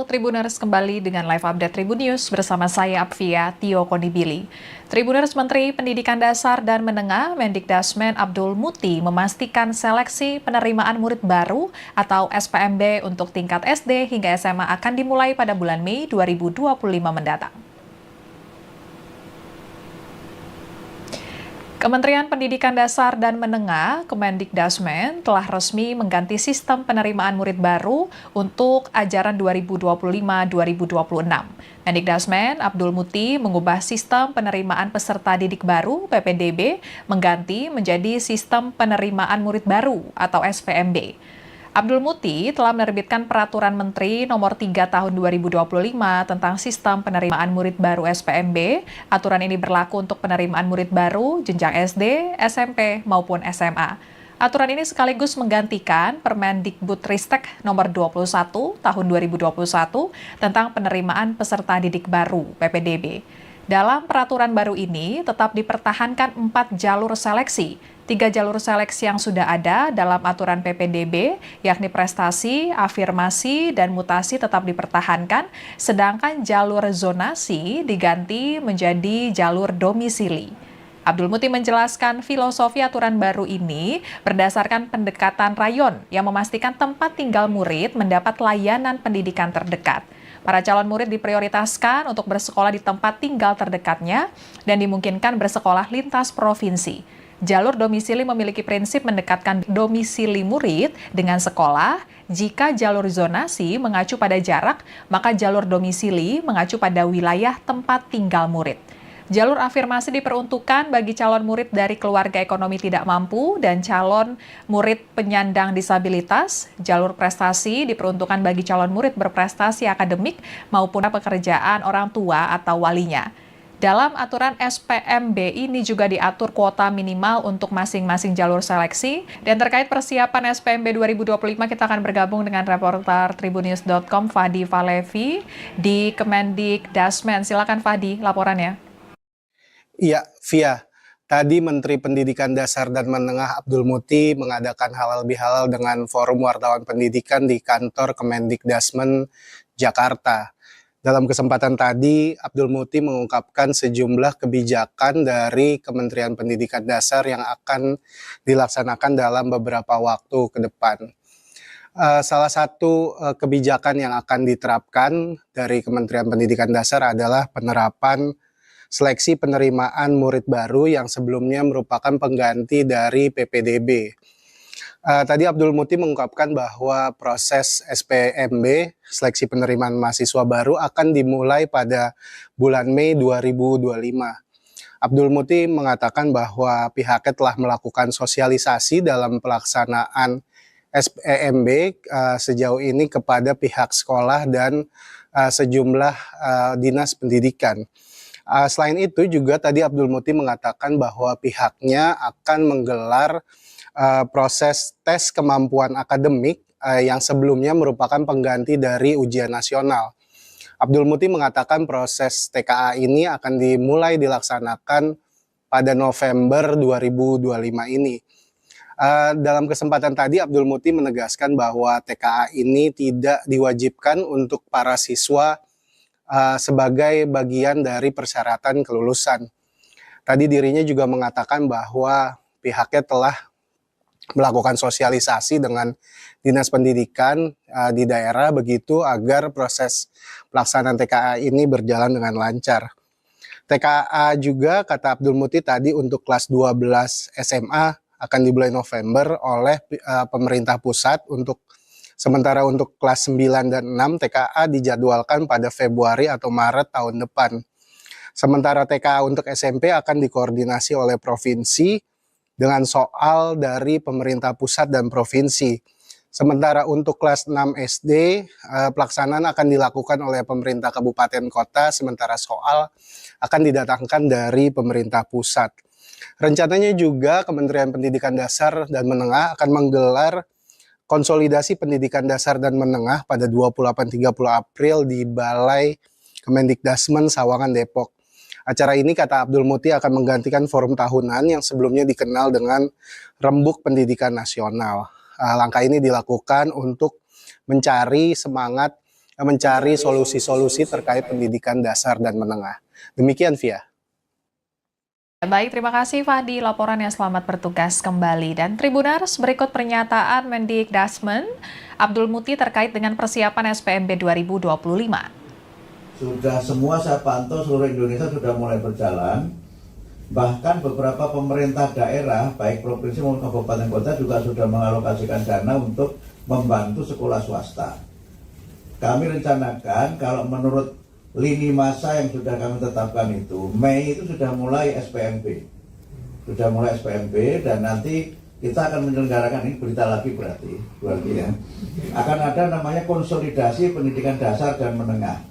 Tribuners, kembali dengan live update Tribun News bersama saya Apvia Tio Konibili. Tribuners, Menteri Pendidikan Dasar dan Menengah Mendikdasmen Abdul Muti memastikan seleksi penerimaan murid baru atau SPMB untuk tingkat SD hingga SMA akan dimulai pada bulan Mei 2025 mendatang. Kementerian Pendidikan Dasar dan Menengah Kemendikdasmen telah resmi mengganti sistem penerimaan murid baru untuk ajaran 2025-2026. Mendikdasmen Abdul Muti mengubah sistem penerimaan peserta didik baru (PPDB) mengganti menjadi sistem penerimaan murid baru atau SPMB. Abdul Muti telah menerbitkan Peraturan Menteri Nomor 3 Tahun 2025 tentang Sistem Penerimaan Murid Baru SPMB. Aturan ini berlaku untuk penerimaan murid baru jenjang SD, SMP, maupun SMA. Aturan ini sekaligus menggantikan Permendikbudristek Nomor 21 Tahun 2021 tentang penerimaan peserta didik baru (PPDB). Dalam peraturan baru ini tetap dipertahankan 4 jalur seleksi. 3 jalur seleksi yang sudah ada dalam aturan PPDB, yakni prestasi, afirmasi, dan mutasi tetap dipertahankan, sedangkan jalur zonasi diganti menjadi jalur domisili. Abdul Muti menjelaskan filosofi aturan baru ini berdasarkan pendekatan rayon yang memastikan tempat tinggal murid mendapat layanan pendidikan terdekat. Para calon murid diprioritaskan untuk bersekolah di tempat tinggal terdekatnya dan dimungkinkan bersekolah lintas provinsi. Jalur domisili memiliki prinsip mendekatkan domisili murid dengan sekolah. Jika jalur zonasi mengacu pada jarak, maka jalur domisili mengacu pada wilayah tempat tinggal murid. Jalur afirmasi diperuntukkan bagi calon murid dari keluarga ekonomi tidak mampu dan calon murid penyandang disabilitas. Jalur prestasi diperuntukkan bagi calon murid berprestasi akademik maupun pekerjaan orang tua atau walinya. Dalam aturan SPMB ini juga diatur kuota minimal untuk masing-masing jalur seleksi. Dan terkait persiapan SPMB 2025, kita akan bergabung dengan reporter Tribunnews.com Fadi Valevi di Kemendikdasmen. Silakan Fadi, laporannya. Iya, Via. Tadi Menteri Pendidikan Dasar dan Menengah Abdul Muti mengadakan halal bihalal dengan Forum Wartawan Pendidikan di kantor Kemendikdasmen Jakarta. Dalam kesempatan tadi, Abdul Muti mengungkapkan sejumlah kebijakan dari Kementerian Pendidikan Dasar yang akan dilaksanakan dalam beberapa waktu ke depan. Salah satu kebijakan yang akan diterapkan dari Kementerian Pendidikan Dasar adalah penerapan seleksi penerimaan murid baru yang sebelumnya merupakan pengganti dari PPDB. Tadi Abdul Muti mengungkapkan bahwa proses SPMB, seleksi penerimaan mahasiswa baru, akan dimulai pada bulan Mei 2025. Abdul Muti mengatakan bahwa pihaknya telah melakukan sosialisasi dalam pelaksanaan SPMB sejauh ini kepada pihak sekolah dan sejumlah dinas pendidikan. Selain itu juga tadi Abdul Muti mengatakan bahwa pihaknya akan menggelar proses tes kemampuan akademik yang sebelumnya merupakan pengganti dari ujian nasional. Abdul Muti mengatakan proses TKA ini akan dimulai dilaksanakan pada November 2025 ini. Dalam kesempatan tadi Abdul Muti menegaskan bahwa TKA ini tidak diwajibkan untuk para siswa sebagai bagian dari persyaratan kelulusan. Tadi dirinya juga mengatakan bahwa pihaknya telah melakukan sosialisasi dengan dinas pendidikan di daerah begitu agar proses pelaksanaan TKA ini berjalan dengan lancar. TKA juga kata Abdul Muti tadi untuk kelas 12 SMA akan dimulai November oleh pemerintah pusat, sementara untuk kelas 9 dan 6 TKA dijadwalkan pada Februari atau Maret tahun depan. Sementara TKA untuk SMP akan dikoordinasi oleh provinsi dengan soal dari pemerintah pusat dan provinsi. Sementara untuk kelas 6 SD, pelaksanaan akan dilakukan oleh pemerintah kabupaten kota, sementara soal akan didatangkan dari pemerintah pusat. Rencananya juga Kementerian Pendidikan Dasar dan Menengah akan menggelar konsolidasi pendidikan dasar dan menengah pada 28-30 April di Balai Kemendikdasmen Sawangan, Depok. Acara ini, kata Abdul Muti, akan menggantikan forum tahunan yang sebelumnya dikenal dengan Rembuk Pendidikan Nasional. Langkah ini dilakukan untuk mencari semangat mencari solusi-solusi terkait pendidikan dasar dan menengah. Demikian, Via. Baik, terima kasih Fahdi laporannya. Selamat bertugas kembali. Dan Tribuners, berikut pernyataan Mendikdasmen Abdul Muti terkait dengan persiapan SPMB 2025. Sudah semua saya pantau seluruh Indonesia sudah mulai berjalan. Bahkan beberapa pemerintah daerah, baik provinsi maupun kabupaten kota juga sudah mengalokasikan dana untuk membantu sekolah swasta. Kami rencanakan kalau menurut lini masa yang sudah kami tetapkan itu, Mei itu sudah mulai SPMB. Sudah mulai SPMB dan nanti kita akan menyelenggarakan, ini berita lagi berarti ya. Akan ada namanya konsolidasi pendidikan dasar dan menengah.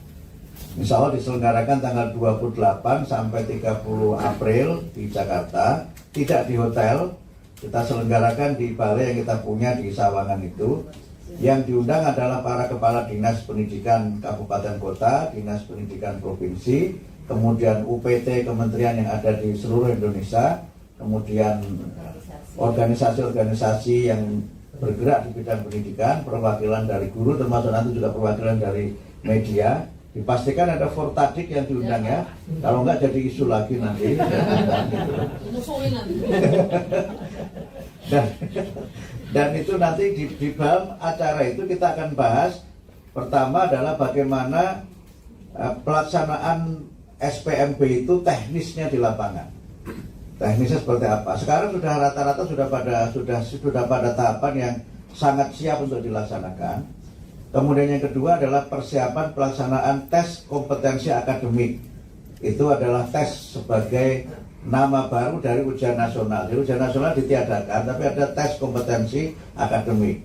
Insya Allah diselenggarakan tanggal 28 sampai 30 April di Jakarta, tidak di hotel, kita selenggarakan di balai yang kita punya di Sawangan itu. Yang diundang adalah para kepala dinas pendidikan kabupaten kota, dinas pendidikan provinsi, kemudian UPT kementerian yang ada di seluruh Indonesia, kemudian organisasi-organisasi yang bergerak di bidang pendidikan, perwakilan dari guru, termasuk nanti juga perwakilan dari media. Dipastikan ada Fortadik yang diundang ya, kalau enggak jadi isu lagi nanti. Dan itu nanti di dalam acara itu kita akan bahas, pertama adalah bagaimana pelaksanaan SPMB itu teknisnya di lapangan. Teknisnya seperti apa? Sekarang sudah rata-rata sudah pada tahapan yang sangat siap untuk dilaksanakan. Kemudian yang kedua adalah persiapan pelaksanaan tes kompetensi akademik. Itu adalah tes sebagai nama baru dari ujian nasional. Jadi ujian nasional ditiadakan, tapi ada tes kompetensi akademik.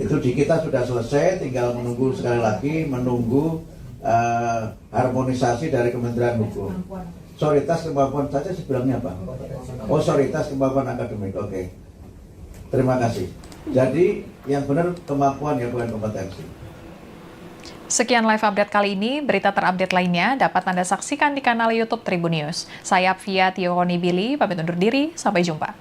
Itu di kita sudah selesai, tinggal menunggu sekali lagi, menunggu harmonisasi dari Kementerian Hukum. Sorry, tes kemampuan saja sebenarnya apa? Oh, sorry, tes kemampuan akademik. Oke. Terima kasih. Jadi yang benar kemampuan ya, bukan kompetensi. Sekian live update kali ini. Berita terupdate lainnya dapat Anda saksikan di kanal YouTube Tribun News. Saya Apvia Tiokonibili, pamit undur diri. Sampai jumpa.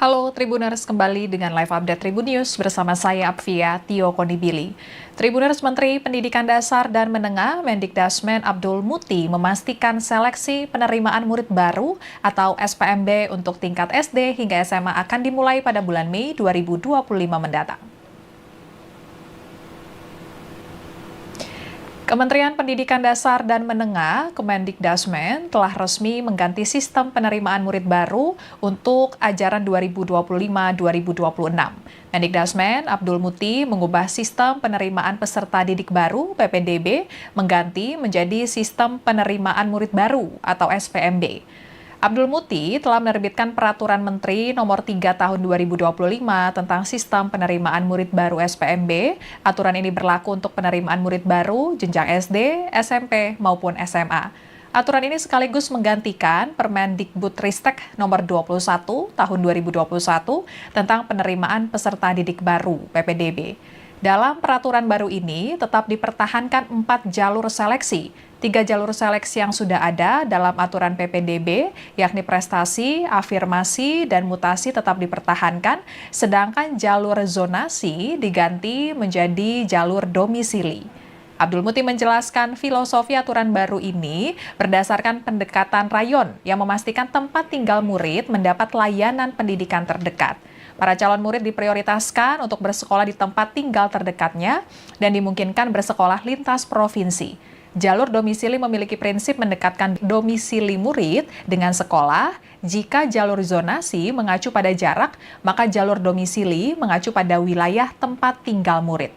Halo Tribuners, kembali dengan live update Tribun News bersama saya Apvia Tiokonibili. Tribuners, Menteri Pendidikan Dasar dan Menengah Mendikdasmen Abdul Muti memastikan seleksi penerimaan murid baru atau SPMB untuk tingkat SD hingga SMA akan dimulai pada bulan Mei 2025 mendatang. Kementerian Pendidikan Dasar dan Menengah Kemendikdasmen telah resmi mengganti sistem penerimaan murid baru untuk ajaran 2025-2026. Mendikdasmen Abdul Muti mengubah sistem penerimaan peserta didik baru (PPDB) mengganti menjadi sistem penerimaan murid baru atau SPMB. Abdul Muti telah menerbitkan Peraturan Menteri Nomor 3 Tahun 2025 tentang Sistem Penerimaan Murid Baru SPMB. Aturan ini berlaku untuk penerimaan murid baru jenjang SD, SMP, maupun SMA. Aturan ini sekaligus menggantikan Permendikbudristek Nomor 21 Tahun 2021 tentang penerimaan peserta didik baru (PPDB). Dalam peraturan baru ini tetap dipertahankan 4 jalur seleksi. 3 jalur seleksi yang sudah ada dalam aturan PPDB, yakni prestasi, afirmasi, dan mutasi tetap dipertahankan, sedangkan jalur zonasi diganti menjadi jalur domisili. Abdul Muti menjelaskan filosofi aturan baru ini berdasarkan pendekatan rayon yang memastikan tempat tinggal murid mendapat layanan pendidikan terdekat. Para calon murid diprioritaskan untuk bersekolah di tempat tinggal terdekatnya dan dimungkinkan bersekolah lintas provinsi. Jalur domisili memiliki prinsip mendekatkan domisili murid dengan sekolah. Jika jalur zonasi mengacu pada jarak, maka jalur domisili mengacu pada wilayah tempat tinggal murid.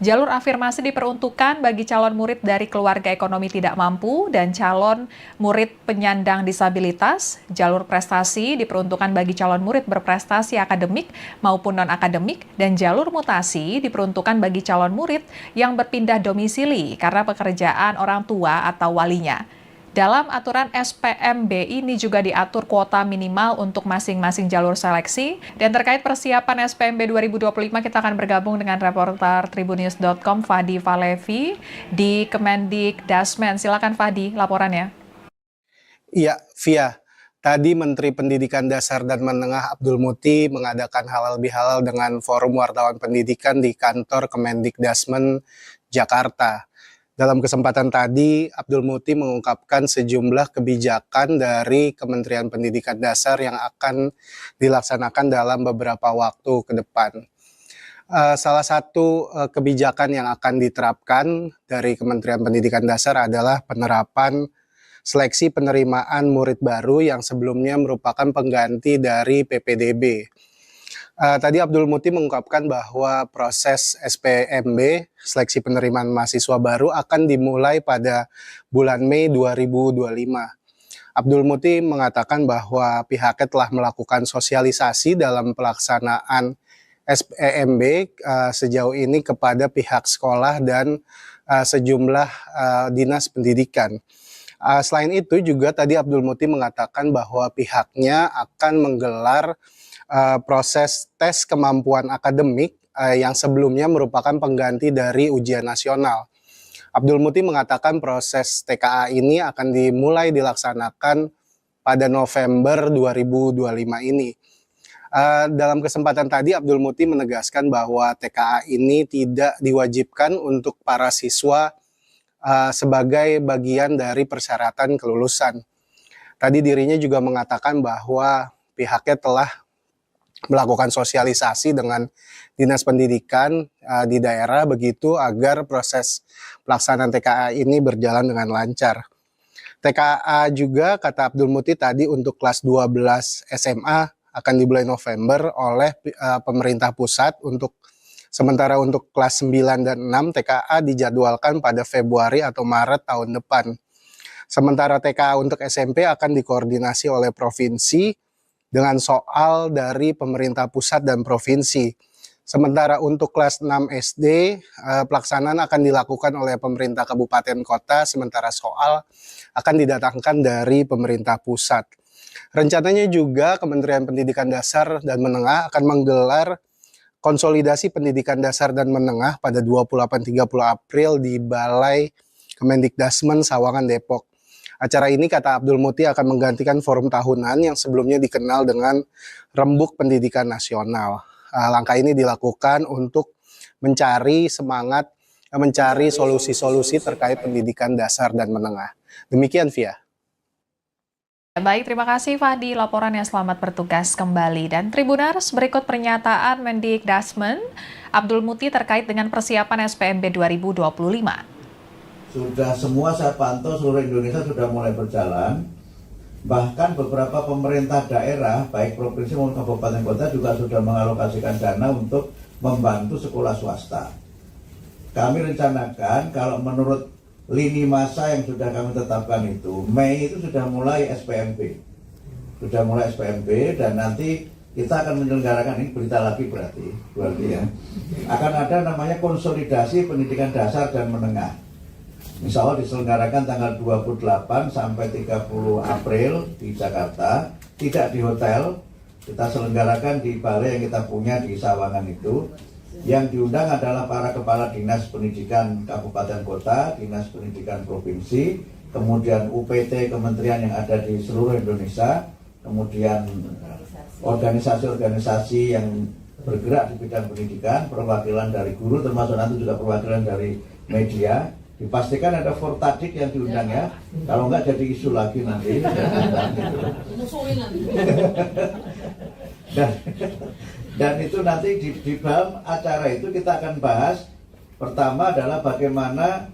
Jalur afirmasi diperuntukkan bagi calon murid dari keluarga ekonomi tidak mampu dan calon murid penyandang disabilitas. Jalur prestasi diperuntukkan bagi calon murid berprestasi akademik maupun non-akademik, dan jalur mutasi diperuntukkan bagi calon murid yang berpindah domisili karena pekerjaan orang tua atau walinya. Dalam aturan SPMB ini juga diatur kuota minimal untuk masing-masing jalur seleksi. Dan terkait persiapan SPMB 2025, kita akan bergabung dengan reporter Tribunnews.com Fadi Valevi di Kemendikdasmen. Silakan Fadi, laporannya. Iya, Via. Tadi Menteri Pendidikan Dasar dan Menengah Abdul Muti mengadakan halal bihalal dengan Forum Wartawan Pendidikan di kantor Kemendikdasmen Jakarta. Dalam kesempatan tadi, Abdul Muti mengungkapkan sejumlah kebijakan dari Kementerian Pendidikan Dasar yang akan dilaksanakan dalam beberapa waktu ke depan. Salah satu kebijakan yang akan diterapkan dari Kementerian Pendidikan Dasar adalah penerapan seleksi penerimaan murid baru yang sebelumnya merupakan pengganti dari PPDB. Tadi Abdul Muti mengungkapkan bahwa proses SPMB, seleksi penerimaan mahasiswa baru, akan dimulai pada bulan Mei 2025. Abdul Muti mengatakan bahwa pihaknya telah melakukan sosialisasi dalam pelaksanaan SPMB sejauh ini kepada pihak sekolah dan sejumlah dinas pendidikan. Selain itu juga tadi Abdul Muti mengatakan bahwa pihaknya akan menggelar proses tes kemampuan akademik yang sebelumnya merupakan pengganti dari ujian nasional. Abdul Muti mengatakan proses TKA ini akan dimulai dilaksanakan pada November 2025 ini. Dalam kesempatan tadi Abdul Muti menegaskan bahwa TKA ini tidak diwajibkan untuk para siswa sebagai bagian dari persyaratan kelulusan. Tadi dirinya juga mengatakan bahwa pihaknya telah melakukan sosialisasi dengan dinas pendidikan di daerah begitu agar proses pelaksanaan TKA ini berjalan dengan lancar. TKA juga kata Abdul Muti tadi untuk kelas 12 SMA akan dimulai November oleh pemerintah pusat, sementara untuk kelas 9 dan 6 TKA dijadwalkan pada Februari atau Maret tahun depan. Sementara TKA untuk SMP akan dikoordinasi oleh provinsi dengan soal dari pemerintah pusat dan provinsi. Sementara untuk kelas 6 SD, pelaksanaan akan dilakukan oleh pemerintah kabupaten kota, sementara soal akan didatangkan dari pemerintah pusat. Rencananya juga Kementerian Pendidikan Dasar dan Menengah akan menggelar konsolidasi pendidikan dasar dan menengah pada 28-30 April di Balai Kemendikdasmen Sawangan, Depok. Acara ini kata Abdul Muti akan menggantikan forum tahunan yang sebelumnya dikenal dengan Rembuk Pendidikan Nasional. Langkah ini dilakukan untuk mencari solusi-solusi terkait pendidikan dasar dan menengah. Demikian, Via. Baik, terima kasih Fadi, laporannya. Selamat bertugas kembali. Dan Tribuners, berikut pernyataan Mendikdasmen Abdul Muti terkait dengan persiapan SPMB 2025. Sudah semua saya pantau seluruh Indonesia sudah mulai berjalan. Bahkan beberapa pemerintah daerah, baik provinsi maupun kabupaten kota juga sudah mengalokasikan dana untuk membantu sekolah swasta. Kami rencanakan kalau menurut lini masa yang sudah kami tetapkan itu, Mei itu sudah mulai SPMB. Sudah mulai SPMB dan nanti kita akan menyelenggarakan, ini berita lagi berarti ya. Akan ada namanya konsolidasi pendidikan dasar dan menengah. Insya Allah diselenggarakan tanggal 28 sampai 30 April di Jakarta, tidak di hotel, kita selenggarakan di balai yang kita punya di Sawangan itu. Yang diundang adalah para kepala dinas pendidikan kabupaten kota, dinas pendidikan provinsi, kemudian UPT kementerian yang ada di seluruh Indonesia, kemudian organisasi-organisasi yang bergerak di bidang pendidikan, perwakilan dari guru, termasuk nanti juga perwakilan dari media. Dipastikan ada Fortadik yang diundang ya, kalau enggak jadi isu lagi nanti. Dan itu nanti di dalam acara itu kita akan bahas, pertama adalah bagaimana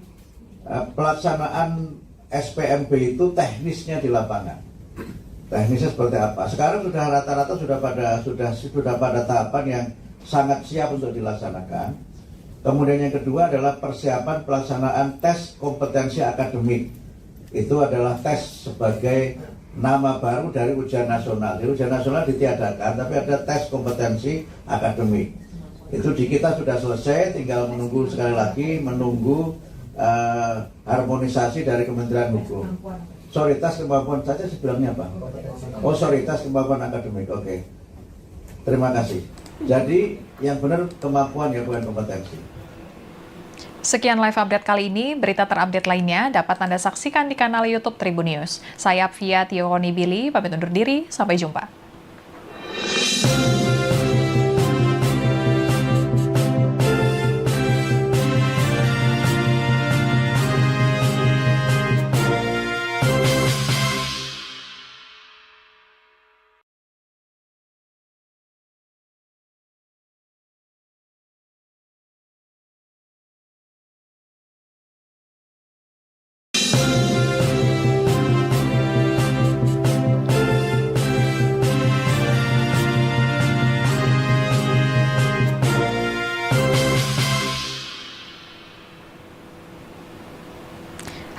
pelaksanaan SPMB itu teknisnya di lapangan. Teknisnya seperti apa? Sekarang sudah rata-rata sudah pada tahapan yang sangat siap untuk dilaksanakan. Kemudian yang kedua adalah persiapan pelaksanaan tes kompetensi akademik. Itu adalah tes sebagai nama baru dari ujian nasional. Jadi ujian nasional ditiadakan, tapi ada tes kompetensi akademik. Itu di kita sudah selesai, tinggal menunggu sekali lagi, menunggu harmonisasi dari Kementerian Hukum. Sorry, tes kemampuan saja sebenarnya apa? Oh, sorry, tes kemampuan akademik. Oke. Terima kasih. Jadi yang benar kemampuan ya, bukan kompetensi. Sekian live update kali ini, berita terupdate lainnya dapat Anda saksikan di kanal YouTube Tribun News. Saya Apvia Tionibili, pamit undur diri, sampai jumpa.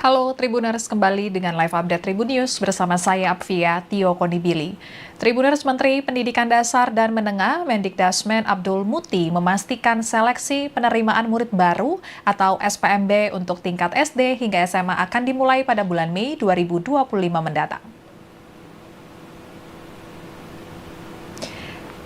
Halo Tribuners, kembali dengan live update Tribun News bersama saya Apvia Tionibili. Tribuners, Menteri Pendidikan Dasar dan Menengah Mendikdasmen Abdul Muti memastikan seleksi penerimaan murid baru atau SPMB untuk tingkat SD hingga SMA akan dimulai pada bulan Mei 2025 mendatang.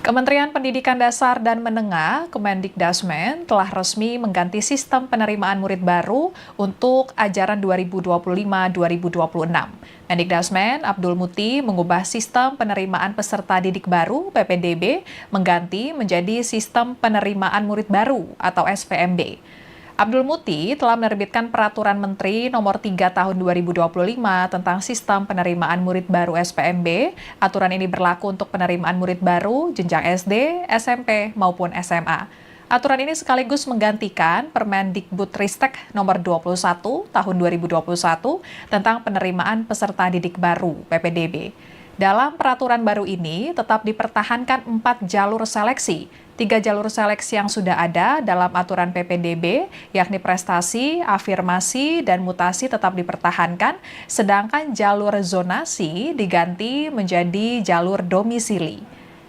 Kementerian Pendidikan Dasar dan Menengah, Kemendikdasmen, telah resmi mengganti sistem penerimaan murid baru untuk ajaran 2025-2026. Mendikdasmen Abdul Muti mengubah sistem penerimaan peserta didik baru (PPDB) mengganti menjadi sistem penerimaan murid baru atau SPMB. Abdul Muti telah menerbitkan Peraturan Menteri Nomor 3 Tahun 2025 tentang Sistem Penerimaan Murid Baru SPMB. Aturan ini berlaku untuk penerimaan murid baru jenjang SD, SMP, maupun SMA. Aturan ini sekaligus menggantikan Permendikbudristek Nomor 21 Tahun 2021 tentang penerimaan peserta didik baru (PPDB). Dalam peraturan baru ini tetap dipertahankan 4 jalur seleksi. 3 jalur seleksi yang sudah ada dalam aturan PPDB, yakni prestasi, afirmasi, dan mutasi tetap dipertahankan, sedangkan jalur zonasi diganti menjadi jalur domisili.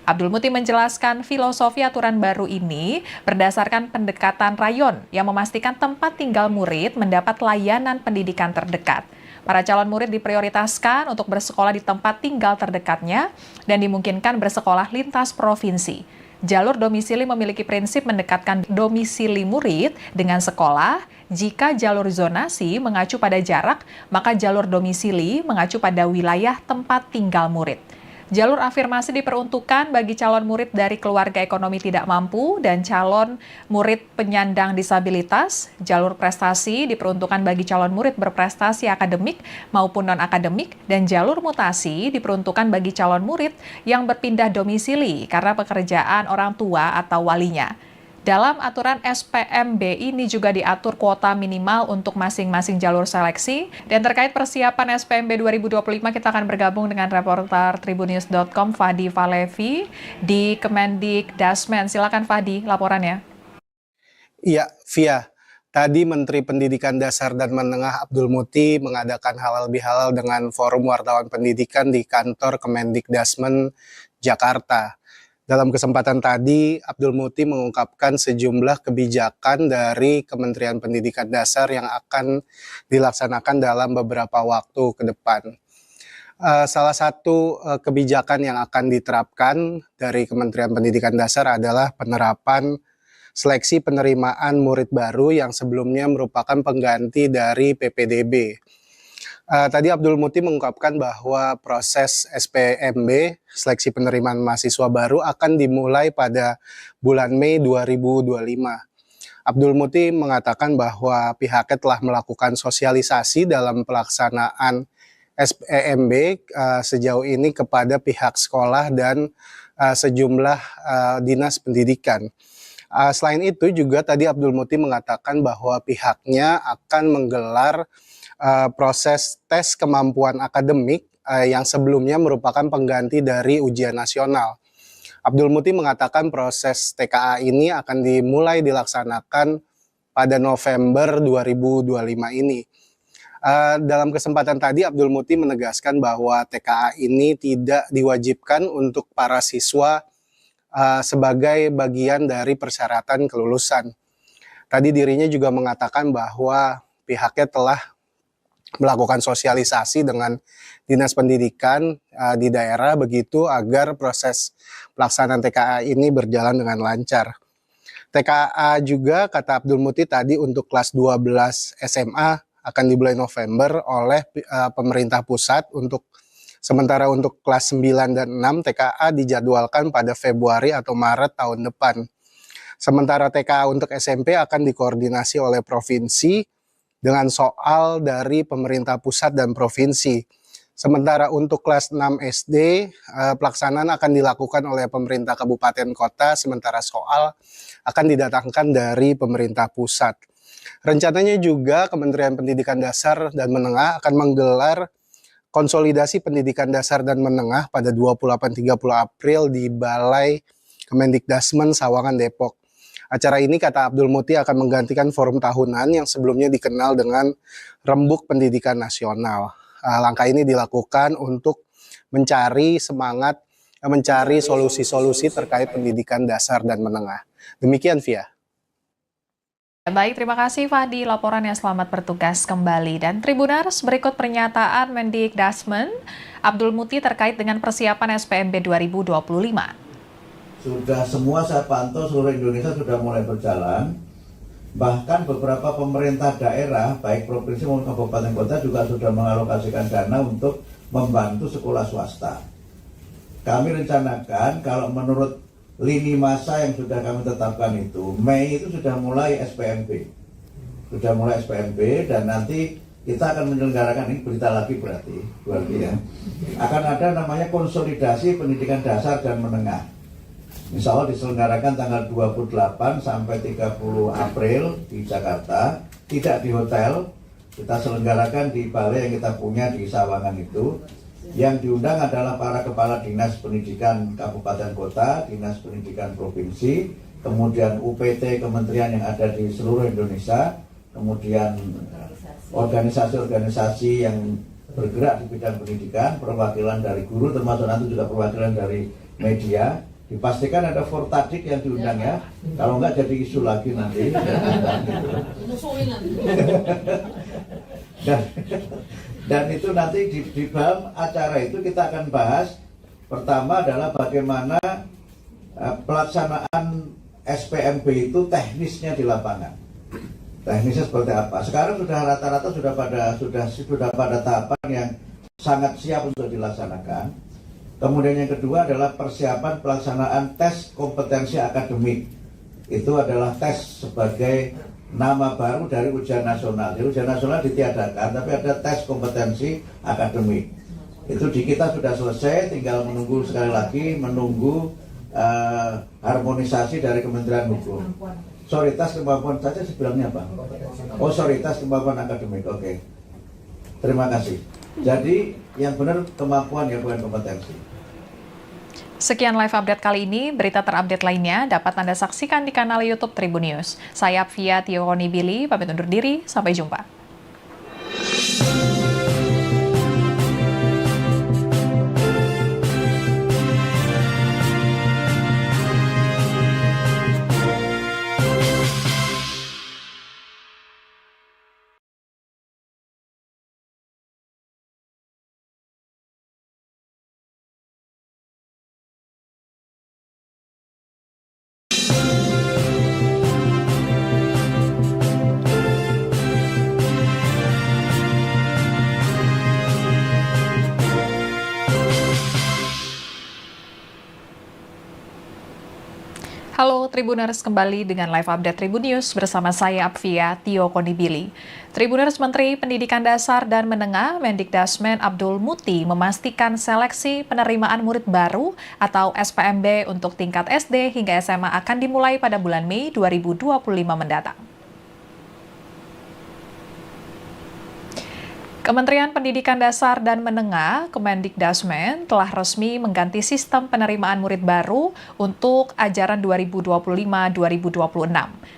Abdul Muti menjelaskan filosofi aturan baru ini berdasarkan pendekatan rayon yang memastikan tempat tinggal murid mendapat layanan pendidikan terdekat. Para calon murid diprioritaskan untuk bersekolah di tempat tinggal terdekatnya dan dimungkinkan bersekolah lintas provinsi. Jalur domisili memiliki prinsip mendekatkan domisili murid dengan sekolah. Jika jalur zonasi mengacu pada jarak, maka jalur domisili mengacu pada wilayah tempat tinggal murid. Jalur afirmasi diperuntukkan bagi calon murid dari keluarga ekonomi tidak mampu dan calon murid penyandang disabilitas. Jalur prestasi diperuntukkan bagi calon murid berprestasi akademik maupun non-akademik, dan jalur mutasi diperuntukkan bagi calon murid yang berpindah domisili karena pekerjaan orang tua atau walinya. Dalam aturan SPMB ini juga diatur kuota minimal untuk masing-masing jalur seleksi. Dan terkait persiapan SPMB 2025, kita akan bergabung dengan reporter Tribunnews.com Fadi Valevi di Kemendikdasmen. Silakan Fadi, laporannya. Iya, Via. Tadi Menteri Pendidikan Dasar dan Menengah Abdul Muti mengadakan halal bihalal dengan Forum Wartawan Pendidikan di kantor Kemendikdasmen Jakarta. Dalam kesempatan tadi, Abdul Muti mengungkapkan sejumlah kebijakan dari Kementerian Pendidikan Dasar yang akan dilaksanakan dalam beberapa waktu ke depan. Salah satu kebijakan yang akan diterapkan dari Kementerian Pendidikan Dasar adalah penerapan seleksi penerimaan murid baru yang sebelumnya merupakan pengganti dari PPDB. Tadi Abdul Muti mengungkapkan bahwa proses SPMB, seleksi penerimaan mahasiswa baru, akan dimulai pada bulan Mei 2025. Abdul Muti mengatakan bahwa pihaknya telah melakukan sosialisasi dalam pelaksanaan SPMB sejauh ini kepada pihak sekolah dan sejumlah dinas pendidikan. Selain itu juga tadi Abdul Muti mengatakan bahwa pihaknya akan menggelar proses tes kemampuan akademik yang sebelumnya merupakan pengganti dari ujian nasional. Abdul Muti mengatakan proses TKA ini akan dimulai dilaksanakan pada November 2025 ini. Dalam kesempatan tadi Abdul Muti menegaskan bahwa TKA ini tidak diwajibkan untuk para siswa sebagai bagian dari persyaratan kelulusan. Tadi dirinya juga mengatakan bahwa pihaknya telah melakukan sosialisasi dengan Dinas Pendidikan di daerah begitu agar proses pelaksanaan TKA ini berjalan dengan lancar. TKA juga kata Abdul Muti tadi untuk kelas 12 SMA akan dimulai November oleh pemerintah pusat, sementara untuk kelas 9 dan 6 TKA dijadwalkan pada Februari atau Maret tahun depan. Sementara TKA untuk SMP akan dikoordinasi oleh provinsi dengan soal dari pemerintah pusat dan provinsi. Sementara untuk kelas 6 SD, pelaksanaan akan dilakukan oleh pemerintah kabupaten kota, sementara soal akan didatangkan dari pemerintah pusat. Rencananya juga Kementerian Pendidikan Dasar dan Menengah akan menggelar konsolidasi pendidikan dasar dan menengah pada 28-30 April di Balai Kemendikdasmen Sawangan, Depok. Acara ini kata Abdul Muti akan menggantikan forum tahunan yang sebelumnya dikenal dengan Rembuk Pendidikan Nasional. Langkah ini dilakukan untuk mencari solusi-solusi terkait pendidikan dasar dan menengah. Demikian, Via. Baik, terima kasih Fadi laporannya, selamat bertugas kembali. Dan Tribuners, berikut pernyataan Mendikdasmen Abdul Muti terkait dengan persiapan SPMB 2025. Sudah semua saya pantau seluruh Indonesia sudah mulai berjalan. Bahkan beberapa pemerintah daerah, baik provinsi maupun kabupaten kota juga sudah mengalokasikan dana untuk membantu sekolah swasta. Kami rencanakan kalau menurut lini masa yang sudah kami tetapkan itu, Mei itu sudah mulai SPMB. Sudah mulai SPMB dan nanti kita akan menyelenggarakan, ini berita lagi berarti ya. Akan ada namanya konsolidasi pendidikan dasar dan menengah. Insya Allah diselenggarakan tanggal 28 sampai 30 April di Jakarta, tidak di hotel, kita selenggarakan di balai yang kita punya di Sawangan itu. Yang diundang adalah para kepala dinas pendidikan kabupaten kota, dinas pendidikan provinsi, kemudian UPT kementerian yang ada di seluruh Indonesia, kemudian organisasi-organisasi yang bergerak di bidang pendidikan, perwakilan dari guru, termasuk nanti juga perwakilan dari media. Dipastikan ada Fortadik yang diundang ya, kalau enggak jadi isu lagi nanti. Dan itu nanti di dalam acara itu kita akan bahas, pertama adalah bagaimana pelaksanaan SPMB itu teknisnya di lapangan. Teknisnya seperti apa? Sekarang sudah rata-rata sudah pada tahapan yang sangat siap untuk dilaksanakan. Kemudian yang kedua adalah persiapan pelaksanaan tes kompetensi akademik. Itu adalah tes sebagai nama baru dari ujian nasional. Jadi ujian nasional ditiadakan, tapi ada tes kompetensi akademik. Itu di kita sudah selesai, tinggal menunggu sekali lagi, harmonisasi dari Kementerian Hukum. Sorry, tes kemampuan saja sebenarnya apa? Oh, sorry, tes kemampuan akademik. Oke. Terima kasih. Jadi yang benar kemampuan ya, bukan kompetensi. Sekian live update kali ini. Berita terupdate lainnya dapat Anda saksikan di kanal YouTube Tribun News. Saya Apvia Tio Konibili, pamit undur diri. Sampai jumpa. Halo Tribuners, kembali dengan live update Tribun News bersama saya Apvia Tio Konibili. Tribuners, Menteri Pendidikan Dasar dan Menengah Mendikdasmen Abdul Muti memastikan seleksi penerimaan murid baru atau SPMB untuk tingkat SD hingga SMA akan dimulai pada bulan Mei 2025 mendatang. Kementerian Pendidikan Dasar dan Menengah Kemendikdasmen telah resmi mengganti sistem penerimaan murid baru untuk ajaran 2025-2026.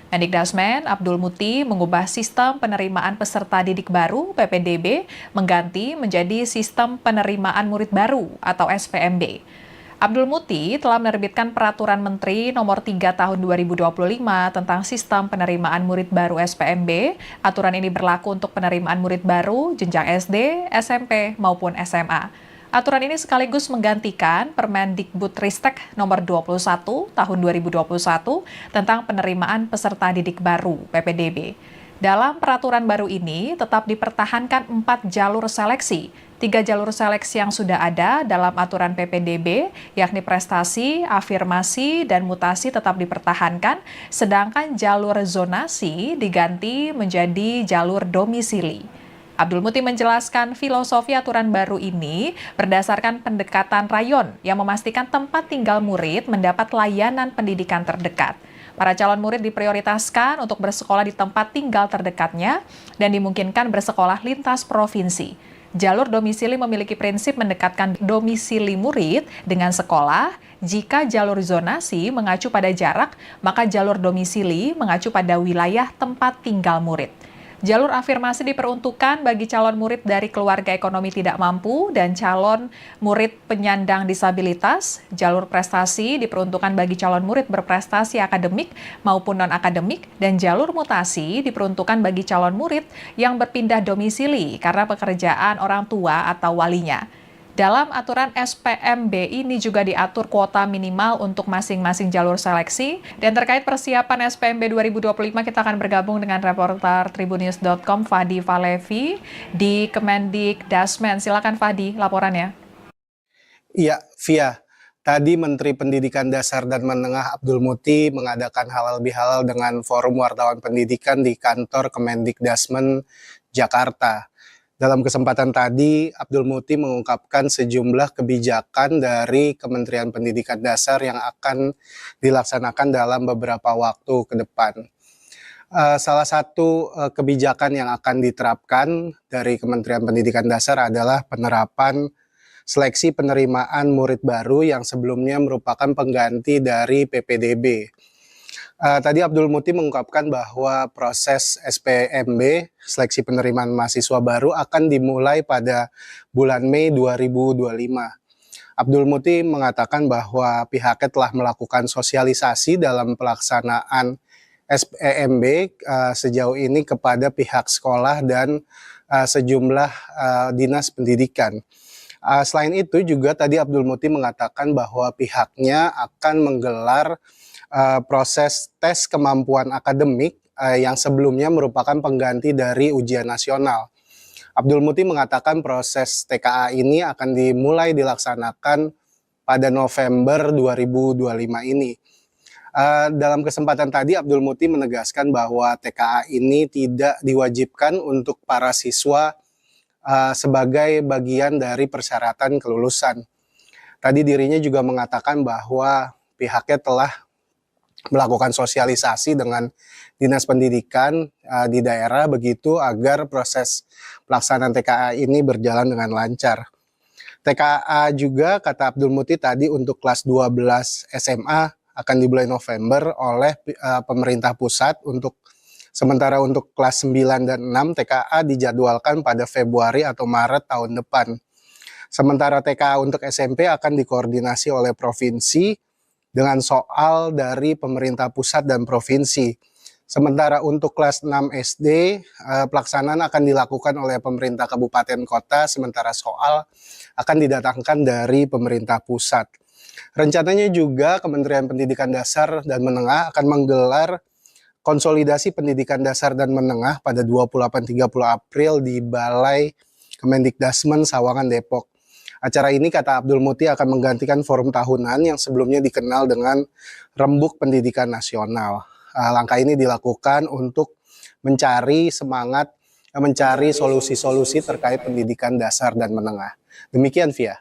Mendikdasmen Abdul Muti mengubah sistem penerimaan peserta didik baru (PPDB) mengganti menjadi sistem penerimaan murid baru atau SPMB. Abdul Muti telah menerbitkan Peraturan Menteri Nomor 3 Tahun 2025 tentang Sistem Penerimaan Murid Baru SPMB. Aturan ini berlaku untuk penerimaan murid baru jenjang SD, SMP, maupun SMA. Aturan ini sekaligus menggantikan Permendikbudristek Nomor 21 Tahun 2021 tentang penerimaan peserta didik baru (PPDB). Dalam peraturan baru ini tetap dipertahankan 4 jalur seleksi. 3 jalur seleksi yang sudah ada dalam aturan PPDB, yakni prestasi, afirmasi, dan mutasi tetap dipertahankan, sedangkan jalur zonasi diganti menjadi jalur domisili. Abdul Muti menjelaskan filosofi aturan baru ini berdasarkan pendekatan rayon yang memastikan tempat tinggal murid mendapat layanan pendidikan terdekat. Para calon murid diprioritaskan untuk bersekolah di tempat tinggal terdekatnya dan dimungkinkan bersekolah lintas provinsi. Jalur domisili memiliki prinsip mendekatkan domisili murid dengan sekolah. Jika jalur zonasi mengacu pada jarak, maka jalur domisili mengacu pada wilayah tempat tinggal murid. Jalur afirmasi diperuntukkan bagi calon murid dari keluarga ekonomi tidak mampu dan calon murid penyandang disabilitas. Jalur prestasi diperuntukkan bagi calon murid berprestasi akademik maupun non-akademik, dan jalur mutasi diperuntukkan bagi calon murid yang berpindah domisili karena pekerjaan orang tua atau walinya. Dalam aturan SPMB ini juga diatur kuota minimal untuk masing-masing jalur seleksi. Dan terkait persiapan SPMB 2025, kita akan bergabung dengan reporter Tribunnews.com Fadi Valevi di Kemendikdasmen. Silakan Fadi, laporannya. Iya, Via. Tadi Menteri Pendidikan Dasar dan Menengah Abdul Muti mengadakan halal bihalal dengan Forum Wartawan Pendidikan di kantor Kemendikdasmen, Jakarta. Dalam kesempatan tadi, Abdul Muti mengungkapkan sejumlah kebijakan dari Kementerian Pendidikan Dasar yang akan dilaksanakan dalam beberapa waktu ke depan. Salah satu kebijakan yang akan diterapkan dari Kementerian Pendidikan Dasar adalah penerapan seleksi penerimaan murid baru yang sebelumnya merupakan pengganti dari PPDB. Tadi Abdul Muti mengungkapkan bahwa proses SPMB, seleksi penerimaan mahasiswa baru, akan dimulai pada bulan Mei 2025. Abdul Muti mengatakan bahwa pihaknya telah melakukan sosialisasi dalam pelaksanaan SPMB sejauh ini kepada pihak sekolah dan sejumlah dinas pendidikan. Selain itu juga tadi Abdul Muti mengatakan bahwa pihaknya akan menggelar proses tes kemampuan akademik yang sebelumnya merupakan pengganti dari ujian nasional. Abdul Muti mengatakan proses TKA ini akan dimulai dilaksanakan pada November 2025 ini. Dalam kesempatan tadi Abdul Muti menegaskan bahwa TKA ini tidak diwajibkan untuk para siswa sebagai bagian dari persyaratan kelulusan. Tadi dirinya juga mengatakan bahwa pihaknya telah melakukan sosialisasi dengan dinas pendidikan di daerah begitu agar proses pelaksanaan TKA ini berjalan dengan lancar. TKA juga kata Abdul Muti tadi untuk kelas 12 SMA akan dimulai November oleh pemerintah pusat, sementara untuk kelas 9 dan 6 TKA dijadwalkan pada Februari atau Maret tahun depan. Sementara TKA untuk SMP akan dikoordinasi oleh provinsi dengan soal dari pemerintah pusat dan provinsi. Sementara untuk kelas 6 SD, pelaksanaan akan dilakukan oleh pemerintah kabupaten kota, sementara soal akan didatangkan dari pemerintah pusat. Rencananya juga Kementerian Pendidikan Dasar dan Menengah akan menggelar konsolidasi pendidikan dasar dan menengah pada 28-30 April di Balai Kemendikdasmen Sawangan, Depok. Acara ini kata Abdul Muti akan menggantikan forum tahunan yang sebelumnya dikenal dengan Rembuk Pendidikan Nasional. Langkah ini dilakukan untuk mencari solusi-solusi terkait pendidikan dasar dan menengah. Demikian, Via.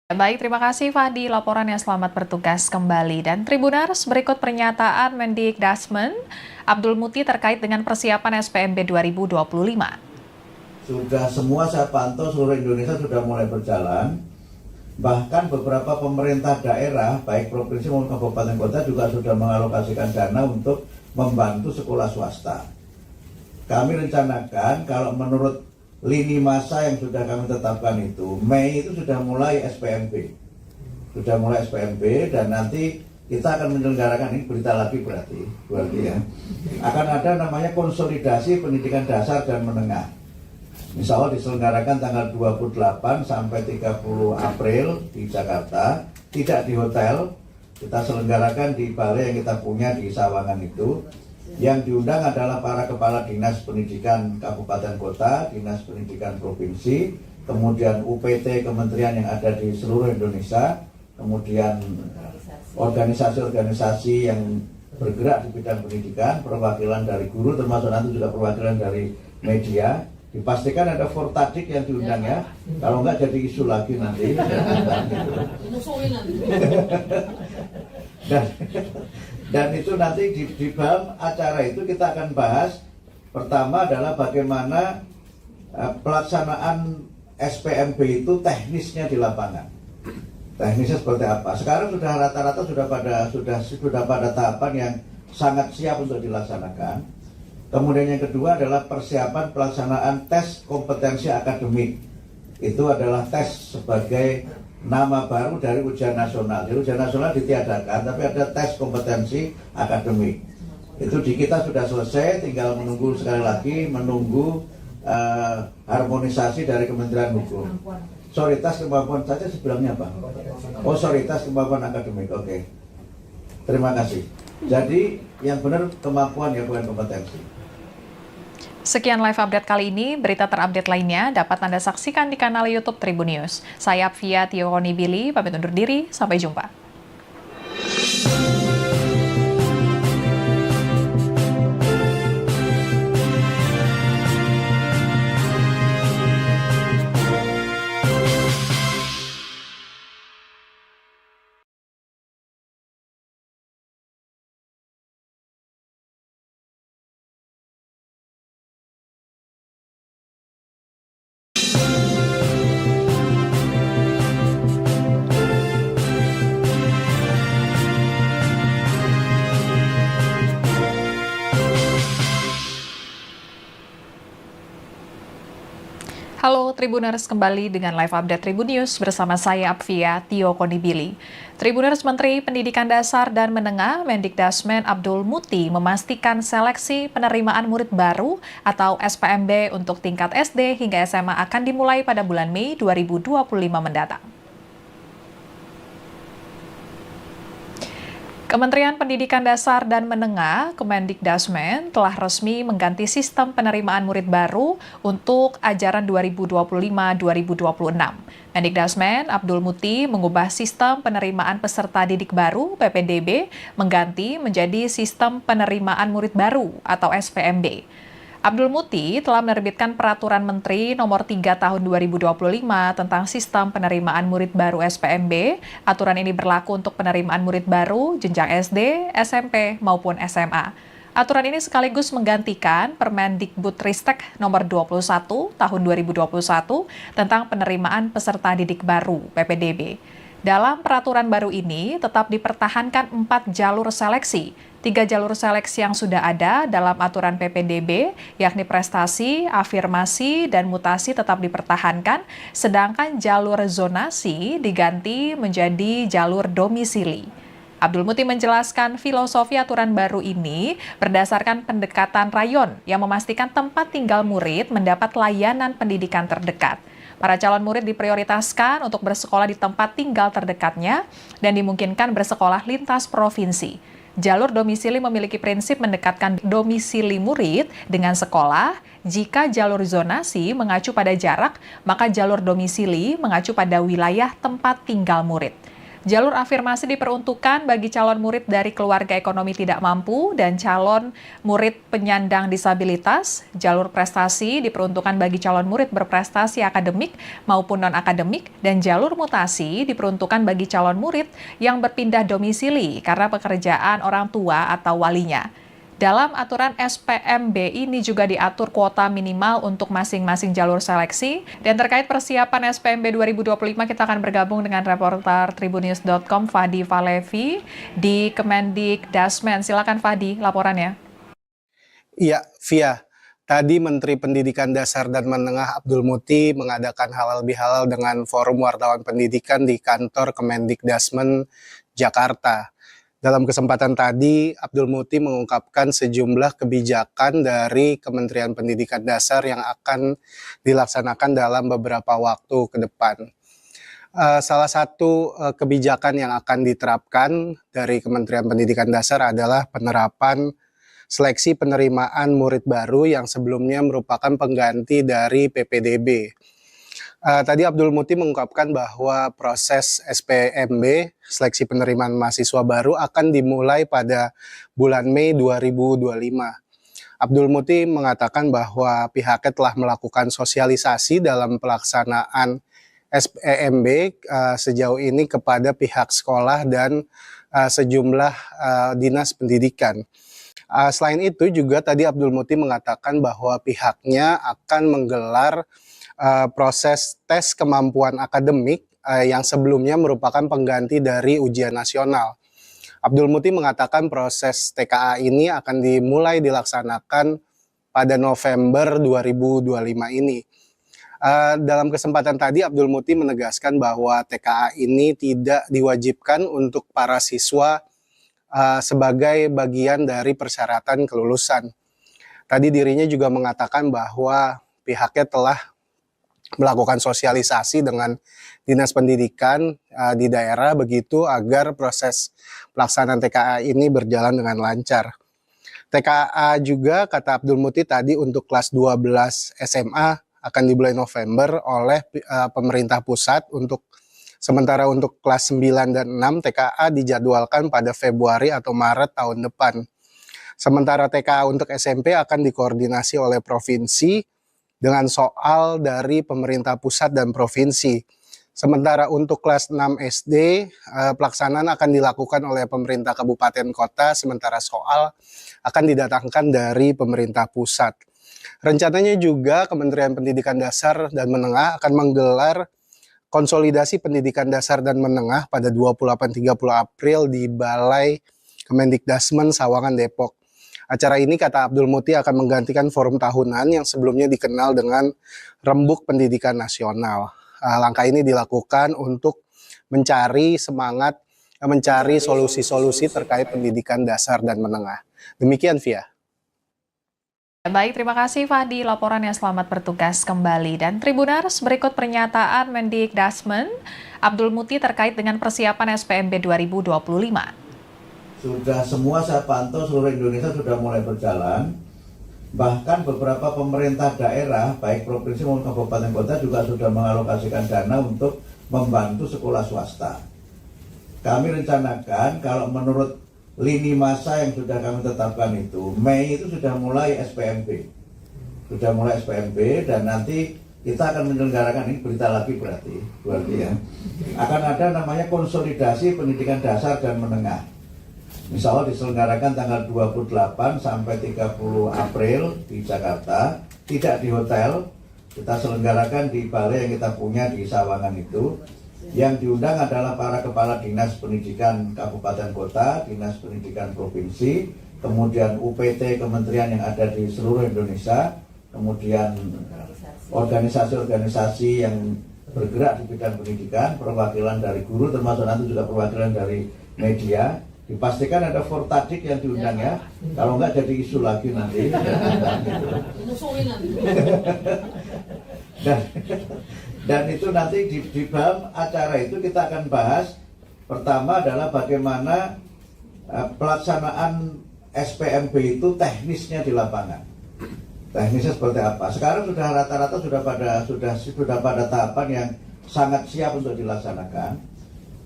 Baik, terima kasih Fadi laporannya, selamat bertugas kembali. Dan Tribuners, berikut pernyataan Mendikdasmen Abdul Muti terkait dengan persiapan SPMB 2025. sudah semua saya pantau seluruh Indonesia sudah mulai berjalan. Bahkan beberapa pemerintah daerah, baik provinsi maupun kabupaten kota juga sudah mengalokasikan dana untuk membantu sekolah swasta. Kami rencanakan kalau menurut lini masa yang sudah kami tetapkan itu, Mei itu sudah mulai SPMB. Sudah mulai SPMB dan nanti kita akan menyelenggarakan, ini berita lagi berarti ya. Akan ada namanya konsolidasi pendidikan dasar dan menengah. Insya Allah diselenggarakan tanggal 28 sampai 30 April di Jakarta, tidak di hotel, kita selenggarakan di balai yang kita punya di Sawangan itu. Yang diundang adalah para kepala dinas pendidikan kabupaten kota, dinas pendidikan provinsi, kemudian UPT kementerian yang ada di seluruh Indonesia, kemudian organisasi-organisasi yang bergerak di bidang pendidikan, perwakilan dari guru, termasuk nanti juga perwakilan dari media. Dipastikan ada Fortadik yang diundang ya, kalau enggak jadi isu lagi nanti. Dan itu nanti di dalam acara itu kita akan bahas, pertama adalah bagaimana pelaksanaan SPMB itu teknisnya di lapangan. Teknisnya seperti apa? Sekarang sudah rata-rata sudah pada tahapan yang sangat siap untuk dilaksanakan. Kemudian yang kedua adalah persiapan pelaksanaan tes kompetensi akademik. Itu adalah tes sebagai nama baru dari ujian nasional. Jadi ujian nasional ditiadakan, tapi ada tes kompetensi akademik. Itu di kita sudah selesai, tinggal menunggu sekali lagi, menunggu harmonisasi dari Kementerian Hukum. Tes kemampuan saja sebelumnya apa? Oh, tes kemampuan akademik. Oke. Terima kasih. Jadi yang benar kemampuan ya, bukan kompetensi. Sekian live update kali ini, berita terupdate lainnya dapat Anda saksikan di kanal YouTube Tribun News. Saya Apvia Tiokonibili, pamit undur diri, sampai jumpa. Halo Tribuners, kembali dengan live update Tribun News bersama saya Apvia Tiokonibili. Tribuners, Menteri Pendidikan Dasar dan Menengah Mendikdasmen Abdul Muti memastikan seleksi penerimaan murid baru atau SPMB untuk tingkat SD hingga SMA akan dimulai pada bulan Mei 2025 mendatang. Kementerian Pendidikan Dasar dan Menengah, Kemendikdasmen, telah resmi mengganti sistem penerimaan murid baru untuk ajaran 2025-2026. Mendikdasmen Abdul Muti mengubah sistem penerimaan peserta didik baru (PPDB) mengganti menjadi sistem penerimaan murid baru atau SPMB. Abdul Muti telah menerbitkan Peraturan Menteri Nomor 3 Tahun 2025 tentang Sistem Penerimaan Murid Baru SPMB. Aturan ini berlaku untuk penerimaan murid baru jenjang SD, SMP, maupun SMA. Aturan ini sekaligus menggantikan Permendikbudristek Nomor 21 Tahun 2021 tentang penerimaan peserta didik baru (PPDB). Dalam peraturan baru ini tetap dipertahankan 4 jalur seleksi. 3 jalur seleksi yang sudah ada dalam aturan PPDB, yakni prestasi, afirmasi, dan mutasi tetap dipertahankan, sedangkan jalur zonasi diganti menjadi jalur domisili. Abdul Muti menjelaskan filosofi aturan baru ini berdasarkan pendekatan rayon yang memastikan tempat tinggal murid mendapat layanan pendidikan terdekat. Para calon murid diprioritaskan untuk bersekolah di tempat tinggal terdekatnya dan dimungkinkan bersekolah lintas provinsi. Jalur domisili memiliki prinsip mendekatkan domisili murid dengan sekolah. Jika jalur zonasi mengacu pada jarak, maka jalur domisili mengacu pada wilayah tempat tinggal murid. Jalur afirmasi diperuntukkan bagi calon murid dari keluarga ekonomi tidak mampu dan calon murid penyandang disabilitas. Jalur prestasi diperuntukkan bagi calon murid berprestasi akademik maupun non-akademik, dan jalur mutasi diperuntukkan bagi calon murid yang berpindah domisili karena pekerjaan orang tua atau walinya. Dalam aturan SPMB ini juga diatur kuota minimal untuk masing-masing jalur seleksi. Dan terkait persiapan SPMB 2025, kita akan bergabung dengan reporter Tribunnews.com Fadi Valevi di Kemendikdasmen. Silakan Fadi, laporannya. Iya, Via. Tadi Menteri Pendidikan Dasar dan Menengah Abdul Muti mengadakan halal bihalal dengan Forum Wartawan Pendidikan di kantor Kemendikdasmen Jakarta. Dalam kesempatan tadi, Abdul Muti mengungkapkan sejumlah kebijakan dari Kementerian Pendidikan Dasar yang akan dilaksanakan dalam beberapa waktu ke depan. Salah satu kebijakan yang akan diterapkan dari Kementerian Pendidikan Dasar adalah penerapan seleksi penerimaan murid baru yang sebelumnya merupakan pengganti dari PPDB. Tadi Abdul Muti mengungkapkan bahwa proses SPMB, seleksi penerimaan mahasiswa baru, akan dimulai pada bulan Mei 2025. Abdul Muti mengatakan bahwa pihaknya telah melakukan sosialisasi dalam pelaksanaan SPMB sejauh ini kepada pihak sekolah dan sejumlah dinas pendidikan. Selain itu juga tadi Abdul Muti mengatakan bahwa pihaknya akan menggelar proses tes kemampuan akademik yang sebelumnya merupakan pengganti dari ujian nasional. Abdul Muti mengatakan proses TKA ini akan dimulai dilaksanakan pada November 2025 ini. Dalam kesempatan tadi Abdul Muti menegaskan bahwa TKA ini tidak diwajibkan untuk para siswa sebagai bagian dari persyaratan kelulusan. Tadi dirinya juga mengatakan bahwa pihaknya telah melakukan sosialisasi dengan dinas pendidikan di daerah begitu agar proses pelaksanaan TKA ini berjalan dengan lancar. TKA juga kata Abdul Muti tadi untuk kelas 12 SMA akan dimulai November oleh pemerintah pusat. Sementara untuk kelas 9 dan 6 TKA dijadwalkan pada Februari atau Maret tahun depan. Sementara TKA untuk SMP akan dikoordinasi oleh provinsi dengan soal dari pemerintah pusat dan provinsi. Sementara untuk kelas 6 SD, pelaksanaan akan dilakukan oleh pemerintah kabupaten kota, sementara soal akan didatangkan dari pemerintah pusat. Rencananya juga Kementerian Pendidikan Dasar dan Menengah akan menggelar konsolidasi pendidikan dasar dan menengah pada 28-30 April di Balai Kemendikdasmen Sawangan, Depok. Acara ini kata Abdul Muti akan menggantikan forum tahunan yang sebelumnya dikenal dengan Rembuk Pendidikan Nasional. Langkah ini dilakukan untuk mencari solusi-solusi terkait pendidikan dasar dan menengah. Demikian, Via. Baik, terima kasih Fahdi, laporannya. Selamat bertugas kembali. Dan Tribuners, berikut pernyataan Mendikdasmen Abdul Muti terkait dengan persiapan SPMB 2025. Sudah semua saya pantau seluruh Indonesia sudah mulai berjalan. Bahkan beberapa pemerintah daerah, baik provinsi maupun kabupaten kota juga sudah mengalokasikan dana untuk membantu sekolah swasta. Kami rencanakan kalau menurut lini masa yang sudah kami tetapkan itu, Mei itu sudah mulai SPMB. Sudah mulai SPMB dan nanti kita akan menyelenggarakan, ini berita lagi berarti ya. Akan ada namanya konsolidasi pendidikan dasar dan menengah. Misalnya diselenggarakan tanggal 28 sampai 30 April di Jakarta, tidak di hotel, kita selenggarakan di balai yang kita punya di Sawangan itu. Yang diundang adalah para kepala dinas pendidikan kabupaten kota, dinas pendidikan provinsi, kemudian UPT kementerian yang ada di seluruh Indonesia, kemudian organisasi-organisasi yang bergerak di bidang pendidikan, perwakilan dari guru, termasuk nanti juga perwakilan dari media. Dipastikan ada Fortadik yang diundang ya, kalau enggak jadi isu lagi nanti. Dan itu nanti di dalam acara itu kita akan bahas, pertama adalah bagaimana pelaksanaan SPMB itu teknisnya di lapangan. Teknisnya seperti apa? Sekarang sudah rata-rata sudah pada tahapan yang sangat siap untuk dilaksanakan.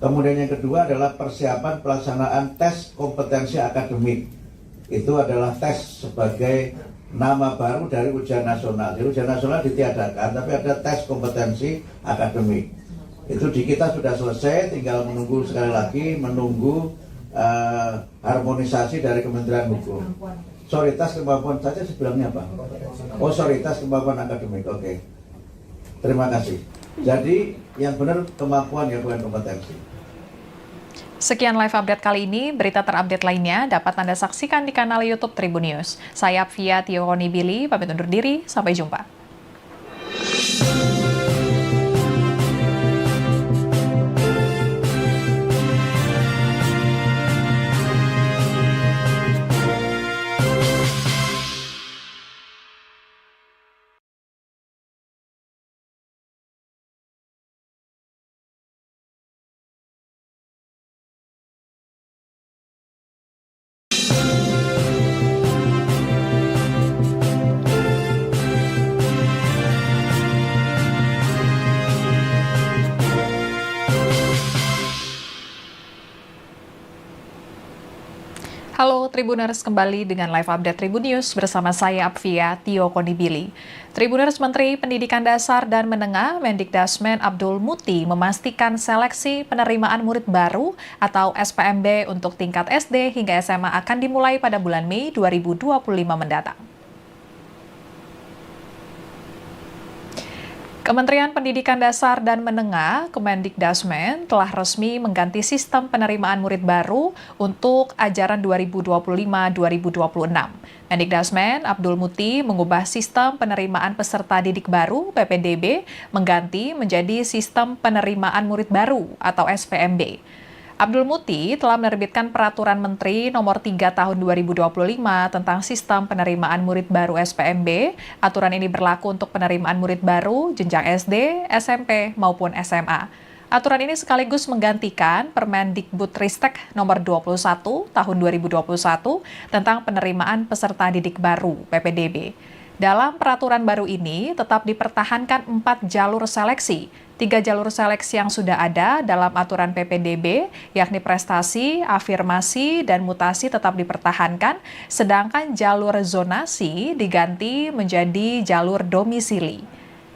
Kemudian yang kedua adalah persiapan pelaksanaan tes kompetensi akademik. Itu adalah tes sebagai nama baru dari ujian nasional. Jadi ujian nasional ditiadakan, tapi ada tes kompetensi akademik. Itu di kita sudah selesai, tinggal menunggu sekali lagi, menunggu harmonisasi dari Kementerian Hukum. Soritas kemampuan saja sebenarnya apa? Oh, soritas kemampuan akademik. Oke. Terima kasih. Jadi yang benar kemampuan ya, bukan kompetensi. Sekian live update kali ini. Berita terupdate lainnya dapat Anda saksikan di kanal YouTube Tribun News. Saya Apvia Tiokonibili, pamit undur diri. Sampai jumpa. Halo Tribuners, kembali dengan live update Tribun News bersama saya Apvia Tiokonibili. Tribuners, Menteri Pendidikan Dasar dan Menengah Mendikdasmen Abdul Muti memastikan seleksi penerimaan murid baru atau SPMB untuk tingkat SD hingga SMA akan dimulai pada bulan Mei 2025 mendatang. Kementerian Pendidikan Dasar dan Menengah, Kemendikdasmen, telah resmi mengganti sistem penerimaan murid baru untuk ajaran 2025-2026. Mendikdasmen Abdul Muti mengubah sistem penerimaan peserta didik baru (PPDB) mengganti menjadi sistem penerimaan murid baru atau SPMB. Abdul Muti telah menerbitkan Peraturan Menteri Nomor 3 Tahun 2025 tentang Sistem Penerimaan Murid Baru SPMB. Aturan ini berlaku untuk penerimaan murid baru jenjang SD, SMP, maupun SMA. Aturan ini sekaligus menggantikan Permendikbudristek Nomor 21 Tahun 2021 tentang penerimaan peserta didik baru (PPDB). Dalam peraturan baru ini tetap dipertahankan 4 jalur seleksi. 3 jalur seleksi yang sudah ada dalam aturan PPDB, yakni prestasi, afirmasi, dan mutasi tetap dipertahankan, sedangkan jalur zonasi diganti menjadi jalur domisili.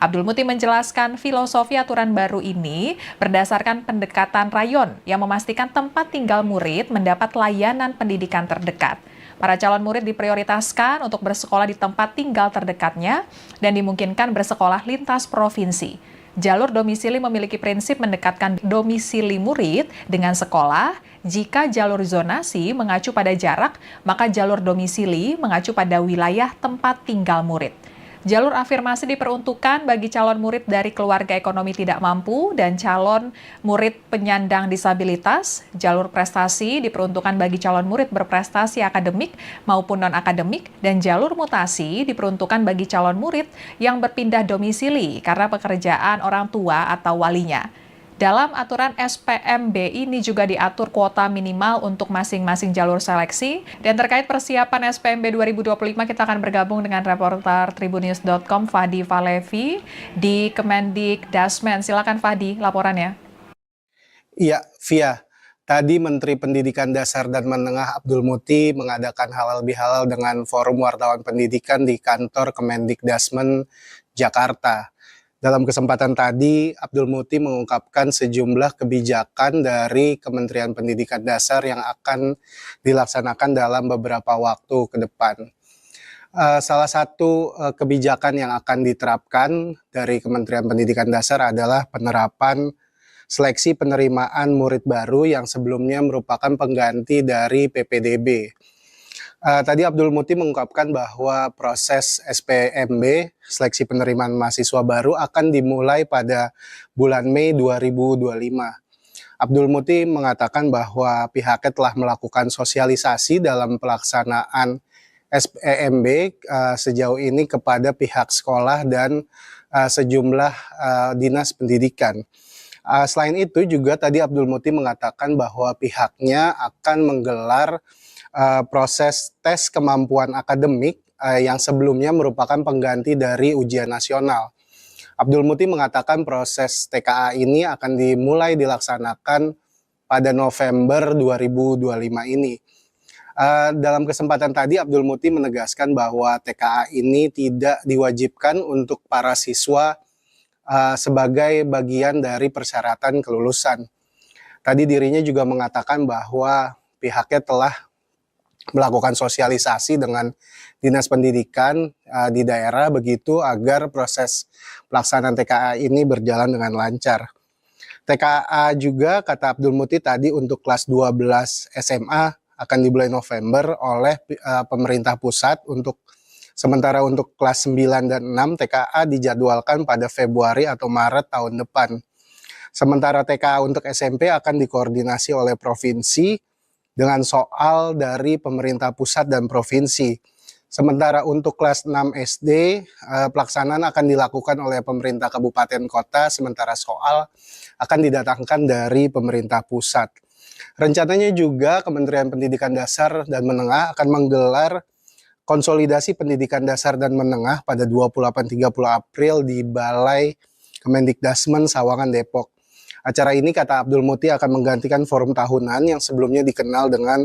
Abdul Muti menjelaskan filosofi aturan baru ini berdasarkan pendekatan rayon yang memastikan tempat tinggal murid mendapat layanan pendidikan terdekat. Para calon murid diprioritaskan untuk bersekolah di tempat tinggal terdekatnya dan dimungkinkan bersekolah lintas provinsi. Jalur domisili memiliki prinsip mendekatkan domisili murid dengan sekolah. Jika jalur zonasi mengacu pada jarak, maka jalur domisili mengacu pada wilayah tempat tinggal murid. Jalur afirmasi diperuntukkan bagi calon murid dari keluarga ekonomi tidak mampu dan calon murid penyandang disabilitas. Jalur prestasi diperuntukkan bagi calon murid berprestasi akademik maupun non-akademik, dan jalur mutasi diperuntukkan bagi calon murid yang berpindah domisili karena pekerjaan orang tua atau walinya. Dalam aturan SPMB ini juga diatur kuota minimal untuk masing-masing jalur seleksi. Dan terkait persiapan SPMB 2025, kita akan bergabung dengan reporter Tribunnews.com Fadi Valevi di Kemendikdasmen. Silakan Fadi, laporannya. Iya, Via. Tadi Menteri Pendidikan Dasar dan Menengah Abdul Muti mengadakan halal bihalal dengan Forum Wartawan Pendidikan di kantor Kemendikdasmen Jakarta. Dalam kesempatan tadi, Abdul Muti mengungkapkan sejumlah kebijakan dari Kementerian Pendidikan Dasar yang akan dilaksanakan dalam beberapa waktu ke depan. Salah satu kebijakan yang akan diterapkan dari Kementerian Pendidikan Dasar adalah penerapan seleksi penerimaan murid baru yang sebelumnya merupakan pengganti dari PPDB. Tadi Abdul Muti mengungkapkan bahwa proses SPMB, seleksi penerimaan mahasiswa baru, akan dimulai pada bulan Mei 2025. Abdul Muti mengatakan bahwa pihaknya telah melakukan sosialisasi dalam pelaksanaan SPMB sejauh ini kepada pihak sekolah dan sejumlah dinas pendidikan. Selain itu juga tadi Abdul Muti mengatakan bahwa pihaknya akan menggelar proses tes kemampuan akademik yang sebelumnya merupakan pengganti dari ujian nasional. Abdul Muti mengatakan proses TKA ini akan dimulai dilaksanakan pada November 2025 ini. Dalam kesempatan tadi Abdul Muti menegaskan bahwa TKA ini tidak diwajibkan untuk para siswa sebagai bagian dari persyaratan kelulusan. Tadi dirinya juga mengatakan bahwa pihaknya telah melakukan sosialisasi dengan Dinas Pendidikan di daerah begitu agar proses pelaksanaan TKA ini berjalan dengan lancar. TKA juga kata Abdul Muti tadi untuk kelas 12 SMA akan dimulai November oleh pemerintah pusat, sementara untuk kelas 9 dan 6 TKA dijadwalkan pada Februari atau Maret tahun depan. Sementara TKA untuk SMP akan dikoordinasi oleh provinsi dengan soal dari pemerintah pusat dan provinsi. Sementara untuk kelas 6 SD, pelaksanaan akan dilakukan oleh pemerintah kabupaten kota, sementara soal akan didatangkan dari pemerintah pusat. Rencananya juga Kementerian Pendidikan Dasar dan Menengah akan menggelar konsolidasi pendidikan dasar dan menengah pada 28-30 April di Balai Kemendikdasmen Sawangan, Depok. Acara ini, kata Abdul Muti, akan menggantikan forum tahunan yang sebelumnya dikenal dengan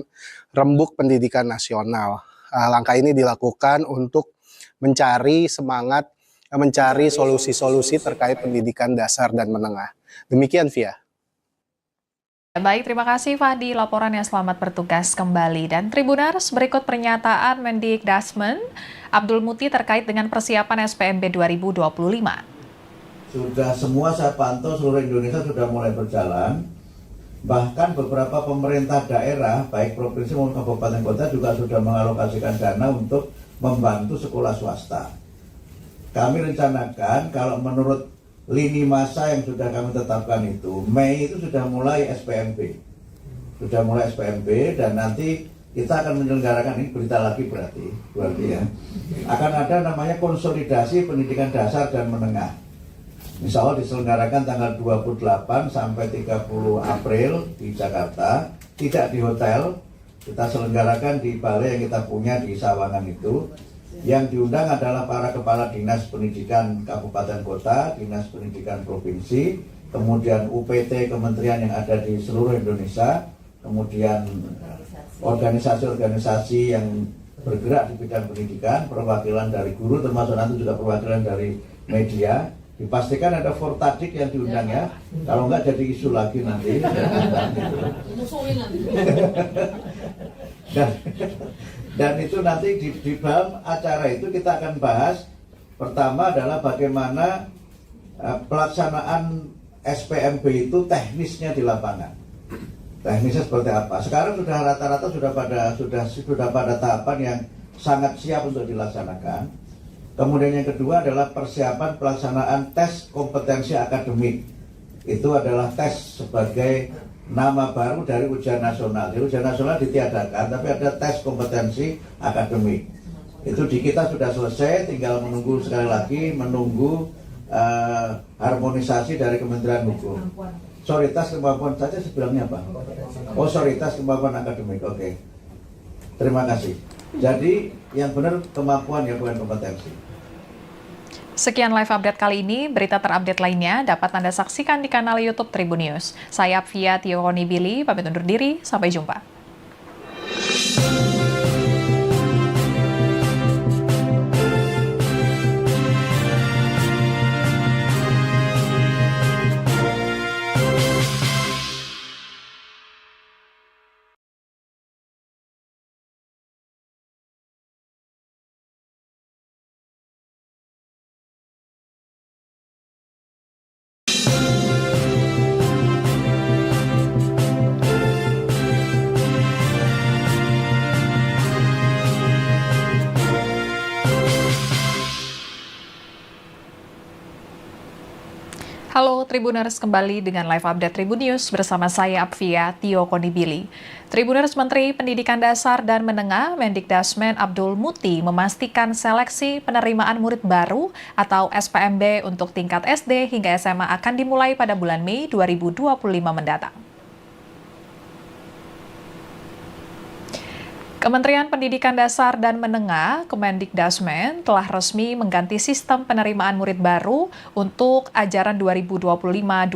Rembuk Pendidikan Nasional. Langkah ini dilakukan untuk mencari solusi-solusi terkait pendidikan dasar dan menengah. Demikian, Via. Baik, terima kasih Fahdi laporannya, selamat bertugas kembali. Dan Tribuners, berikut pernyataan Mendikdasmen Abdul Muti terkait dengan persiapan SPMB 2025. Sudah semua saya pantau seluruh Indonesia sudah mulai berjalan. Bahkan beberapa pemerintah daerah, baik provinsi maupun kabupaten kota juga sudah mengalokasikan dana untuk membantu sekolah swasta. Kami rencanakan kalau menurut lini masa yang sudah kami tetapkan itu, Mei itu sudah mulai SPMB. Sudah mulai SPMB dan nanti kita akan menyelenggarakan, ini berita lagi berarti ya. Akan ada namanya konsolidasi pendidikan dasar dan menengah. Insya Allah diselenggarakan tanggal 28 sampai 30 April di Jakarta, tidak di hotel, kita selenggarakan di balai yang kita punya di Sawangan itu. Yang diundang adalah para kepala dinas pendidikan kabupaten kota, dinas pendidikan provinsi, kemudian UPT kementerian yang ada di seluruh Indonesia, kemudian organisasi-organisasi yang bergerak di bidang pendidikan, perwakilan dari guru, termasuk nanti juga perwakilan dari media. Dipastikan ada Fortadik yang diundang ya, kalau enggak jadi isu lagi nanti. Dan itu nanti di dalam acara itu kita akan bahas, pertama adalah bagaimana pelaksanaan SPMB itu teknisnya di lapangan. Teknisnya seperti apa? Sekarang sudah rata-rata sudah pada tahapan yang sangat siap untuk dilaksanakan. Kemudian yang kedua adalah persiapan pelaksanaan tes kompetensi akademik. Itu adalah tes sebagai nama baru dari ujian nasional. Jadi ujian nasional ditiadakan, tapi ada tes kompetensi akademik. Itu di kita sudah selesai, tinggal menunggu sekali lagi, harmonisasi dari Kementerian Hukum. Sorry, tes kemampuan saja sebenarnya apa? Oh, sorry, tes kemampuan akademik. Oke. Terima kasih. Jadi yang benar kemampuan ya, bukan kompetensi. Sekian live update kali ini. Berita terupdate lainnya dapat Anda saksikan di kanal YouTube Tribun News. Saya Apvia Tiokonibili, pamit undur diri. Sampai jumpa. Halo Tribuners, kembali dengan live update Tribun News bersama saya Apvia Tiokonibili. Tribuners, Menteri Pendidikan Dasar dan Menengah Mendikdasmen Abdul Muti memastikan seleksi penerimaan murid baru atau SPMB untuk tingkat SD hingga SMA akan dimulai pada bulan Mei 2025 mendatang. Kementerian Pendidikan Dasar dan Menengah, Kemendikdasmen, telah resmi mengganti sistem penerimaan murid baru untuk ajaran 2025-2026.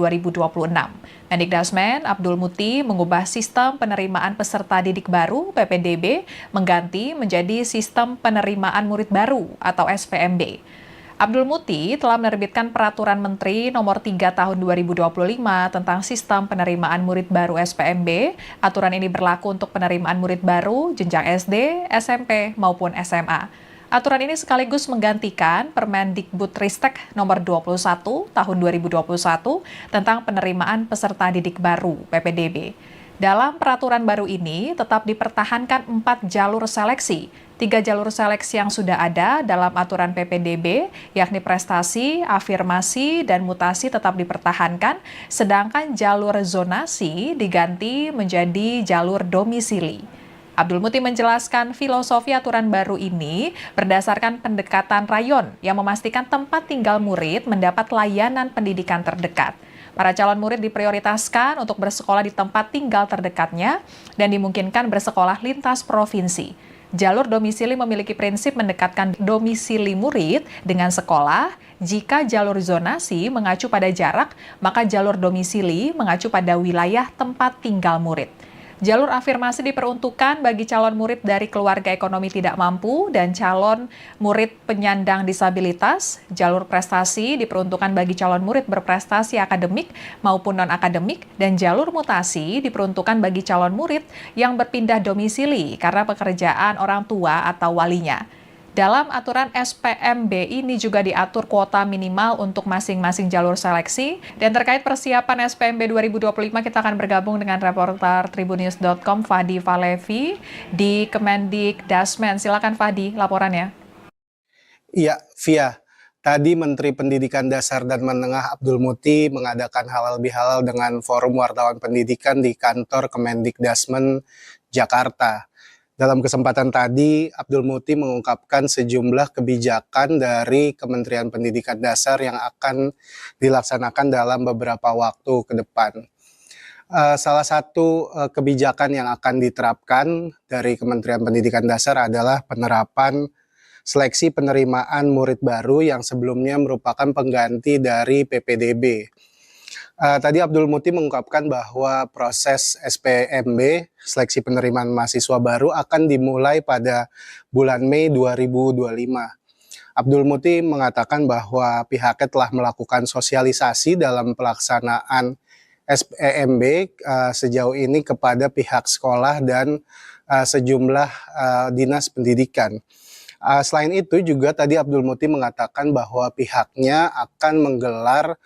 Mendikdasmen Abdul Muti mengubah sistem penerimaan peserta didik baru (PPDB) mengganti menjadi sistem penerimaan murid baru atau SPMB. Abdul Muti telah menerbitkan Peraturan Menteri Nomor 3 Tahun 2025 tentang Sistem Penerimaan Murid Baru SPMB. Aturan ini berlaku untuk penerimaan murid baru jenjang SD, SMP, maupun SMA. Aturan ini sekaligus menggantikan Permendikbudristek Nomor 21 Tahun 2021 tentang penerimaan peserta didik baru (PPDB). Dalam peraturan baru ini tetap dipertahankan 4 jalur seleksi. 3 jalur seleksi yang sudah ada dalam aturan PPDB, yakni prestasi, afirmasi, dan mutasi tetap dipertahankan, sedangkan jalur zonasi diganti menjadi jalur domisili. Abdul Muti menjelaskan filosofi aturan baru ini berdasarkan pendekatan rayon yang memastikan tempat tinggal murid mendapat layanan pendidikan terdekat. Para calon murid diprioritaskan untuk bersekolah di tempat tinggal terdekatnya dan dimungkinkan bersekolah lintas provinsi. Jalur domisili memiliki prinsip mendekatkan domisili murid dengan sekolah. Jika jalur zonasi mengacu pada jarak, maka jalur domisili mengacu pada wilayah tempat tinggal murid. Jalur afirmasi diperuntukkan bagi calon murid dari keluarga ekonomi tidak mampu dan calon murid penyandang disabilitas. Jalur prestasi diperuntukkan bagi calon murid berprestasi akademik maupun non-akademik, dan jalur mutasi diperuntukkan bagi calon murid yang berpindah domisili karena pekerjaan orang tua atau walinya. Dalam aturan SPMB ini juga diatur kuota minimal untuk masing-masing jalur seleksi. Dan terkait persiapan SPMB 2025, kita akan bergabung dengan reporter Tribunnews.com Fadi Valevi di Kemendikdasmen. Silakan Fadi, laporannya. Iya, Via. Tadi Menteri Pendidikan Dasar dan Menengah Abdul Muti mengadakan halal bihalal dengan Forum Wartawan Pendidikan di kantor Kemendikdasmen, Jakarta. Dalam kesempatan tadi, Abdul Muti mengungkapkan sejumlah kebijakan dari Kementerian Pendidikan Dasar yang akan dilaksanakan dalam beberapa waktu ke depan. Salah satu kebijakan yang akan diterapkan dari Kementerian Pendidikan Dasar adalah penerapan seleksi penerimaan murid baru yang sebelumnya merupakan pengganti dari PPDB. Tadi Abdul Muti mengungkapkan bahwa proses SPMB, seleksi penerimaan mahasiswa baru, akan dimulai pada bulan Mei 2025. Abdul Muti mengatakan bahwa pihaknya telah melakukan sosialisasi dalam pelaksanaan SPMB sejauh ini kepada pihak sekolah dan sejumlah dinas pendidikan. Selain itu juga tadi Abdul Muti mengatakan bahwa pihaknya akan menggelar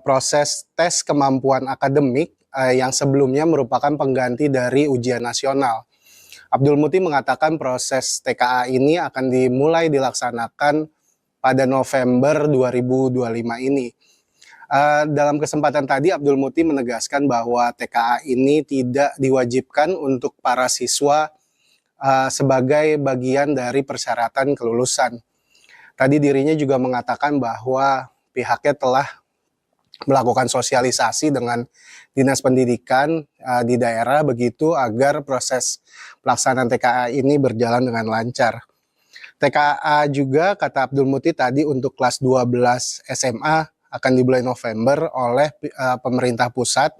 proses tes kemampuan akademik yang sebelumnya merupakan pengganti dari ujian nasional. Abdul Muti mengatakan proses TKA ini akan dimulai dilaksanakan pada November 2025 ini. Dalam kesempatan tadi Abdul Muti menegaskan bahwa TKA ini tidak diwajibkan untuk para siswa sebagai bagian dari persyaratan kelulusan. Tadi dirinya juga mengatakan bahwa pihaknya telah melakukan sosialisasi dengan dinas pendidikan di daerah begitu agar proses pelaksanaan TKA ini berjalan dengan lancar. TKA juga kata Abdul Muti tadi untuk kelas 12 SMA akan dimulai November oleh pemerintah pusat,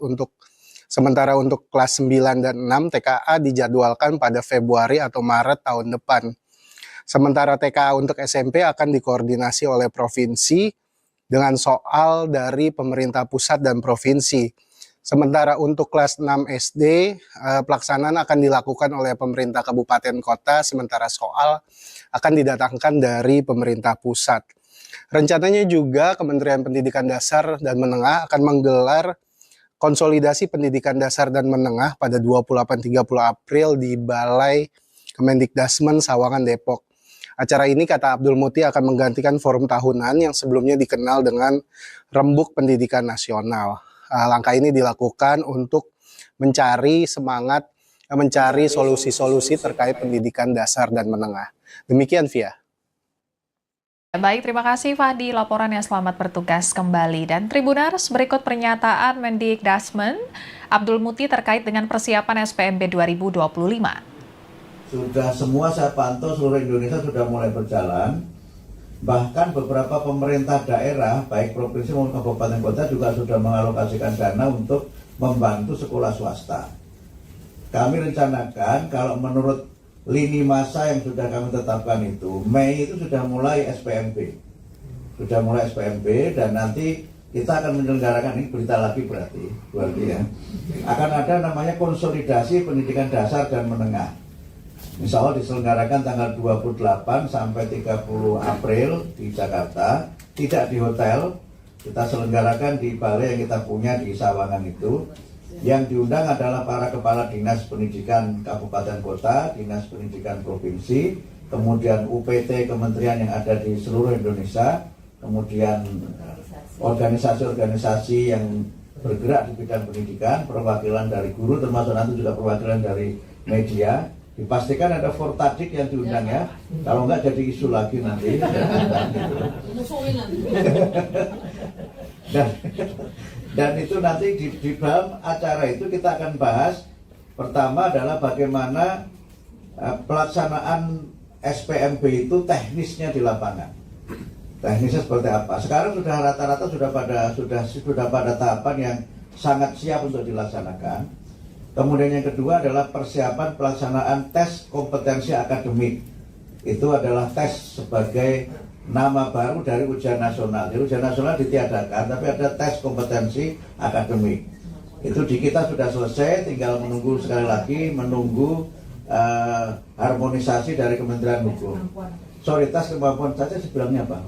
sementara untuk kelas 9 dan 6 TKA dijadwalkan pada Februari atau Maret tahun depan. Sementara TKA untuk SMP akan dikoordinasi oleh provinsi dengan soal dari pemerintah pusat dan provinsi. Sementara untuk kelas 6 SD, pelaksanaan akan dilakukan oleh pemerintah kabupaten kota, sementara soal akan didatangkan dari pemerintah pusat. Rencananya juga Kementerian Pendidikan Dasar dan Menengah akan menggelar konsolidasi pendidikan dasar dan menengah pada 28-30 April di Balai Kemendikdasmen Sawangan, Depok. Acara ini kata Abdul Muti akan menggantikan forum tahunan yang sebelumnya dikenal dengan Rembuk Pendidikan Nasional. Langkah ini dilakukan untuk mencari solusi-solusi terkait pendidikan dasar dan menengah. Demikian, Via. Baik, terima kasih Fadi laporannya, selamat bertugas kembali. Dan Tribuners, berikut pernyataan Mendikdasmen Abdul Muti terkait dengan persiapan SPMB 2025. Sudah semua saya pantau seluruh Indonesia sudah mulai berjalan. Bahkan beberapa pemerintah daerah, baik provinsi maupun kabupaten kota juga sudah mengalokasikan dana untuk membantu sekolah swasta. Kami rencanakan kalau menurut lini masa yang sudah kami tetapkan itu, Mei itu sudah mulai SPMB. sudah mulai SPMB, dan nanti kita akan menyelenggarakan, ini berita lagi berarti ya, akan ada namanya konsolidasi pendidikan dasar dan menengah. Insya Allah diselenggarakan tanggal 28 sampai 30 April di Jakarta, tidak di hotel, kita selenggarakan di balai yang kita punya di Sawangan itu. Yang diundang adalah para kepala dinas pendidikan kabupaten kota, dinas pendidikan provinsi, kemudian UPT kementerian yang ada di seluruh Indonesia, kemudian organisasi-organisasi yang bergerak di bidang pendidikan, perwakilan dari guru, termasuk nanti juga perwakilan dari media. Dipastikan ada Fortadik yang diundang ya, kalau enggak jadi isu lagi nanti. Dan itu nanti di dalam acara itu kita akan bahas, pertama adalah bagaimana pelaksanaan SPMB itu teknisnya di lapangan. Teknisnya seperti apa? Sekarang sudah rata-rata sudah pada tahapan yang sangat siap untuk dilaksanakan. Kemudian yang kedua adalah persiapan pelaksanaan tes kompetensi akademik. Itu adalah tes sebagai nama baru dari ujian nasional. Jadi ujian nasional ditiadakan, tapi ada tes kompetensi akademik. Itu di kita sudah selesai, tinggal menunggu sekali lagi, menunggu harmonisasi dari Kementerian Hukum. Sorry, tes kemampuan saja sebenarnya apa?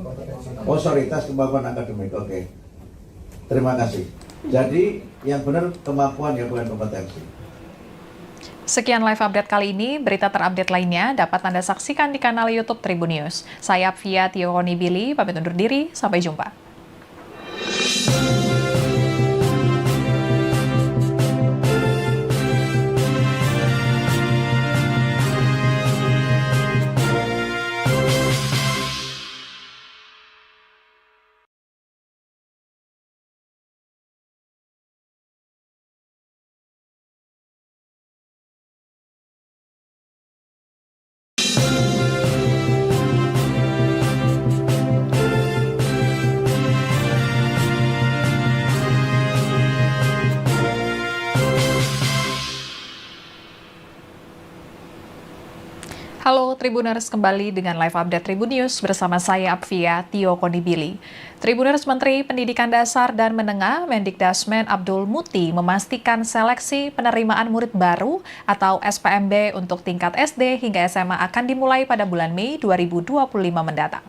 Oh, sorry, tes kemampuan akademik. Oke. Terima kasih. Jadi yang benar kemampuan ya, bukan kompetensi. Sekian live update kali ini. Berita terupdate lainnya dapat Anda saksikan di kanal YouTube Tribun News. Saya Apvia Tionibili, pamit undur diri. Sampai jumpa. Halo Tribuners, kembali dengan live update Tribun News bersama saya Apvia Tionibili. Tribuners, Menteri Pendidikan Dasar dan Menengah Mendikdasmen Abdul Muti memastikan seleksi penerimaan murid baru atau SPMB untuk tingkat SD hingga SMA akan dimulai pada bulan Mei 2025 mendatang.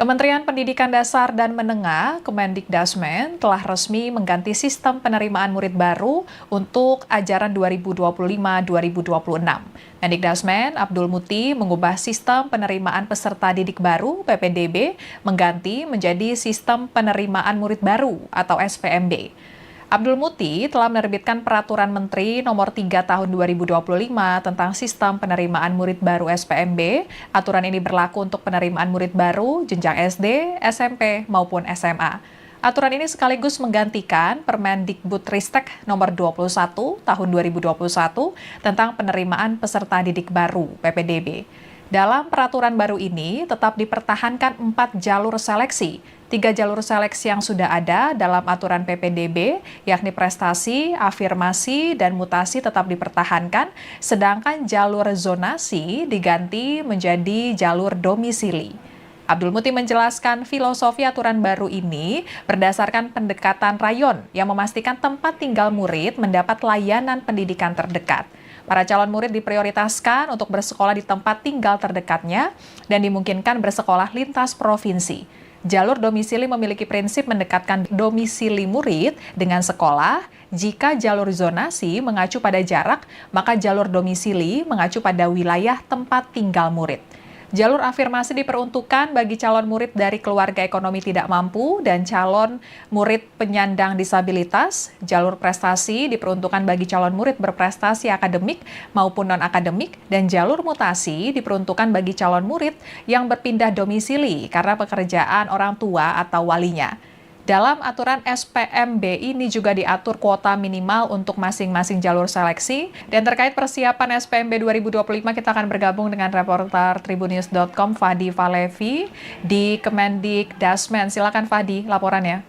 Kementerian Pendidikan Dasar dan Menengah, Kemendikdasmen, telah resmi mengganti sistem penerimaan murid baru untuk ajaran 2025-2026. Mendikdasmen Abdul Muti mengubah sistem penerimaan peserta didik baru (PPDB) mengganti menjadi sistem penerimaan murid baru atau SPMB. Abdul Muti telah menerbitkan Peraturan Menteri Nomor 3 Tahun 2025 tentang Sistem Penerimaan Murid Baru SPMB. Aturan ini berlaku untuk penerimaan murid baru jenjang SD, SMP, maupun SMA. Aturan ini sekaligus menggantikan Permendikbudristek Nomor 21 Tahun 2021 tentang penerimaan peserta didik baru (PPDB). Dalam peraturan baru ini tetap dipertahankan 4 jalur seleksi. 3 jalur seleksi yang sudah ada dalam aturan PPDB, yakni prestasi, afirmasi, dan mutasi tetap dipertahankan, sedangkan jalur zonasi diganti menjadi jalur domisili. Abdul Muti menjelaskan filosofi aturan baru ini berdasarkan pendekatan rayon yang memastikan tempat tinggal murid mendapat layanan pendidikan terdekat. Para calon murid diprioritaskan untuk bersekolah di tempat tinggal terdekatnya dan dimungkinkan bersekolah lintas provinsi. Jalur domisili memiliki prinsip mendekatkan domisili murid dengan sekolah. Jika jalur zonasi mengacu pada jarak, maka jalur domisili mengacu pada wilayah tempat tinggal murid. Jalur afirmasi diperuntukkan bagi calon murid dari keluarga ekonomi tidak mampu dan calon murid penyandang disabilitas. Jalur prestasi diperuntukkan bagi calon murid berprestasi akademik maupun non-akademik, dan jalur mutasi diperuntukkan bagi calon murid yang berpindah domisili karena pekerjaan orang tua atau walinya. Dalam aturan SPMB ini juga diatur kuota minimal untuk masing-masing jalur seleksi. Dan terkait persiapan SPMB 2025, kita akan bergabung dengan reporter Tribunnews.com Fadi Valevi di Kemendikdasmen. Silakan Fadi, laporannya.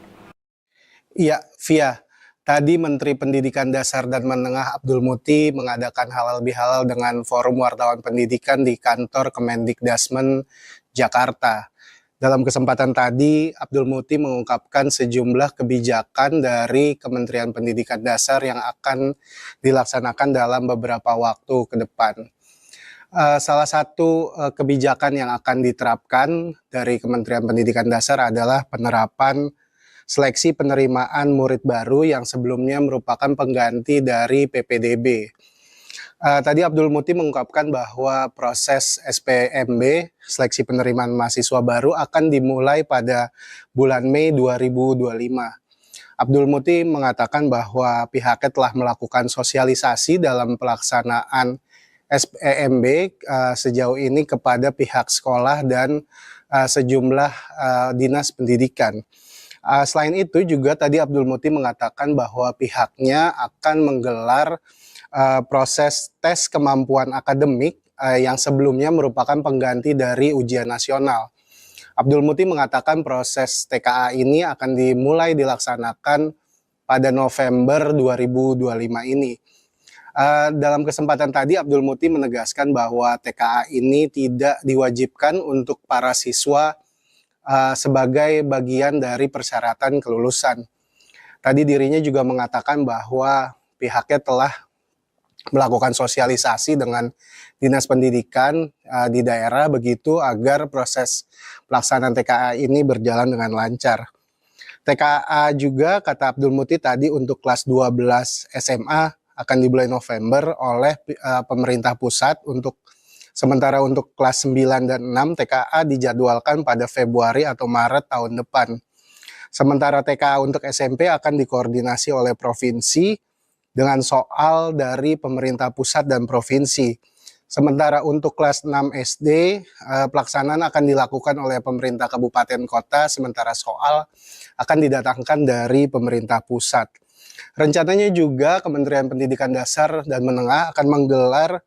Iya, Via. Tadi Menteri Pendidikan Dasar dan Menengah Abdul Muti mengadakan halal bihalal dengan Forum Wartawan Pendidikan di kantor Kemendikdasmen Jakarta. Dalam kesempatan tadi, Abdul Muti mengungkapkan sejumlah kebijakan dari Kementerian Pendidikan Dasar yang akan dilaksanakan dalam beberapa waktu ke depan. Salah satu kebijakan yang akan diterapkan dari Kementerian Pendidikan Dasar adalah penerapan seleksi penerimaan murid baru yang sebelumnya merupakan pengganti dari PPDB. Tadi Abdul Muti mengungkapkan bahwa proses SPMB, seleksi penerimaan mahasiswa baru, akan dimulai pada bulan Mei 2025. Abdul Muti mengatakan bahwa pihaknya telah melakukan sosialisasi dalam pelaksanaan SPMB sejauh ini kepada pihak sekolah dan sejumlah dinas pendidikan. Selain itu juga tadi Abdul Muti mengatakan bahwa pihaknya akan menggelar proses tes kemampuan akademik yang sebelumnya merupakan pengganti dari ujian nasional. Abdul Muti mengatakan proses TKA ini akan dimulai dilaksanakan pada November 2025 ini. Dalam kesempatan tadi Abdul Muti menegaskan bahwa TKA ini tidak diwajibkan untuk para siswa sebagai bagian dari persyaratan kelulusan. Tadi dirinya juga mengatakan bahwa pihaknya telah melakukan sosialisasi dengan dinas pendidikan di daerah begitu agar proses pelaksanaan TKA ini berjalan dengan lancar. TKA juga kata Abdul Muti tadi untuk kelas 12 SMA akan dimulai November oleh pemerintah pusat. Sementara untuk kelas 9 dan 6 TKA dijadwalkan pada Februari atau Maret tahun depan. Sementara TKA untuk SMP akan dikoordinasi oleh provinsi dengan soal dari pemerintah pusat dan provinsi. Sementara untuk kelas 6 SD, pelaksanaan akan dilakukan oleh pemerintah kabupaten kota, sementara soal akan didatangkan dari pemerintah pusat. Rencananya juga Kementerian Pendidikan Dasar dan Menengah akan menggelar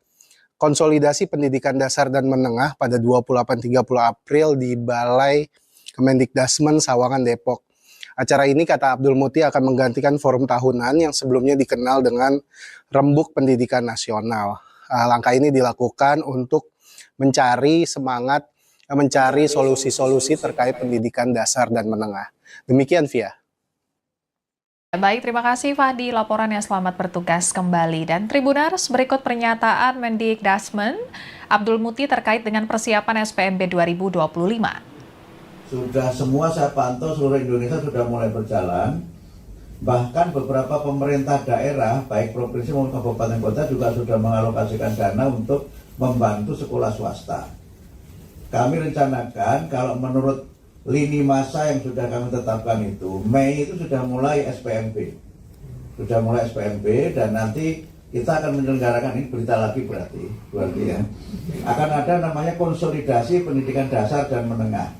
konsolidasi pendidikan dasar dan menengah pada 28-30 April di Balai Kemendikdasmen Sawangan Depok. Acara ini kata Abdul Muti akan menggantikan forum tahunan yang sebelumnya dikenal dengan Rembuk Pendidikan Nasional. Langkah ini dilakukan untuk mencari solusi-solusi terkait pendidikan dasar dan menengah. Demikian Via. Baik, terima kasih Fahdi laporannya, selamat bertugas kembali. Dan Tribuners, berikut pernyataan Mendikdasmen Abdul Muti terkait dengan persiapan SPMB 2025. Sudah semua saya pantau seluruh Indonesia sudah mulai berjalan. Bahkan beberapa pemerintah daerah, baik provinsi maupun kabupaten kota juga sudah mengalokasikan dana untuk membantu sekolah swasta. Kami rencanakan kalau menurut lini masa yang sudah kami tetapkan itu, Mei itu sudah mulai SPMB. Sudah mulai SPMB dan nanti kita akan menyelenggarakan, ini berita lagi berarti ya. Akan ada namanya konsolidasi pendidikan dasar dan menengah.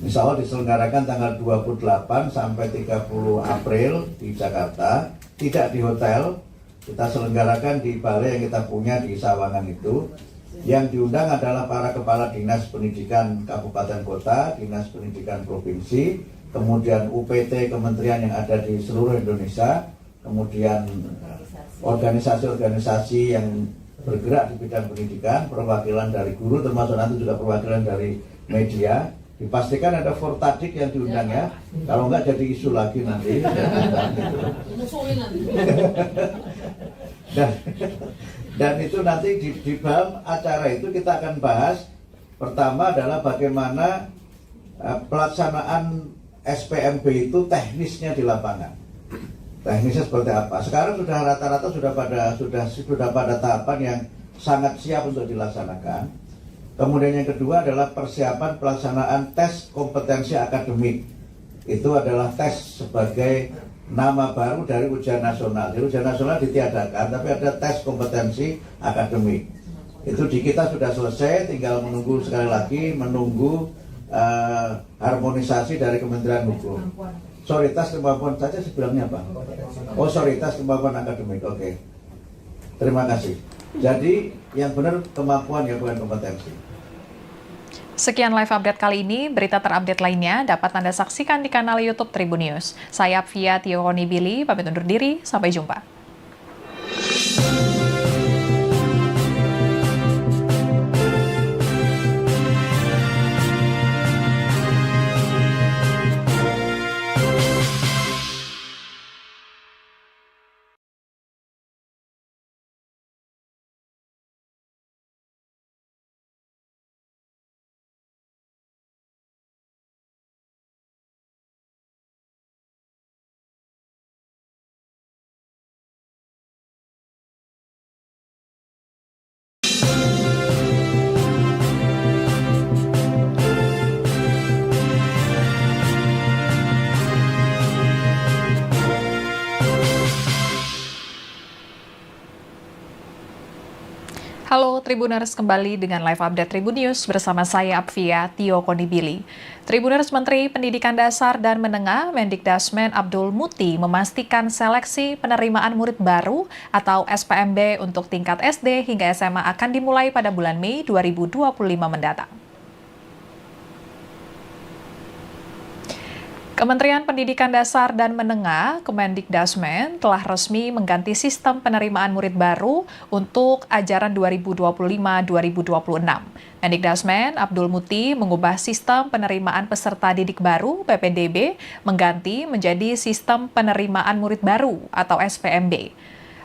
Insya Allah diselenggarakan tanggal 28 sampai 30 April di Jakarta, tidak di hotel, kita selenggarakan di balai yang kita punya di Sawangan itu. Yang diundang adalah para kepala dinas pendidikan kabupaten kota, dinas pendidikan provinsi, kemudian UPT kementerian yang ada di seluruh Indonesia, kemudian organisasi-organisasi yang bergerak di bidang pendidikan, perwakilan dari guru, termasuk nanti juga perwakilan dari media. Dipastikan ada Fortadik yang diundang ya, kalau enggak jadi isu lagi nanti. Dan itu nanti di dalam acara itu kita akan bahas, pertama adalah bagaimana pelaksanaan SPMB itu teknisnya di lapangan. Teknisnya seperti apa? Sekarang sudah rata-rata sudah pada tahapan yang sangat siap untuk dilaksanakan. Kemudian yang kedua adalah persiapan pelaksanaan tes kompetensi akademik. Itu adalah tes sebagai nama baru dari ujian nasional. Jadi ujian nasional ditiadakan, tapi ada tes kompetensi akademik. Itu di kita sudah selesai, tinggal menunggu sekali lagi, menunggu harmonisasi dari Kementerian Hukum. Sorry, tes kemampuan saja sebenarnya apa? Oh, sorry, tes kemampuan akademik. Oke. Terima kasih. Jadi yang benar kemampuan ya, bukan kompetensi. Sekian live update kali ini, berita terupdate lainnya dapat Anda saksikan di kanal YouTube Tribun News. Saya Apvia Tiokonibili, pamit undur diri, sampai jumpa. Halo Tribuners, kembali dengan live update Tribun News bersama saya Apvia Tiokonibili. Tribuners, Menteri Pendidikan Dasar dan Menengah Mendikdasmen Abdul Muti memastikan seleksi penerimaan murid baru atau SPMB untuk tingkat SD hingga SMA akan dimulai pada bulan Mei 2025 mendatang. Kementerian Pendidikan Dasar dan Menengah, Kemendikdasmen, telah resmi mengganti sistem penerimaan murid baru untuk ajaran 2025-2026. Mendikdasmen Abdul Muti mengubah sistem penerimaan peserta didik baru (PPDB) mengganti menjadi sistem penerimaan murid baru atau SPMB.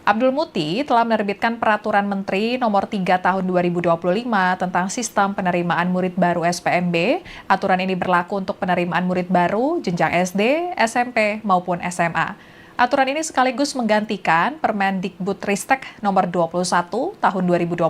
Abdul Muti telah menerbitkan Peraturan Menteri Nomor 3 Tahun 2025 tentang Sistem Penerimaan Murid Baru SPMB. Aturan ini berlaku untuk penerimaan murid baru jenjang SD, SMP, maupun SMA. Aturan ini sekaligus menggantikan Permendikbudristek Nomor 21 Tahun 2021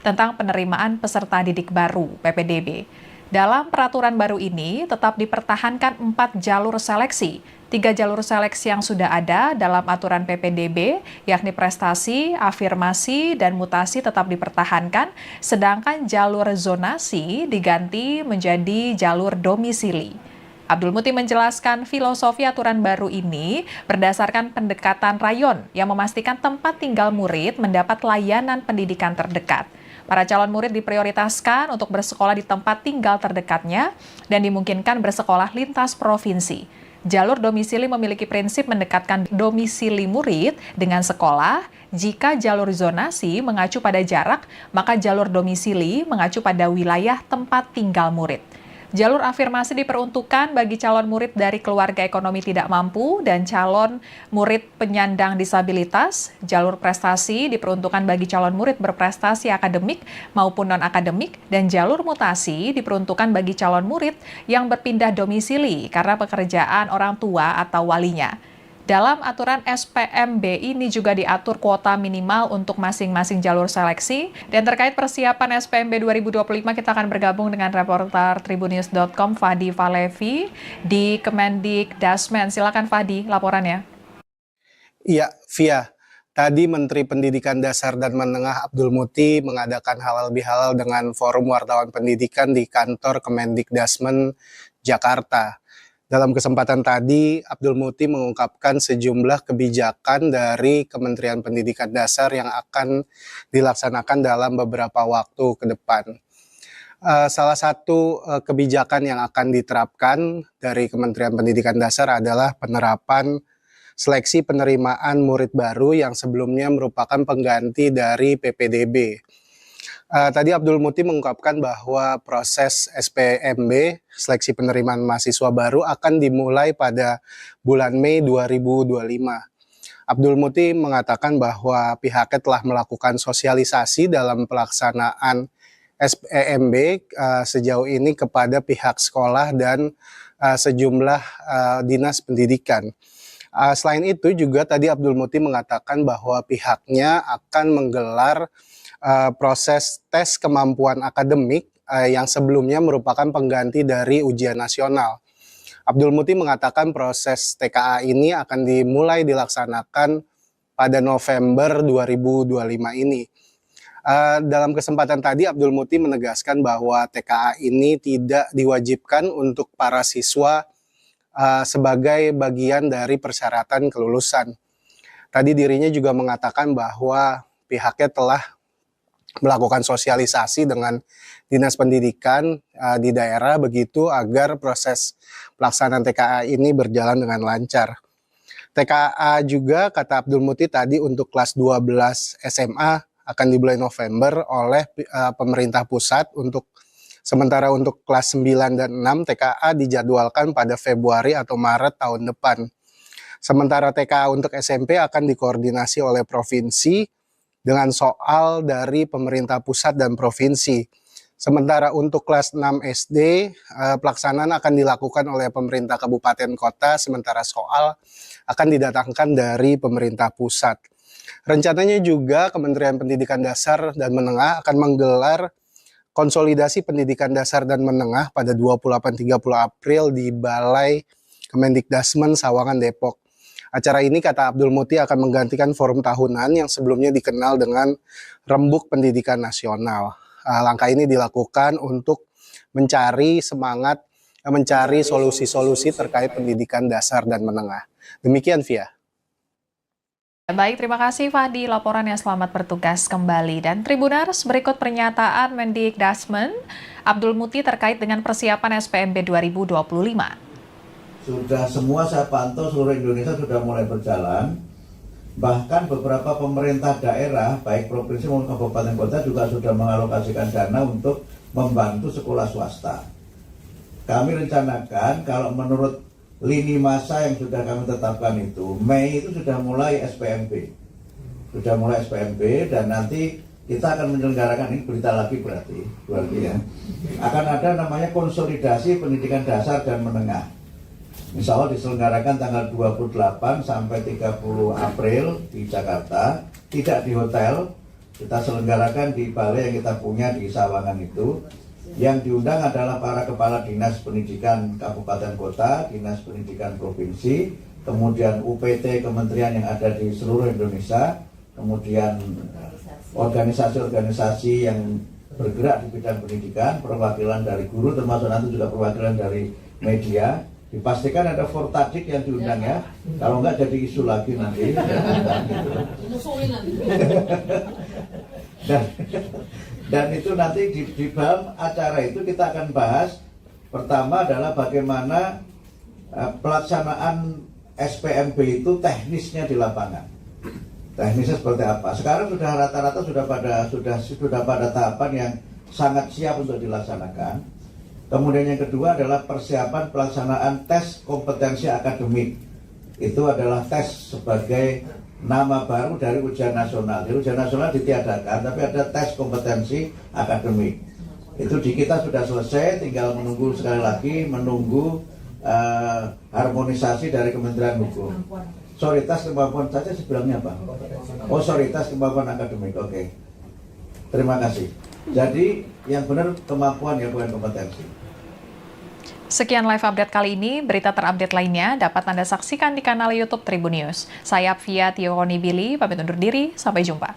tentang penerimaan peserta didik baru (PPDB). Dalam peraturan baru ini tetap dipertahankan 4 jalur seleksi. 3 jalur seleksi yang sudah ada dalam aturan PPDB, yakni prestasi, afirmasi, dan mutasi tetap dipertahankan, sedangkan jalur zonasi diganti menjadi jalur domisili. Abdul Muti menjelaskan filosofi aturan baru ini berdasarkan pendekatan rayon yang memastikan tempat tinggal murid mendapat layanan pendidikan terdekat. Para calon murid diprioritaskan untuk bersekolah di tempat tinggal terdekatnya dan dimungkinkan bersekolah lintas provinsi. Jalur domisili memiliki prinsip mendekatkan domisili murid dengan sekolah. Jika jalur zonasi mengacu pada jarak, maka jalur domisili mengacu pada wilayah tempat tinggal murid. Jalur afirmasi diperuntukkan bagi calon murid dari keluarga ekonomi tidak mampu dan calon murid penyandang disabilitas. Jalur prestasi diperuntukkan bagi calon murid berprestasi akademik maupun non-akademik, dan jalur mutasi diperuntukkan bagi calon murid yang berpindah domisili karena pekerjaan orang tua atau walinya. Dalam aturan SPMB ini juga diatur kuota minimal untuk masing-masing jalur seleksi. Dan terkait persiapan SPMB 2025, kita akan bergabung dengan reporter Tribunnews.com Fadi Valevi di Kemendikdasmen. Silakan Fadi, laporannya. Iya, Via. Tadi Menteri Pendidikan Dasar dan Menengah Abdul Muti mengadakan halal bihalal dengan Forum Wartawan Pendidikan di kantor Kemendikdasmen Jakarta. Dalam kesempatan tadi, Abdul Muti mengungkapkan sejumlah kebijakan dari Kementerian Pendidikan Dasar yang akan dilaksanakan dalam beberapa waktu ke depan. Salah satu kebijakan yang akan diterapkan dari Kementerian Pendidikan Dasar adalah penerapan seleksi penerimaan murid baru yang sebelumnya merupakan pengganti dari PPDB. Tadi Abdul Muti mengungkapkan bahwa proses SPMB, seleksi penerimaan mahasiswa baru, akan dimulai pada bulan Mei 2025. Abdul Muti mengatakan bahwa pihaknya telah melakukan sosialisasi dalam pelaksanaan SPMB sejauh ini kepada pihak sekolah dan sejumlah dinas pendidikan. Selain itu juga tadi Abdul Muti mengatakan bahwa pihaknya akan menggelar proses tes kemampuan akademik yang sebelumnya merupakan pengganti dari ujian nasional. Abdul Muti mengatakan proses TKA ini akan dimulai dilaksanakan pada November 2025 ini. Dalam kesempatan tadi Abdul Muti menegaskan bahwa TKA ini tidak diwajibkan untuk para siswa sebagai bagian dari persyaratan kelulusan. Tadi dirinya juga mengatakan bahwa pihaknya telah melakukan sosialisasi dengan Dinas Pendidikan di daerah begitu agar proses pelaksanaan TKA ini berjalan dengan lancar. TKA juga kata Abdul Muti tadi untuk kelas 12 SMA akan dimulai November oleh pemerintah pusat, sementara untuk kelas 9 dan 6 TKA dijadwalkan pada Februari atau Maret tahun depan. Sementara TKA untuk SMP akan dikoordinasi oleh provinsi dengan soal dari pemerintah pusat dan provinsi. Sementara untuk kelas 6 SD, pelaksanaan akan dilakukan oleh pemerintah kabupaten kota, sementara soal akan didatangkan dari pemerintah pusat. Rencananya juga Kementerian Pendidikan Dasar dan Menengah akan menggelar konsolidasi pendidikan dasar dan menengah pada 28-30 April di Balai Kemendikdasmen Sawangan, Depok. Acara ini, kata Abdul Muti, akan menggantikan forum tahunan yang sebelumnya dikenal dengan Rembuk Pendidikan Nasional. Langkah ini dilakukan untuk mencari solusi-solusi terkait pendidikan dasar dan menengah. Demikian, Via. Baik, terima kasih Fahdi laporannya, selamat bertugas kembali. Dan Tribuners, berikut pernyataan Mendikdasmen Abdul Muti terkait dengan persiapan SPMB 2025. Sudah semua saya pantau seluruh Indonesia sudah mulai berjalan. Bahkan beberapa pemerintah daerah, baik provinsi maupun kabupaten kota juga sudah mengalokasikan dana untuk membantu sekolah swasta. Kami rencanakan kalau menurut lini masa yang sudah kami tetapkan itu, Mei itu sudah mulai SPMB. Sudah mulai SPMB dan nanti kita akan menyelenggarakan, ini berita lagi berarti ya. Akan ada namanya konsolidasi pendidikan dasar dan menengah. Insya Allah diselenggarakan tanggal 28 sampai 30 April di Jakarta, tidak di hotel, kita selenggarakan di balai yang kita punya di Sawangan itu. Yang diundang adalah para kepala dinas pendidikan kabupaten kota, dinas pendidikan provinsi, kemudian UPT kementerian yang ada di seluruh Indonesia, kemudian organisasi-organisasi yang bergerak di bidang pendidikan, perwakilan dari guru, termasuk nanti juga perwakilan dari media. Dipastikan ada Fortadik yang diundang ya, kalau enggak jadi isu lagi nanti. Dan itu nanti di dalam acara itu kita akan bahas, pertama adalah bagaimana pelaksanaan SPMB itu teknisnya di lapangan. Teknisnya seperti apa? Sekarang sudah rata-rata sudah pada tahapan yang sangat siap untuk dilaksanakan. Kemudian yang kedua adalah persiapan pelaksanaan tes kompetensi akademik. Itu adalah tes sebagai nama baru dari ujian nasional. Jadi ujian nasional ditiadakan, tapi ada tes kompetensi akademik. Itu di kita sudah selesai, tinggal menunggu sekali lagi, menunggu harmonisasi dari Kementerian Hukum. Sorry, tes kemampuan saja sebenarnya apa? Oh, sorry, tes kemampuan akademik, oke. Terima kasih. Jadi yang benar kemampuan ya, bukan kompetensi. Sekian live update kali ini, berita terupdate lainnya dapat Anda saksikan di kanal YouTube Tribun News. Saya Apvia Tiokonibili, pamit undur diri, sampai jumpa.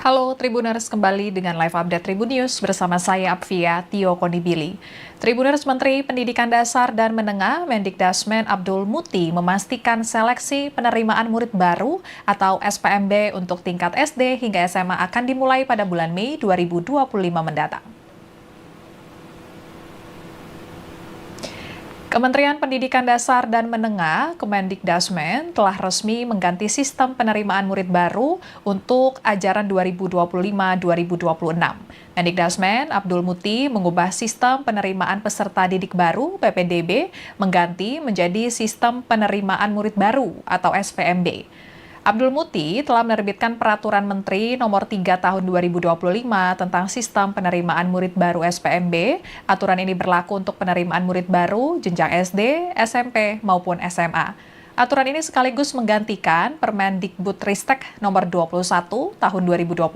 Halo Tribuners, kembali dengan live update Tribun News bersama saya Apvia Tiokonibili. Tribuners, Menteri Pendidikan Dasar dan Menengah Mendikdasmen Abdul Muti memastikan seleksi penerimaan murid baru atau SPMB untuk tingkat SD hingga SMA akan dimulai pada bulan Mei 2025 mendatang. Kementerian Pendidikan Dasar dan Menengah, Kemendikdasmen, telah resmi mengganti sistem penerimaan murid baru untuk ajaran 2025-2026. Mendikdasmen Abdul Muti mengubah sistem penerimaan peserta didik baru (PPDB) mengganti menjadi sistem penerimaan murid baru atau SPMB. Abdul Muti telah menerbitkan Peraturan Menteri Nomor 3 Tahun 2025 tentang Sistem Penerimaan Murid Baru SPMB. Aturan ini berlaku untuk penerimaan murid baru jenjang SD, SMP, maupun SMA. Aturan ini sekaligus menggantikan Permendikbudristek Nomor 21 Tahun 2021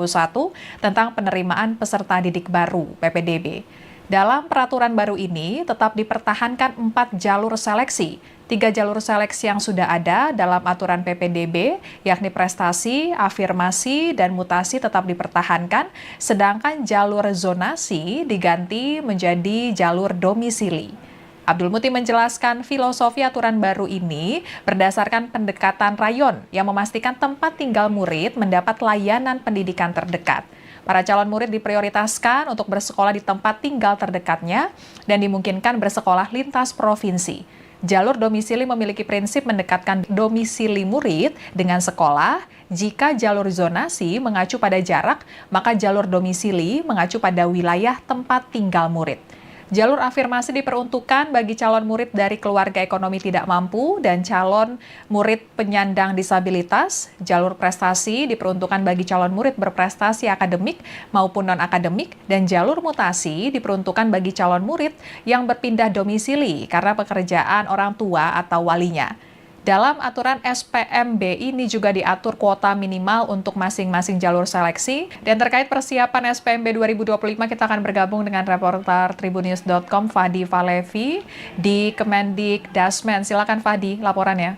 tentang penerimaan peserta didik baru (PPDB). Dalam peraturan baru ini tetap dipertahankan 4 jalur seleksi. 3 jalur seleksi yang sudah ada dalam aturan PPDB, yakni prestasi, afirmasi, dan mutasi tetap dipertahankan, sedangkan jalur zonasi diganti menjadi jalur domisili. Abdul Muti menjelaskan filosofi aturan baru ini berdasarkan pendekatan rayon yang memastikan tempat tinggal murid mendapat layanan pendidikan terdekat. Para calon murid diprioritaskan untuk bersekolah di tempat tinggal terdekatnya dan dimungkinkan bersekolah lintas provinsi. Jalur domisili memiliki prinsip mendekatkan domisili murid dengan sekolah. Jika jalur zonasi mengacu pada jarak, maka jalur domisili mengacu pada wilayah tempat tinggal murid. Jalur afirmasi diperuntukkan bagi calon murid dari keluarga ekonomi tidak mampu dan calon murid penyandang disabilitas. Jalur prestasi diperuntukkan bagi calon murid berprestasi akademik maupun non-akademik, dan jalur mutasi diperuntukkan bagi calon murid yang berpindah domisili karena pekerjaan orang tua atau walinya. Dalam aturan SPMB ini juga diatur kuota minimal untuk masing-masing jalur seleksi. Dan terkait persiapan SPMB 2025, kita akan bergabung dengan reporter Tribunnews.com Fadi Valevi di Kemendikdasmen. Silakan Fadi, laporannya.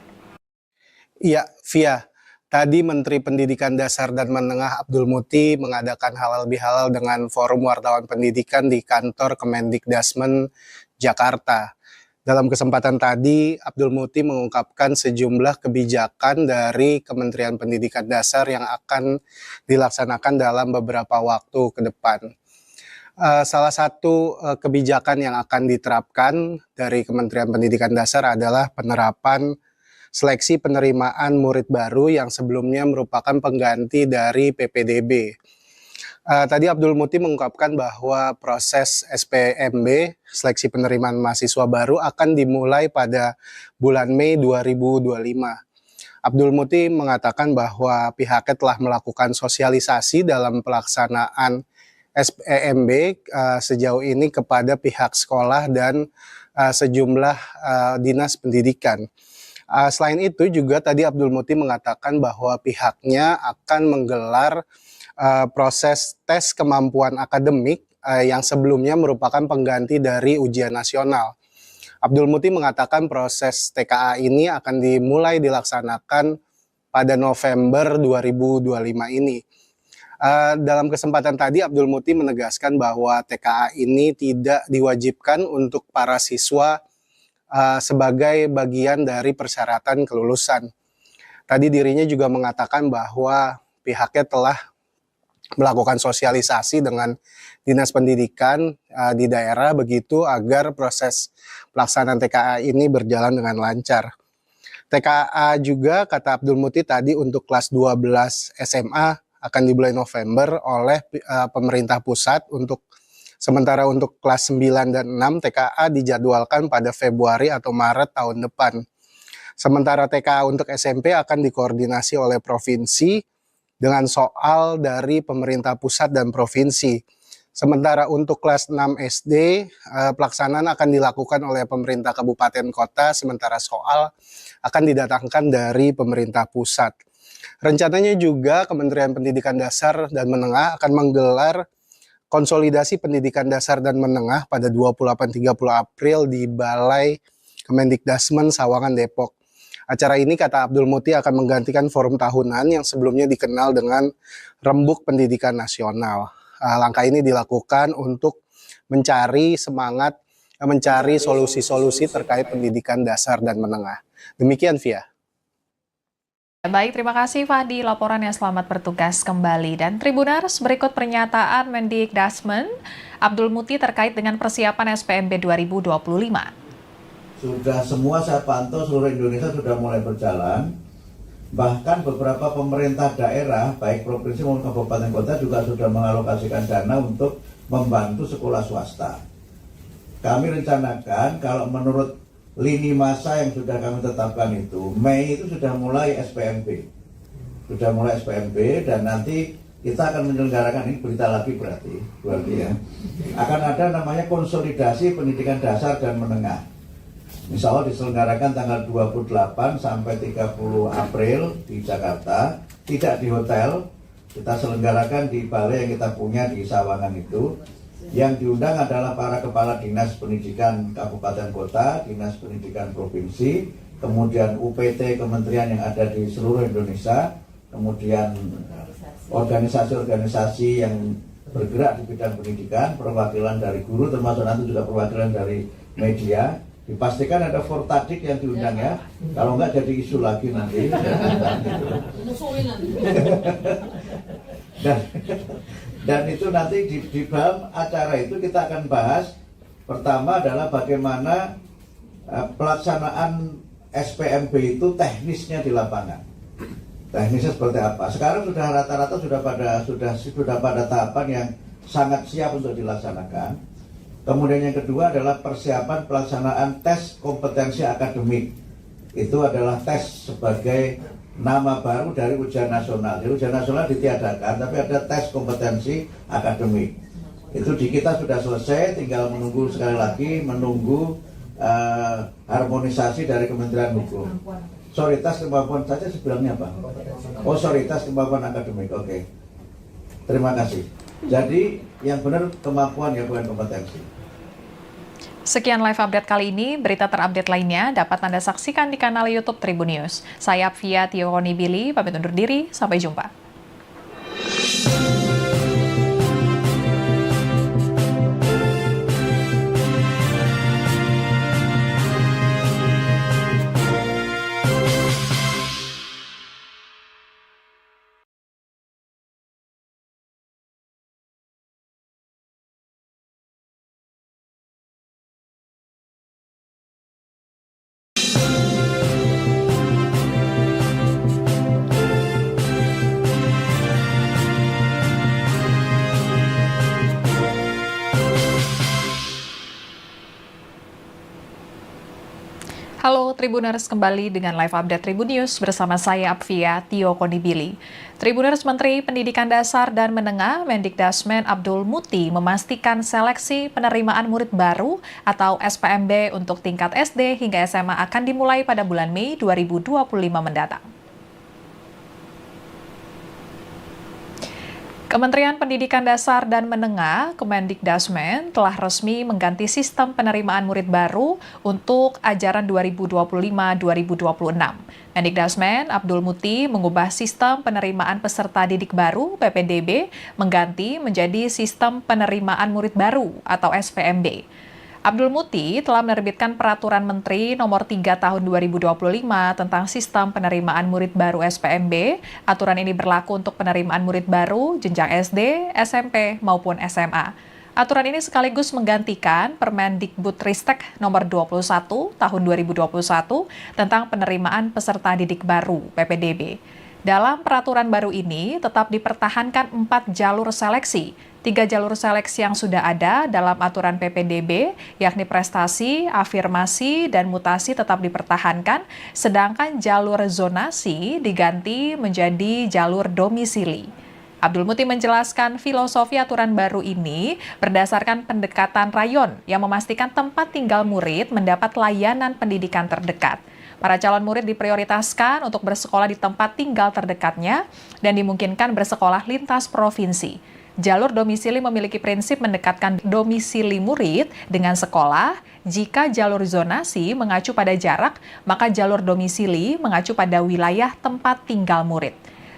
Iya, Via. Tadi Menteri Pendidikan Dasar dan Menengah Abdul Muti mengadakan halal bihalal dengan Forum Wartawan Pendidikan di kantor Kemendikdasmen, Jakarta. Dalam kesempatan tadi, Abdul Muti mengungkapkan sejumlah kebijakan dari Kementerian Pendidikan Dasar yang akan dilaksanakan dalam beberapa waktu ke depan. Salah satu kebijakan yang akan diterapkan dari Kementerian Pendidikan Dasar adalah penerapan seleksi penerimaan murid baru yang sebelumnya merupakan pengganti dari PPDB. Tadi Abdul Muti mengungkapkan bahwa proses SPMB, seleksi penerimaan mahasiswa baru, akan dimulai pada bulan Mei 2025. Abdul Muti mengatakan bahwa pihaknya telah melakukan sosialisasi dalam pelaksanaan SPMB sejauh ini kepada pihak sekolah dan sejumlah dinas pendidikan. Selain itu juga tadi Abdul Muti mengatakan bahwa pihaknya akan menggelar proses tes kemampuan akademik yang sebelumnya merupakan pengganti dari ujian nasional. Abdul Muti mengatakan proses TKA ini akan dimulai dilaksanakan pada November 2025 ini. Dalam kesempatan tadi Abdul Muti menegaskan bahwa TKA ini tidak diwajibkan untuk para siswa sebagai bagian dari persyaratan kelulusan. Tadi dirinya juga mengatakan bahwa pihaknya telah melakukan sosialisasi dengan dinas pendidikan di daerah begitu agar proses pelaksanaan TKA ini berjalan dengan lancar. TKA juga kata Abdul Muti tadi untuk kelas 12 SMA akan dimulai November oleh pemerintah pusat, sementara untuk kelas 9 dan 6 TKA dijadwalkan pada Februari atau Maret tahun depan. Sementara TKA untuk SMP akan dikoordinasi oleh provinsi dengan soal dari pemerintah pusat dan provinsi. Sementara untuk kelas 6 SD, pelaksanaan akan dilakukan oleh pemerintah kabupaten kota, sementara soal akan didatangkan dari pemerintah pusat. Rencananya juga Kementerian Pendidikan Dasar dan Menengah akan menggelar konsolidasi pendidikan dasar dan menengah pada 28-30 April di Balai Kemendikdasmen Sawangan, Depok. Acara ini kata Abdul Muti akan menggantikan forum tahunan yang sebelumnya dikenal dengan Rembuk Pendidikan Nasional. Langkah ini dilakukan untuk mencari solusi-solusi terkait pendidikan dasar dan menengah. Demikian, Via. Baik, terima kasih Fadi, laporannya. Selamat bertugas kembali. Dan Tribuners, berikut pernyataan Mendikdasmen Abdul Muti terkait dengan persiapan SPMB 2025. Sudah semua saya pantau seluruh Indonesia sudah mulai berjalan. Bahkan beberapa pemerintah daerah, baik provinsi maupun kabupaten kota juga sudah mengalokasikan dana untuk membantu sekolah swasta. Kami rencanakan kalau menurut lini masa yang sudah kami tetapkan itu, Mei itu sudah mulai SPMB. sudah mulai SPMB, dan nanti kita akan menyelenggarakan, ini berita lagi berarti ya, akan ada namanya konsolidasi pendidikan dasar dan menengah. Insya Allah diselenggarakan tanggal 28 sampai 30 April di Jakarta, tidak di hotel, kita selenggarakan di balai yang kita punya di Sawangan itu. Yang diundang adalah para kepala dinas pendidikan kabupaten kota, dinas pendidikan provinsi, kemudian UPT kementerian yang ada di seluruh Indonesia, kemudian organisasi-organisasi yang bergerak di bidang pendidikan, perwakilan dari guru, termasuk nanti juga perwakilan dari media. Dipastikan ada Fortadik yang diundang ya, kalau enggak jadi isu lagi nanti. Dan itu nanti di dalam acara itu kita akan bahas, pertama adalah bagaimana pelaksanaan SPMB itu teknisnya di lapangan. Teknisnya seperti apa? Sekarang sudah rata-rata sudah pada tahapan yang sangat siap untuk dilaksanakan. Kemudian yang kedua adalah persiapan pelaksanaan tes kompetensi akademik. Itu adalah tes sebagai nama baru dari ujian nasional. Jadi ujian nasional ditiadakan, tapi ada tes kompetensi akademik. Itu di kita sudah selesai, tinggal menunggu sekali lagi, menunggu harmonisasi dari Kementerian Hukum. Sorry, tes kemampuan saja sebenarnya apa? Oh, sorry, tes kemampuan akademik. Oke. Terima kasih. Jadi yang benar kemampuan ya, bukan kompetensi. Sekian live update kali ini. Berita terupdate lainnya dapat Anda saksikan di kanal YouTube Tribun News. Saya Apvia Tiokonibili, pamit undur diri. Sampai jumpa. Halo Tribuners, kembali dengan live update Tribun News bersama saya Apvia Tiokonibili. Tribuners, Menteri Pendidikan Dasar dan Menengah Mendikdasmen Abdul Muti memastikan seleksi penerimaan murid baru atau SPMB untuk tingkat SD hingga SMA akan dimulai pada bulan Mei 2025 mendatang. Kementerian Pendidikan Dasar dan Menengah, Kemendikdasmen, telah resmi mengganti sistem penerimaan murid baru untuk ajaran 2025-2026. Mendikdasmen Abdul Muti mengubah sistem penerimaan peserta didik baru (PPDB) mengganti menjadi sistem penerimaan murid baru atau SPMB. Abdul Muti telah menerbitkan Peraturan Menteri Nomor 3 Tahun 2025 tentang Sistem Penerimaan Murid Baru SPMB. Aturan ini berlaku untuk penerimaan murid baru jenjang SD, SMP, maupun SMA. Aturan ini sekaligus menggantikan Permendikbudristek Nomor 21 Tahun 2021 tentang penerimaan peserta didik baru (PPDB). Dalam peraturan baru ini tetap dipertahankan 4 jalur seleksi. 3 jalur seleksi yang sudah ada dalam aturan PPDB, yakni prestasi, afirmasi, dan mutasi tetap dipertahankan, sedangkan jalur zonasi diganti menjadi jalur domisili. Abdul Muti menjelaskan filosofi aturan baru ini berdasarkan pendekatan rayon yang memastikan tempat tinggal murid mendapat layanan pendidikan terdekat. Para calon murid diprioritaskan untuk bersekolah di tempat tinggal terdekatnya dan dimungkinkan bersekolah lintas provinsi. Jalur domisili memiliki prinsip mendekatkan domisili murid dengan sekolah. Jika jalur zonasi mengacu pada jarak, maka jalur domisili mengacu pada wilayah tempat tinggal murid.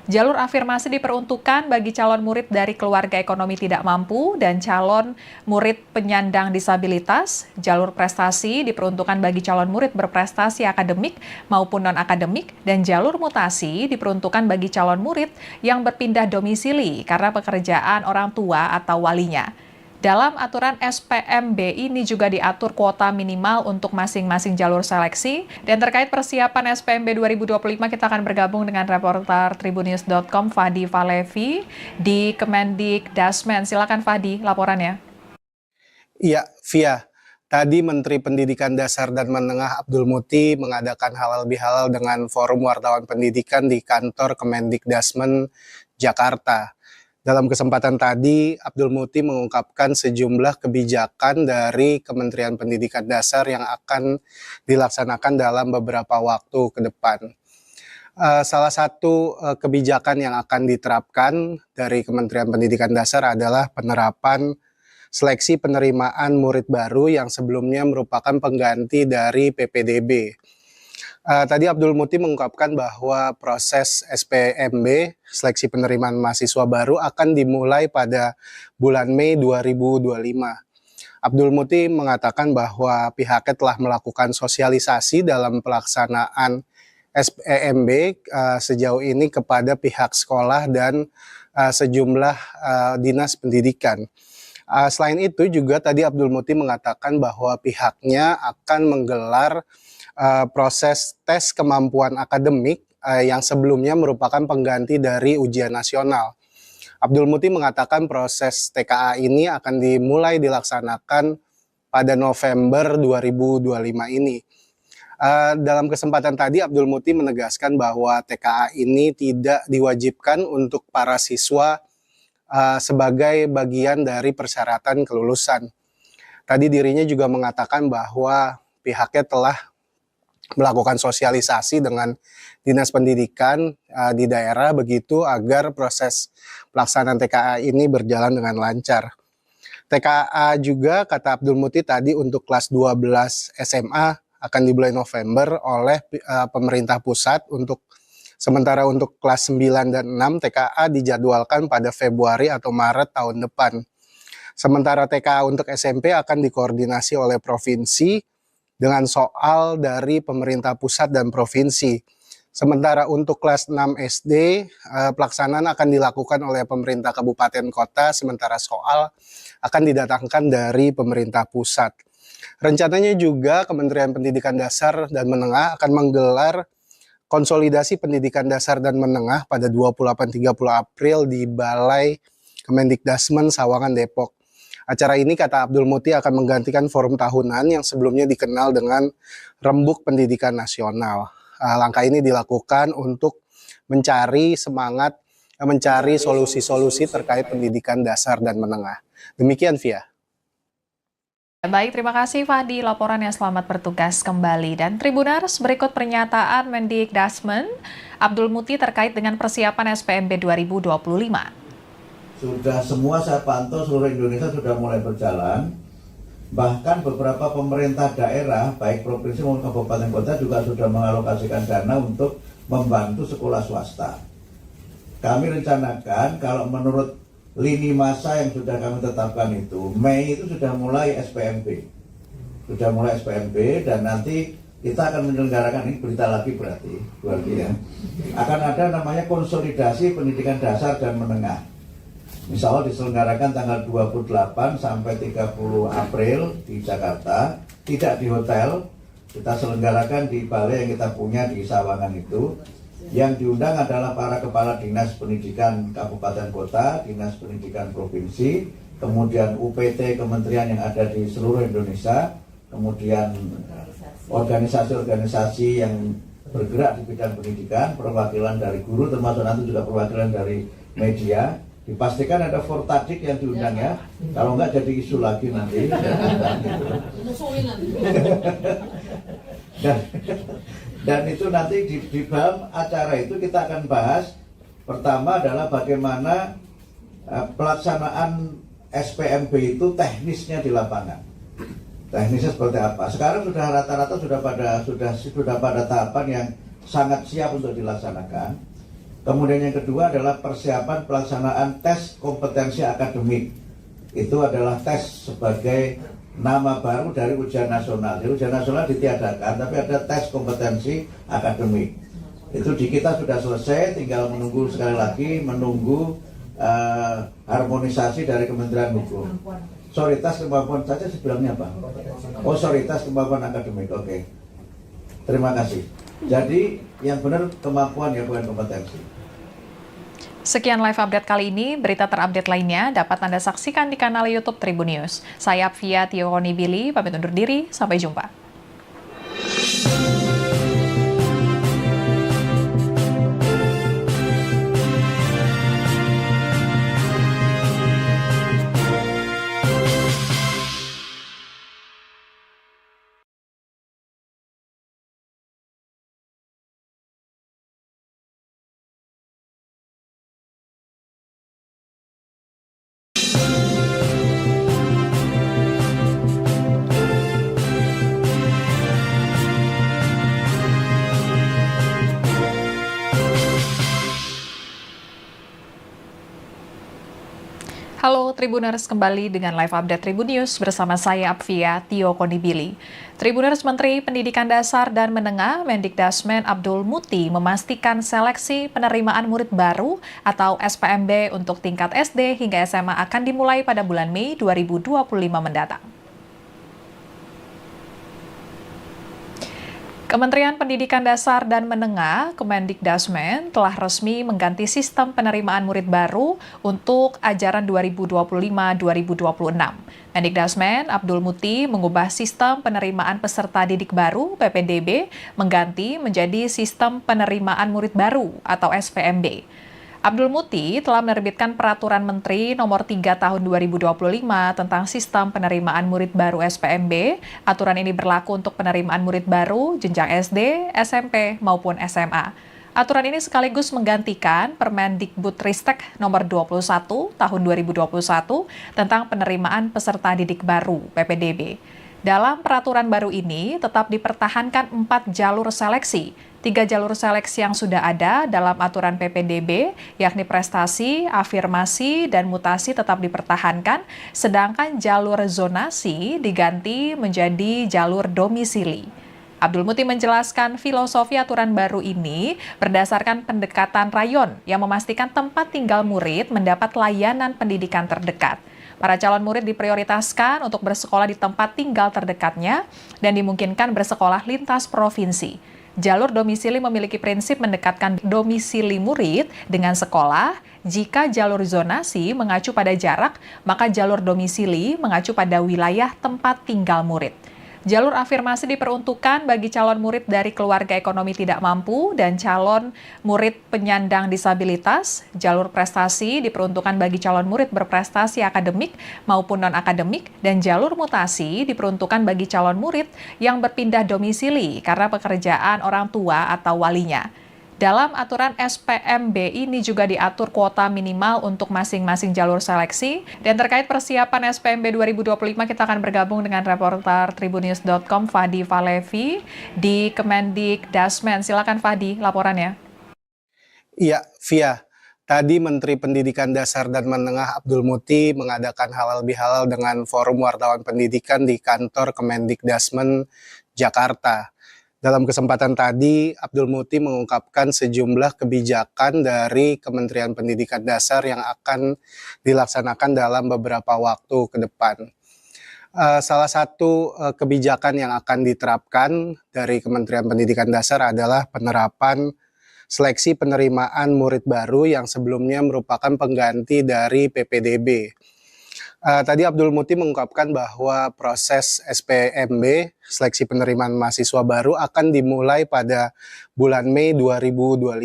Jalur afirmasi diperuntukkan bagi calon murid dari keluarga ekonomi tidak mampu dan calon murid penyandang disabilitas. Jalur prestasi diperuntukkan bagi calon murid berprestasi akademik maupun non-akademik, dan jalur mutasi diperuntukkan bagi calon murid yang berpindah domisili karena pekerjaan orang tua atau walinya. Dalam aturan SPMB ini juga diatur kuota minimal untuk masing-masing jalur seleksi. Dan terkait persiapan SPMB 2025, kita akan bergabung dengan reporter Tribunnews.com Fadi Valevi di Kemendikdasmen. Silakan Fadi, laporannya. Iya, Via. Tadi Menteri Pendidikan Dasar dan Menengah Abdul Muti mengadakan halal bihalal dengan Forum Wartawan Pendidikan di kantor Kemendikdasmen Jakarta. Dalam kesempatan tadi, Abdul Muti mengungkapkan sejumlah kebijakan dari Kementerian Pendidikan Dasar yang akan dilaksanakan dalam beberapa waktu ke depan. Salah satu kebijakan yang akan diterapkan dari Kementerian Pendidikan Dasar adalah penerapan seleksi penerimaan murid baru yang sebelumnya merupakan pengganti dari PPDB. Tadi Abdul Muti mengungkapkan bahwa proses SPMB, seleksi penerimaan mahasiswa baru, akan dimulai pada bulan Mei 2025. Abdul Muti mengatakan bahwa pihaknya telah melakukan sosialisasi dalam pelaksanaan SPMB sejauh ini kepada pihak sekolah dan sejumlah dinas pendidikan. Selain itu juga tadi Abdul Muti mengatakan bahwa pihaknya akan menggelar proses tes kemampuan akademik yang sebelumnya merupakan pengganti dari ujian nasional. Abdul Muti mengatakan proses TKA ini akan dimulai dilaksanakan pada November 2025 ini. Dalam kesempatan tadi Abdul Muti menegaskan bahwa TKA ini tidak diwajibkan untuk para siswa sebagai bagian dari persyaratan kelulusan. Tadi dirinya juga mengatakan bahwa pihaknya telah melakukan sosialisasi dengan dinas pendidikan di daerah begitu agar proses pelaksanaan TKA ini berjalan dengan lancar. TKA juga kata Abdul Muti tadi untuk kelas 12 SMA akan dimulai November oleh pemerintah pusat. Sementara untuk kelas 9 dan 6 TKA dijadwalkan pada Februari atau Maret tahun depan. Sementara TKA untuk SMP akan dikoordinasi oleh provinsi dengan soal dari pemerintah pusat dan provinsi. Sementara untuk kelas 6 SD, pelaksanaan akan dilakukan oleh pemerintah kabupaten kota, sementara soal akan didatangkan dari pemerintah pusat. Rencananya juga Kementerian Pendidikan Dasar dan Menengah akan menggelar konsolidasi pendidikan dasar dan menengah pada 28-30 April di Balai Kemendikdasmen Sawangan, Depok. Acara ini kata Abdul Muti akan menggantikan forum tahunan yang sebelumnya dikenal dengan Rembuk Pendidikan Nasional. Langkah ini dilakukan untuk mencari solusi-solusi terkait pendidikan dasar dan menengah. Demikian, Via. Baik, terima kasih Fadi laporannya, selamat bertugas kembali. Dan Tribuners, berikut pernyataan Mendikdasmen Abdul Muti terkait dengan persiapan SPMB 2025. Sudah semua saya pantau seluruh Indonesia sudah mulai berjalan. Bahkan beberapa pemerintah daerah, baik provinsi maupun kabupaten kota juga sudah mengalokasikan dana untuk membantu sekolah swasta. Kami rencanakan kalau menurut lini masa yang sudah kami tetapkan itu, Mei itu sudah mulai SPMB. Sudah mulai SPMB dan nanti kita akan menyelenggarakan, ini berita lagi berarti ya. Akan ada namanya konsolidasi pendidikan dasar dan menengah. Misalnya diselenggarakan tanggal 28 sampai 30 April di Jakarta, tidak di hotel, kita selenggarakan di balai yang kita punya di Sawangan itu. Yang diundang adalah para kepala dinas pendidikan kabupaten kota, dinas pendidikan provinsi, kemudian UPT kementerian yang ada di seluruh Indonesia, kemudian organisasi-organisasi yang bergerak di bidang pendidikan, perwakilan dari guru, termasuk nanti juga perwakilan dari media. Dipastikan ada Fortadik yang diundang ya, kalau enggak jadi isu lagi nanti. Dan itu nanti di dalam acara itu kita akan bahas, pertama adalah bagaimana pelaksanaan SPMB itu teknisnya di lapangan. Teknisnya seperti apa? Sekarang sudah rata-rata sudah pada tahapan yang sangat siap untuk dilaksanakan. Kemudian yang kedua adalah persiapan pelaksanaan tes kompetensi akademik. Itu adalah tes sebagai nama baru dari ujian nasional. Jadi ujian nasional ditiadakan, tapi ada tes kompetensi akademik. Itu di kita sudah selesai, tinggal menunggu sekali lagi, harmonisasi dari Kementerian Hukum. Sorry, tes kemampuan saja sebenarnya apa? Oh, sorry, tes kemampuan akademik. Oke. Terima kasih. Jadi yang benar kemampuan ya, bukan kompetensi. Sekian live update kali ini, berita terupdate lainnya dapat Anda saksikan di kanal YouTube Tribun News. Saya Apvia Tiongkonibili, pamit undur diri, sampai jumpa. Halo Tribuners, kembali dengan live update Tribun News bersama saya Apvia Tiongkonibili. Tribuners, Menteri Pendidikan Dasar dan Menengah Mendikdasmen Abdul Muti memastikan seleksi penerimaan murid baru atau SPMB untuk tingkat SD hingga SMA akan dimulai pada bulan Mei 2025 mendatang. Kementerian Pendidikan Dasar dan Menengah, Kemendikdasmen, telah resmi mengganti sistem penerimaan murid baru untuk ajaran 2025-2026. Mendikdasmen Abdul Muti mengubah sistem penerimaan peserta didik baru (PPDB) mengganti menjadi sistem penerimaan murid baru atau SPMB. Abdul Muti telah menerbitkan Peraturan Menteri Nomor 3 Tahun 2025 tentang Sistem Penerimaan Murid Baru SPMB. Aturan ini berlaku untuk penerimaan murid baru jenjang SD, SMP, maupun SMA. Aturan ini sekaligus menggantikan Permendikbudristek Nomor 21 Tahun 2021 tentang penerimaan peserta didik baru (PPDB). Dalam peraturan baru ini tetap dipertahankan 4 jalur seleksi. 3 jalur seleksi yang sudah ada dalam aturan PPDB, yakni prestasi, afirmasi, dan mutasi tetap dipertahankan, sedangkan jalur zonasi diganti menjadi jalur domisili. Abdul Muti menjelaskan filosofi aturan baru ini berdasarkan pendekatan rayon yang memastikan tempat tinggal murid mendapat layanan pendidikan terdekat. Para calon murid diprioritaskan untuk bersekolah di tempat tinggal terdekatnya dan dimungkinkan bersekolah lintas provinsi. Jalur domisili memiliki prinsip mendekatkan domisili murid dengan sekolah. Jika jalur zonasi mengacu pada jarak, maka jalur domisili mengacu pada wilayah tempat tinggal murid. Jalur afirmasi diperuntukkan bagi calon murid dari keluarga ekonomi tidak mampu dan calon murid penyandang disabilitas. Jalur prestasi diperuntukkan bagi calon murid berprestasi akademik maupun non-akademik, dan jalur mutasi diperuntukkan bagi calon murid yang berpindah domisili karena pekerjaan orang tua atau walinya. Dalam aturan SPMB ini juga diatur kuota minimal untuk masing-masing jalur seleksi. Dan terkait persiapan SPMB 2025, kita akan bergabung dengan reporter Tribunnews.com Fadi Valevi di Kemendikdasmen. Silakan Fadi, laporannya. Iya, Via. Tadi Menteri Pendidikan Dasar dan Menengah Abdul Muti mengadakan halal bihalal dengan Forum Wartawan Pendidikan di kantor Kemendikdasmen Jakarta. Dalam kesempatan tadi, Abdul Muti mengungkapkan sejumlah kebijakan dari Kementerian Pendidikan Dasar yang akan dilaksanakan dalam beberapa waktu ke depan. Salah satu kebijakan yang akan diterapkan dari Kementerian Pendidikan Dasar adalah penerapan seleksi penerimaan murid baru yang sebelumnya merupakan pengganti dari PPDB. Tadi Abdul Muti mengungkapkan bahwa proses SPMB, seleksi penerimaan mahasiswa baru, akan dimulai pada bulan Mei 2025.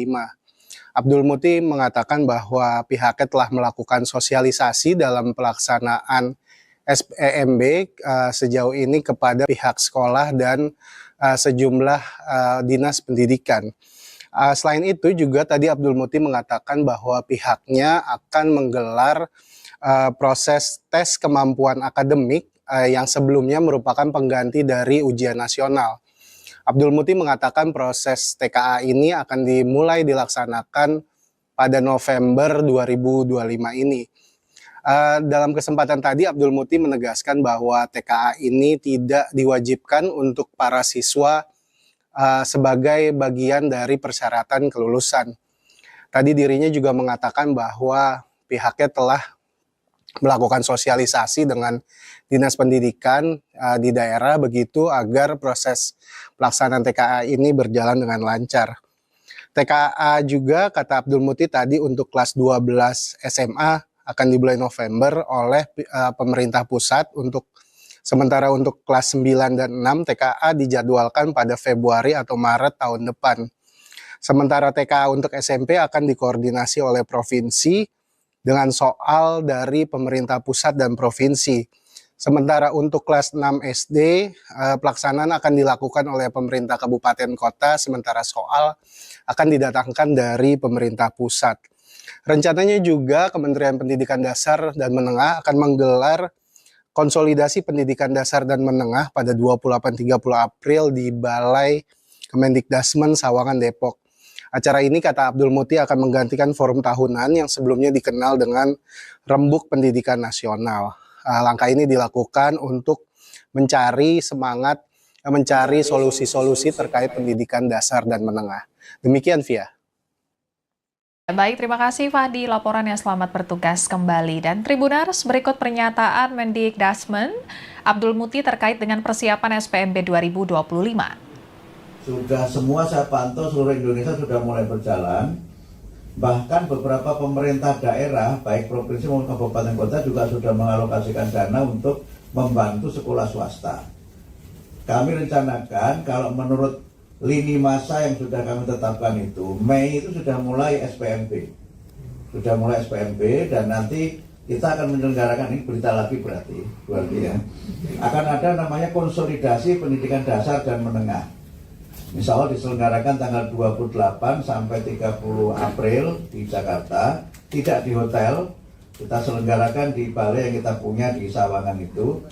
Abdul Muti mengatakan bahwa pihaknya telah melakukan sosialisasi dalam pelaksanaan SPMB sejauh ini kepada pihak sekolah dan sejumlah dinas pendidikan. Selain itu juga tadi Abdul Muti mengatakan bahwa pihaknya akan menggelar proses tes kemampuan akademik yang sebelumnya merupakan pengganti dari ujian nasional. Abdul Muti mengatakan proses TKA ini akan dimulai dilaksanakan pada November 2025 ini. Dalam kesempatan tadi Abdul Muti menegaskan bahwa TKA ini tidak diwajibkan untuk para siswa sebagai bagian dari persyaratan kelulusan. Tadi dirinya juga mengatakan bahwa pihaknya telah melakukan sosialisasi dengan dinas pendidikan di daerah begitu agar proses pelaksanaan TKA ini berjalan dengan lancar. TKA juga kata Abdul Muti tadi untuk kelas 12 SMA akan dimulai November oleh pemerintah pusat, sementara untuk kelas 9 dan 6 TKA dijadwalkan pada Februari atau Maret tahun depan. Sementara TKA untuk SMP akan dikoordinasi oleh provinsi dengan soal dari pemerintah pusat dan provinsi. Sementara untuk kelas 6 SD, pelaksanaan akan dilakukan oleh pemerintah kabupaten kota, sementara soal akan didatangkan dari pemerintah pusat. Rencananya juga Kementerian Pendidikan Dasar dan Menengah akan menggelar konsolidasi pendidikan dasar dan menengah pada 28-30 April di Balai Kemendikdasmen Sawangan, Depok. Acara ini, kata Abdul Muti, akan menggantikan forum tahunan yang sebelumnya dikenal dengan Rembuk Pendidikan Nasional. Langkah ini dilakukan untuk mencari solusi-solusi terkait pendidikan dasar dan menengah. Demikian, Via. Baik, terima kasih Fadi laporannya, selamat bertugas kembali. Dan Tribuners, berikut pernyataan Mendikdasmen Abdul Muti terkait dengan persiapan SPMB 2025. Sudah semua saya pantau seluruh Indonesia sudah mulai berjalan. Bahkan beberapa pemerintah daerah, baik provinsi maupun kabupaten kota juga sudah mengalokasikan dana untuk membantu sekolah swasta. Kami rencanakan kalau menurut lini masa yang sudah kami tetapkan itu, Mei itu sudah mulai SPMB. Sudah mulai SPMB dan nanti kita akan menyelenggarakan, ini berita lagi berarti ya. Akan ada namanya konsolidasi pendidikan dasar dan menengah. Insya Allah diselenggarakan tanggal 28 sampai 30 April di Jakarta, tidak di hotel, kita selenggarakan di balai yang kita punya di Sawangan itu.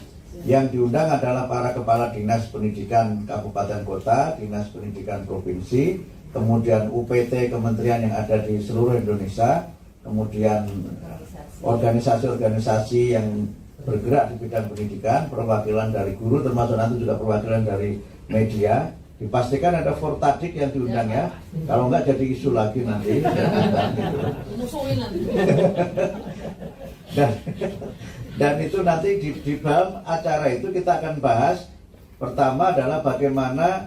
Yang diundang adalah para kepala dinas pendidikan kabupaten kota, dinas pendidikan provinsi, kemudian UPT kementerian yang ada di seluruh Indonesia, kemudian organisasi-organisasi yang bergerak di bidang pendidikan, perwakilan dari guru, termasuk nanti juga perwakilan dari media. Dipastikan ada Fortadik yang diundang ya, kalau enggak jadi isu lagi nanti. Dan itu nanti di dalam acara itu kita akan bahas, pertama adalah bagaimana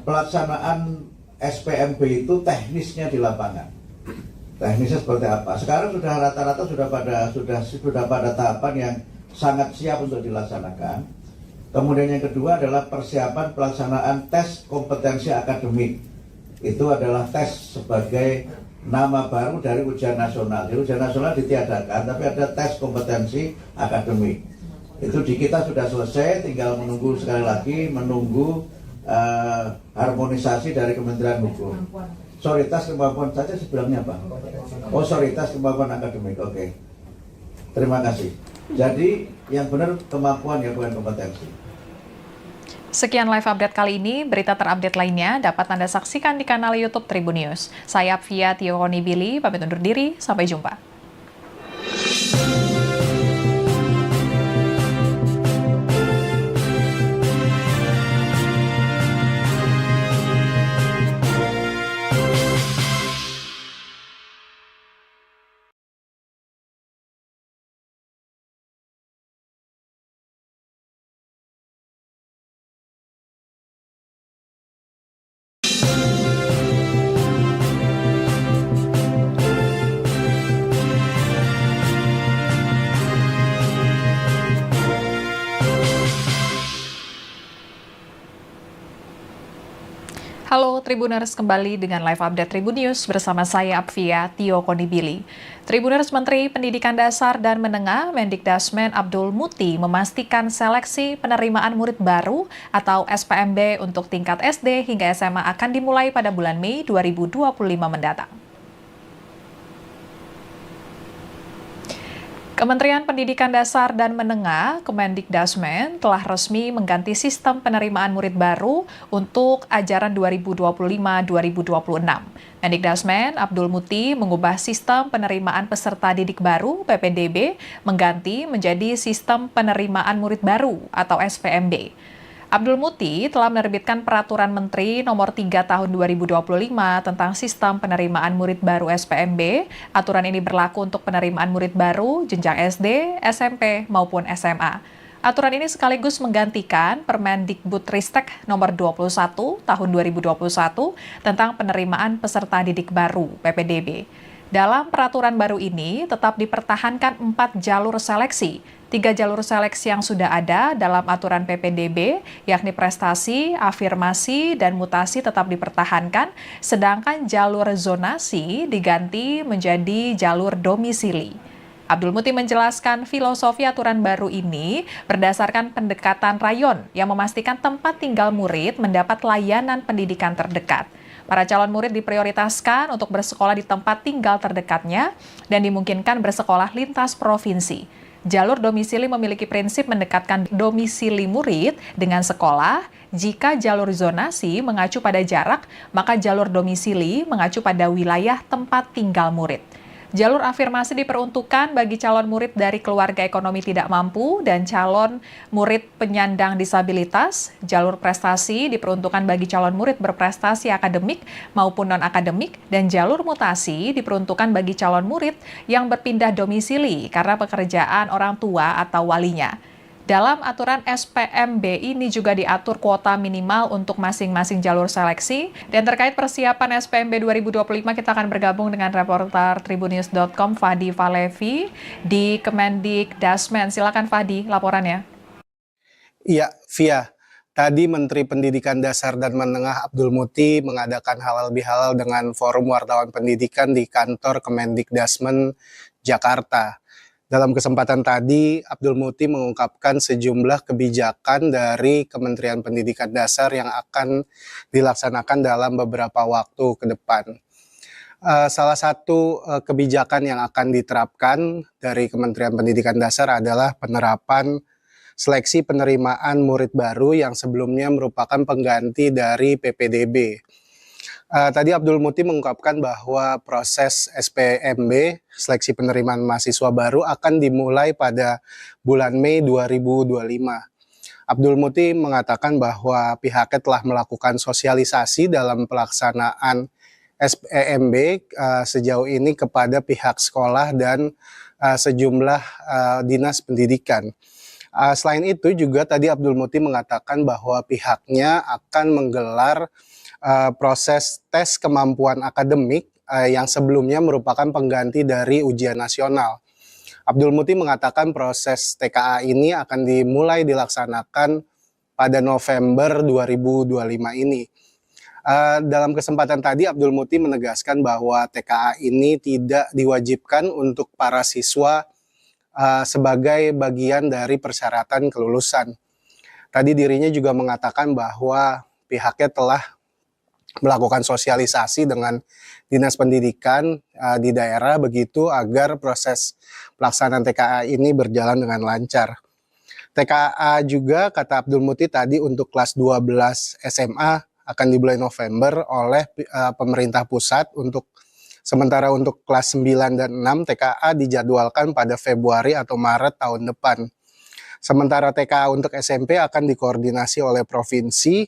pelaksanaan SPMB itu teknisnya di lapangan. Teknisnya seperti apa? Sekarang sudah rata-rata sudah pada tahapan yang sangat siap untuk dilaksanakan. Kemudian yang kedua adalah persiapan pelaksanaan tes kompetensi akademik. Itu adalah tes sebagai nama baru dari ujian nasional. Jadi ujian nasional ditiadakan, tapi ada tes kompetensi akademik. Itu di kita sudah selesai, tinggal menunggu sekali lagi, menunggu harmonisasi dari Kementerian Hukum. Soritas kemampuan saja sebenarnya apa? Oh, soritas kemampuan akademik, oke. Terima kasih. Jadi yang benar kemampuan ya, bukan kompetensi. Sekian live update kali ini. Berita terupdate lainnya dapat Anda saksikan di kanal YouTube Tribun News. Saya Apvia Tiokonibili, pamit undur diri. Sampai jumpa. Halo Tribuners, kembali dengan live update Tribun News bersama saya Apvia Tiokonibili. Tribuners, Menteri Pendidikan Dasar dan Menengah Mendikdasmen Abdul Muti memastikan seleksi penerimaan murid baru atau SPMB untuk tingkat SD hingga SMA akan dimulai pada bulan Mei 2025 mendatang. Kementerian Pendidikan Dasar dan Menengah Kemendikdasmen telah resmi mengganti sistem penerimaan murid baru untuk ajaran 2025-2026. Mendikdasmen Abdul Muti mengubah sistem penerimaan peserta didik baru (PPDB) mengganti menjadi sistem penerimaan murid baru atau SPMB. Abdul Muti telah menerbitkan Peraturan Menteri Nomor 3 Tahun 2025 tentang Sistem Penerimaan Murid Baru SPMB. Aturan ini berlaku untuk penerimaan murid baru jenjang SD, SMP, maupun SMA. Aturan ini sekaligus menggantikan Permendikbudristek nomor 21 tahun 2021 tentang penerimaan peserta didik baru (PPDB). Dalam peraturan baru ini tetap dipertahankan 4 jalur seleksi. 3 jalur seleksi yang sudah ada dalam aturan PPDB, yakni prestasi, afirmasi, dan mutasi tetap dipertahankan, sedangkan jalur zonasi diganti menjadi jalur domisili. Abdul Muti menjelaskan filosofi aturan baru ini berdasarkan pendekatan rayon yang memastikan tempat tinggal murid mendapat layanan pendidikan terdekat. Para calon murid diprioritaskan untuk bersekolah di tempat tinggal terdekatnya dan dimungkinkan bersekolah lintas provinsi. Jalur domisili memiliki prinsip mendekatkan domisili murid dengan sekolah. Jika jalur zonasi mengacu pada jarak, maka jalur domisili mengacu pada wilayah tempat tinggal murid. Jalur afirmasi diperuntukkan bagi calon murid dari keluarga ekonomi tidak mampu dan calon murid penyandang disabilitas. Jalur prestasi diperuntukkan bagi calon murid berprestasi akademik maupun non-akademik. Dan jalur mutasi diperuntukkan bagi calon murid yang berpindah domisili karena pekerjaan orang tua atau walinya. Dalam aturan SPMB ini juga diatur kuota minimal untuk masing-masing jalur seleksi. Dan terkait persiapan SPMB 2025, kita akan bergabung dengan reporter Tribunnews.com Fadi Valevi di Kemendikdasmen. Silakan Fadi, laporannya. Iya, Via. Tadi Menteri Pendidikan Dasar dan Menengah Abdul Muti mengadakan halal bihalal dengan Forum Wartawan Pendidikan di kantor Kemendikdasmen, Jakarta. Dalam kesempatan tadi, Abdul Muti mengungkapkan sejumlah kebijakan dari Kementerian Pendidikan Dasar yang akan dilaksanakan dalam beberapa waktu ke depan. Salah satu kebijakan yang akan diterapkan dari Kementerian Pendidikan Dasar adalah penerapan seleksi penerimaan murid baru yang sebelumnya merupakan pengganti dari PPDB. Tadi Abdul Muti mengungkapkan bahwa proses SPMB, seleksi penerimaan mahasiswa baru, akan dimulai pada bulan Mei 2025. Abdul Muti mengatakan bahwa pihaknya telah melakukan sosialisasi dalam pelaksanaan SPMB sejauh ini kepada pihak sekolah dan sejumlah dinas pendidikan. Selain itu juga tadi Abdul Muti mengatakan bahwa pihaknya akan menggelar proses tes kemampuan akademik yang sebelumnya merupakan pengganti dari ujian nasional. Abdul Muti mengatakan proses TKA ini akan dimulai dilaksanakan pada November 2025 ini. Dalam kesempatan tadi Abdul Muti menegaskan bahwa TKA ini tidak diwajibkan untuk para siswa sebagai bagian dari persyaratan kelulusan. Tadi dirinya juga mengatakan bahwa pihaknya telah melakukan sosialisasi dengan dinas pendidikan di daerah begitu agar proses pelaksanaan TKA ini berjalan dengan lancar. TKA juga kata Abdul Muti tadi untuk kelas 12 SMA akan dimulai November oleh pemerintah pusat, sementara untuk kelas 9 dan 6 TKA dijadwalkan pada Februari atau Maret tahun depan. Sementara TKA untuk SMP akan dikoordinasi oleh provinsi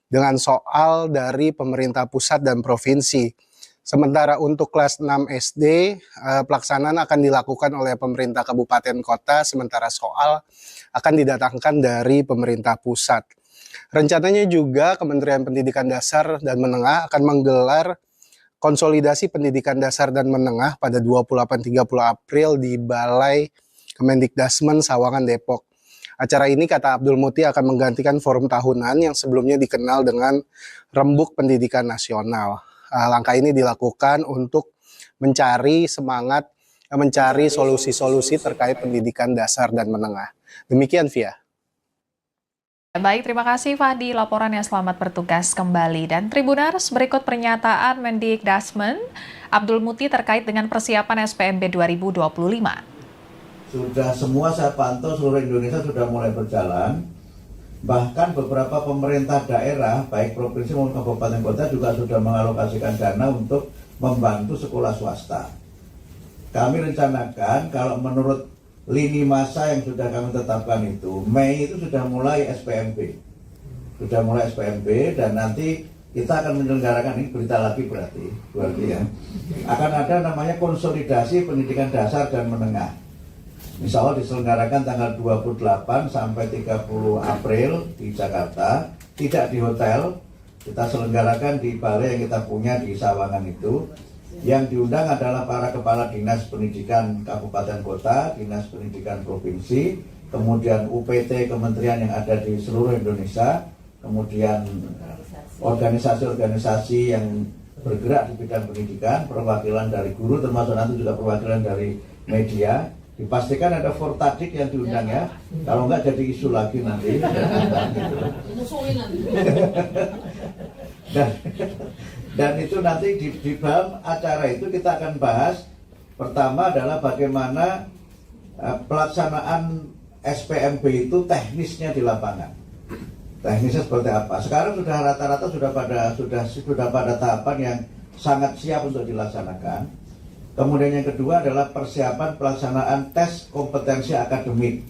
dengan soal dari pemerintah pusat dan provinsi. Sementara untuk kelas 6 SD, pelaksanaan akan dilakukan oleh pemerintah kabupaten kota, sementara soal akan didatangkan dari pemerintah pusat. Rencananya juga Kementerian Pendidikan Dasar dan Menengah akan menggelar konsolidasi pendidikan dasar dan menengah pada 28-30 April di Balai Kemendikdasmen Sawangan, Depok. Acara ini kata Abdul Muti akan menggantikan forum tahunan yang sebelumnya dikenal dengan Rembuk Pendidikan Nasional. Langkah ini dilakukan untuk mencari solusi-solusi terkait pendidikan dasar dan menengah. Demikian, Via. Baik, terima kasih Fadi laporannya, selamat bertugas kembali. Dan Tribuners, berikut pernyataan Mendikdasmen Abdul Muti terkait dengan persiapan SPMB 2025. Sudah semua saya pantau seluruh Indonesia sudah mulai berjalan. Bahkan beberapa pemerintah daerah, baik provinsi maupun kabupaten kota juga sudah mengalokasikan dana untuk membantu sekolah swasta. Kami rencanakan kalau menurut lini masa yang sudah kami tetapkan itu, Mei itu sudah mulai SPMB. Sudah mulai SPMB dan nanti kita akan menyelenggarakan, ini berita lagi berarti ya. Akan ada namanya konsolidasi pendidikan dasar dan menengah. Insya Allah diselenggarakan tanggal 28 sampai 30 April di Jakarta, tidak di hotel, kita selenggarakan di balai yang kita punya di Sawangan itu. Yang diundang adalah para kepala dinas pendidikan kabupaten kota, dinas pendidikan provinsi, kemudian UPT kementerian yang ada di seluruh Indonesia, kemudian organisasi-organisasi yang bergerak di bidang pendidikan, perwakilan dari guru, termasuk nanti juga perwakilan dari media. Dipastikan ada Fortadik yang diundang ya, kalau enggak jadi isu lagi nanti. Dan itu nanti di dalam acara itu kita akan bahas, pertama adalah bagaimana pelaksanaan SPMB itu teknisnya di lapangan. Teknisnya seperti apa? Sekarang sudah rata-rata sudah pada tahapan yang sangat siap untuk dilaksanakan. Kemudian yang kedua adalah persiapan pelaksanaan tes kompetensi akademik.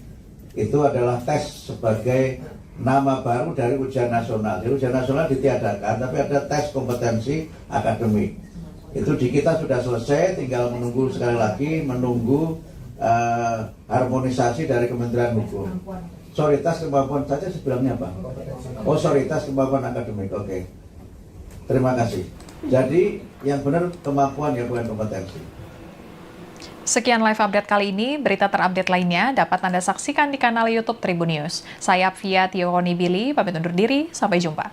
Itu adalah tes sebagai nama baru dari ujian nasional. Jadi ujian nasional ditiadakan, tapi ada tes kompetensi akademik. Itu di kita sudah selesai, tinggal menunggu sekali lagi, menunggu harmonisasi dari Kementerian Hukum. Sorry, tes kemampuan saja sebenarnya apa? Oh, sorry, tes kemampuan akademik. Oke. Terima kasih. Jadi yang benar kemampuan ya, bukan kompetensi. Sekian live update kali ini. Berita terupdate lainnya dapat Anda saksikan di kanal YouTube Tribun News. Saya Apvia Tiokonibili, pamit undur diri. Sampai jumpa.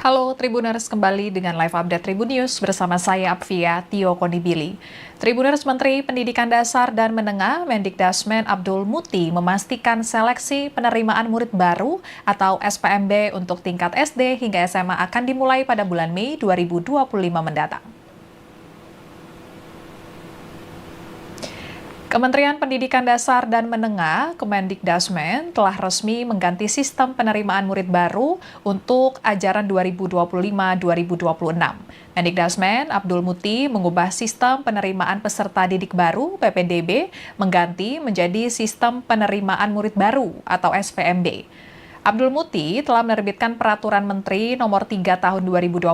Halo Tribuners, kembali dengan live update Tribun News bersama saya Apvia Tiokonibili. Tribuners, Menteri Pendidikan Dasar dan Menengah Mendikdasmen Abdul Muti memastikan seleksi penerimaan murid baru atau SPMB untuk tingkat SD hingga SMA akan dimulai pada bulan Mei 2025 mendatang. Kementerian Pendidikan Dasar dan Menengah Kemendikdasmen telah resmi mengganti sistem penerimaan murid baru untuk ajaran 2025-2026. Mendikdasmen Abdul Muti mengubah sistem penerimaan peserta didik baru (PPDB) mengganti menjadi sistem penerimaan murid baru atau SPMB. Abdul Muti telah menerbitkan Peraturan Menteri Nomor 3 Tahun 2025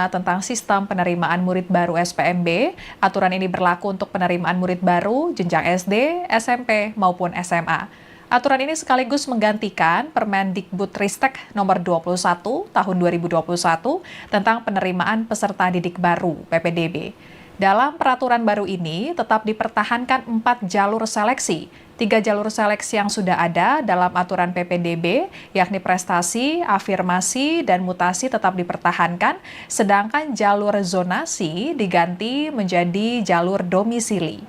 tentang Sistem Penerimaan Murid Baru SPMB. Aturan ini berlaku untuk penerimaan murid baru jenjang SD, SMP, maupun SMA. Aturan ini sekaligus menggantikan Permendikbudristek Nomor 21 Tahun 2021 tentang penerimaan peserta didik baru (PPDB). Dalam peraturan baru ini tetap dipertahankan 4 jalur seleksi. 3 jalur seleksi yang sudah ada dalam aturan PPDB, yakni prestasi, afirmasi, dan mutasi tetap dipertahankan, sedangkan jalur zonasi diganti menjadi jalur domisili.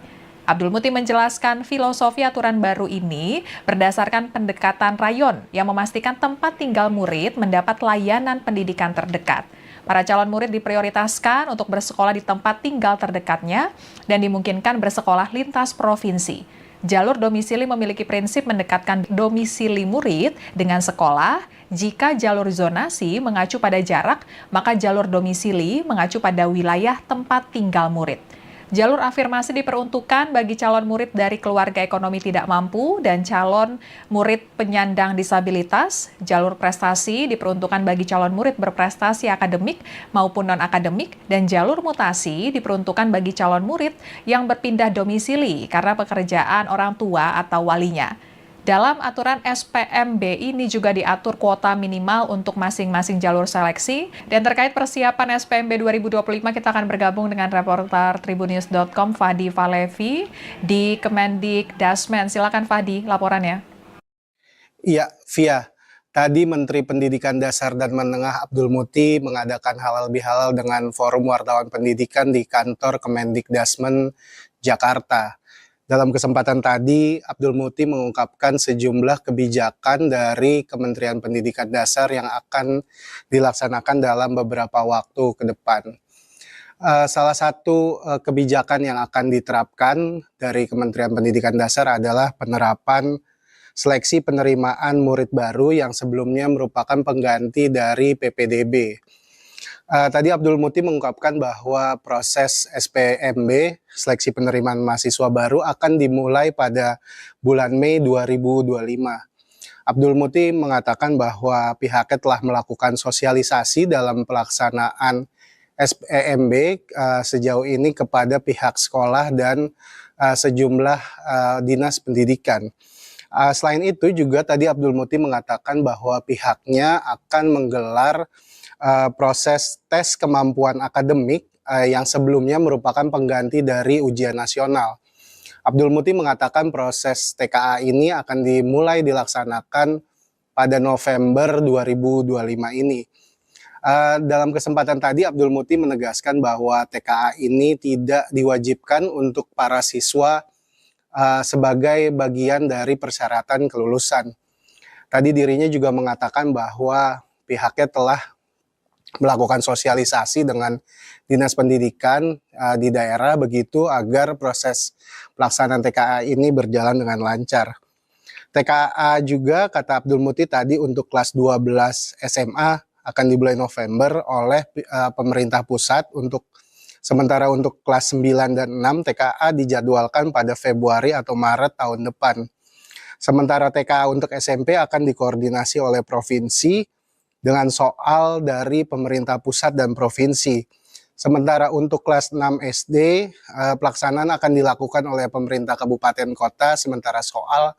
Abdul Muti menjelaskan filosofi aturan baru ini berdasarkan pendekatan rayon yang memastikan tempat tinggal murid mendapat layanan pendidikan terdekat. Para calon murid diprioritaskan untuk bersekolah di tempat tinggal terdekatnya dan dimungkinkan bersekolah lintas provinsi. Jalur domisili memiliki prinsip mendekatkan domisili murid dengan sekolah. Jika jalur zonasi mengacu pada jarak, maka jalur domisili mengacu pada wilayah tempat tinggal murid. Jalur afirmasi diperuntukkan bagi calon murid dari keluarga ekonomi tidak mampu dan calon murid penyandang disabilitas. Jalur prestasi diperuntukkan bagi calon murid berprestasi akademik maupun non-akademik, dan jalur mutasi diperuntukkan bagi calon murid yang berpindah domisili karena pekerjaan orang tua atau walinya. Dalam aturan SPMB ini juga diatur kuota minimal untuk masing-masing jalur seleksi. Dan terkait persiapan SPMB 2025, kita akan bergabung dengan reporter Tribunnews.com Fadi Valevi di Kemendikdasmen. Silakan Fadi, laporannya. Iya, Via. Tadi Menteri Pendidikan Dasar dan Menengah Abdul Muti mengadakan halal bihalal dengan Forum Wartawan Pendidikan di kantor Kemendikdasmen Jakarta. Dalam kesempatan tadi, Abdul Muti mengungkapkan sejumlah kebijakan dari Kementerian Pendidikan Dasar yang akan dilaksanakan dalam beberapa waktu ke depan. Salah satu kebijakan yang akan diterapkan dari Kementerian Pendidikan Dasar adalah penerapan seleksi penerimaan murid baru yang sebelumnya merupakan pengganti dari PPDB. Tadi Abdul Muti mengungkapkan bahwa proses SPMB, seleksi penerimaan mahasiswa baru, akan dimulai pada bulan Mei 2025. Abdul Muti mengatakan bahwa pihaknya telah melakukan sosialisasi dalam pelaksanaan SPMB sejauh ini kepada pihak sekolah dan sejumlah dinas pendidikan. Selain itu juga tadi Abdul Muti mengatakan bahwa pihaknya akan menggelar proses tes kemampuan akademik yang sebelumnya merupakan pengganti dari ujian nasional. Abdul Muti mengatakan proses TKA ini akan dimulai dilaksanakan pada November 2025 ini. Dalam kesempatan tadi Abdul Muti menegaskan bahwa TKA ini tidak diwajibkan untuk para siswa sebagai bagian dari persyaratan kelulusan. Tadi dirinya juga mengatakan bahwa pihaknya telah melakukan sosialisasi dengan dinas pendidikan di daerah begitu agar proses pelaksanaan TKA ini berjalan dengan lancar. TKA juga kata Abdul Muti tadi untuk kelas 12 SMA akan dimulai November oleh pemerintah pusat, sementara untuk kelas 9 dan 6 TKA dijadwalkan pada Februari atau Maret tahun depan. Sementara TKA untuk SMP akan dikoordinasi oleh provinsi dengan soal dari pemerintah pusat dan provinsi. Sementara untuk kelas 6 SD, pelaksanaan akan dilakukan oleh pemerintah kabupaten kota, sementara soal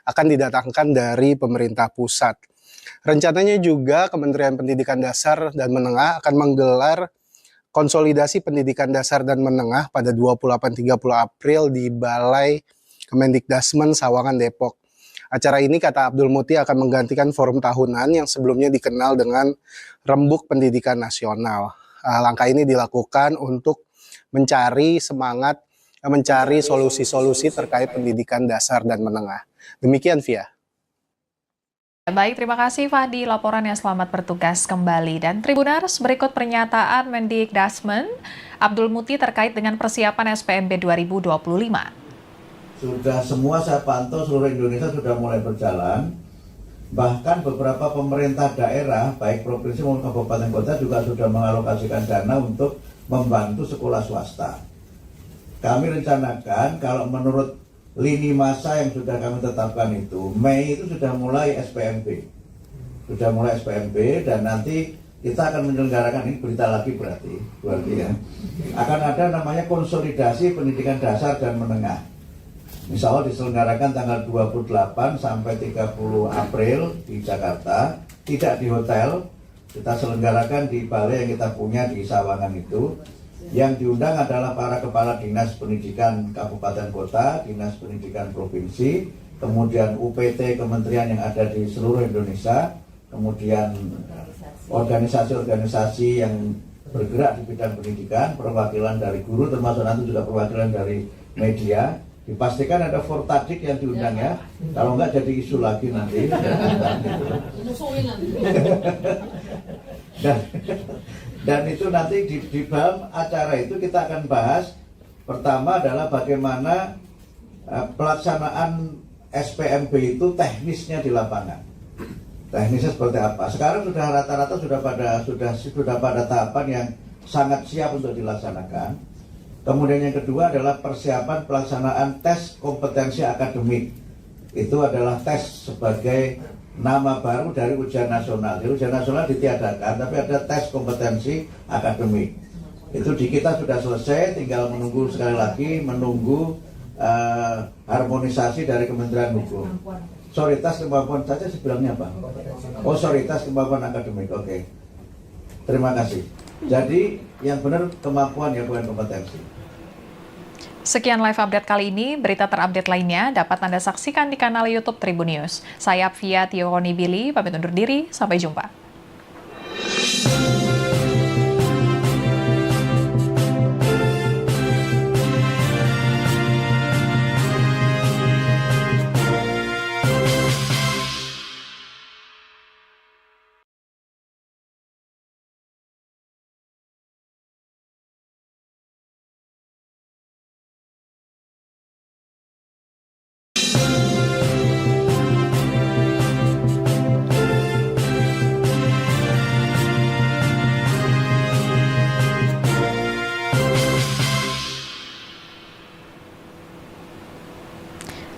akan didatangkan dari pemerintah pusat. Rencananya juga Kementerian Pendidikan Dasar dan Menengah akan menggelar konsolidasi pendidikan dasar dan menengah pada 28-30 April di Balai Kemendikdasmen Sawangan, Depok. Acara ini kata Abdul Muti akan menggantikan forum tahunan yang sebelumnya dikenal dengan Rembuk Pendidikan Nasional. Langkah ini dilakukan untuk mencari solusi-solusi terkait pendidikan dasar dan menengah. Demikian, Via. Baik, terima kasih Fahdi laporannya, selamat bertugas kembali. Dan Tribuners, berikut pernyataan Mendikdasmen Abdul Muti terkait dengan persiapan SPMB 2025. Sudah semua saya pantau seluruh Indonesia sudah mulai berjalan. Bahkan beberapa pemerintah daerah, baik provinsi maupun kabupaten kota juga sudah mengalokasikan dana untuk membantu sekolah swasta. Kami rencanakan kalau menurut lini masa yang sudah kami tetapkan itu, Mei itu sudah mulai SPMB. Sudah mulai SPMB dan nanti kita akan menyelenggarakan, ini berita lagi berarti ya. Akan ada namanya konsolidasi pendidikan dasar dan menengah. Insya Allah diselenggarakan tanggal 28 sampai 30 April di Jakarta, tidak di hotel, kita selenggarakan di balai yang kita punya di Sawangan itu. Yang diundang adalah para kepala dinas pendidikan kabupaten kota, dinas pendidikan provinsi, kemudian UPT kementerian yang ada di seluruh Indonesia, kemudian organisasi-organisasi yang bergerak di bidang pendidikan, perwakilan dari guru, termasuk nanti juga perwakilan dari media. Dipastikan ada Fortadik yang diundang ya, kalau enggak jadi isu lagi nanti. Dan itu nanti di dalam acara itu kita akan bahas, pertama adalah bagaimana pelaksanaan SPMB itu teknisnya di lapangan. Teknisnya seperti apa? Sekarang sudah rata-rata sudah pada tahapan yang sangat siap untuk dilaksanakan. Kemudian yang kedua adalah persiapan pelaksanaan tes kompetensi akademik. Itu adalah tes sebagai nama baru dari ujian nasional. Jadi ujian nasional ditiadakan, tapi ada tes kompetensi akademik. Itu di kita sudah selesai, tinggal menunggu sekali lagi, harmonisasi dari Kementerian Hukum. Sorry, tes kemampuan saja sebenarnya apa? Oh, sorry, tes kemampuan akademik. Oke. Terima kasih. Jadi yang benar kemampuan ya, bukan kompetensi. Sekian live update kali ini. Berita terupdate lainnya dapat Anda saksikan di kanal YouTube Tribun News. Saya Via Tioni Billy, pamit undur diri. Sampai jumpa.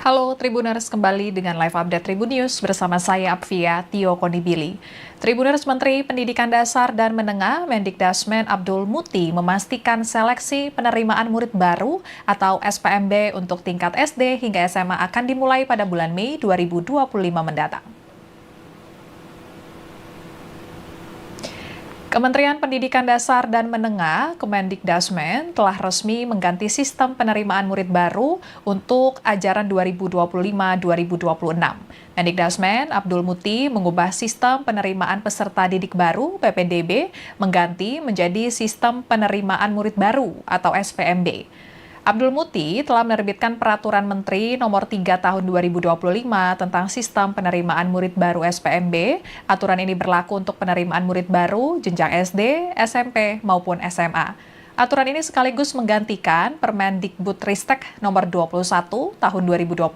Halo Tribuners, kembali dengan live update Tribun News bersama saya Apvia Tio Konibili. Tribuners, Menteri Pendidikan Dasar dan Menengah Mendikdasmen Abdul Muti memastikan seleksi penerimaan murid baru atau SPMB untuk tingkat SD hingga SMA akan dimulai pada bulan Mei 2025 mendatang. Kementerian Pendidikan Dasar dan Menengah, Kemendikdasmen, telah resmi mengganti sistem penerimaan murid baru untuk ajaran 2025-2026. Mendikdasmen Abdul Muti mengubah sistem penerimaan peserta didik baru (PPDB) mengganti menjadi sistem penerimaan murid baru atau SPMB. Abdul Muti telah menerbitkan Peraturan Menteri Nomor 3 Tahun 2025 tentang Sistem Penerimaan Murid Baru SPMB. Aturan ini berlaku untuk penerimaan murid baru jenjang SD, SMP, maupun SMA. Aturan ini sekaligus menggantikan Permendikbudristek Nomor 21 Tahun 2021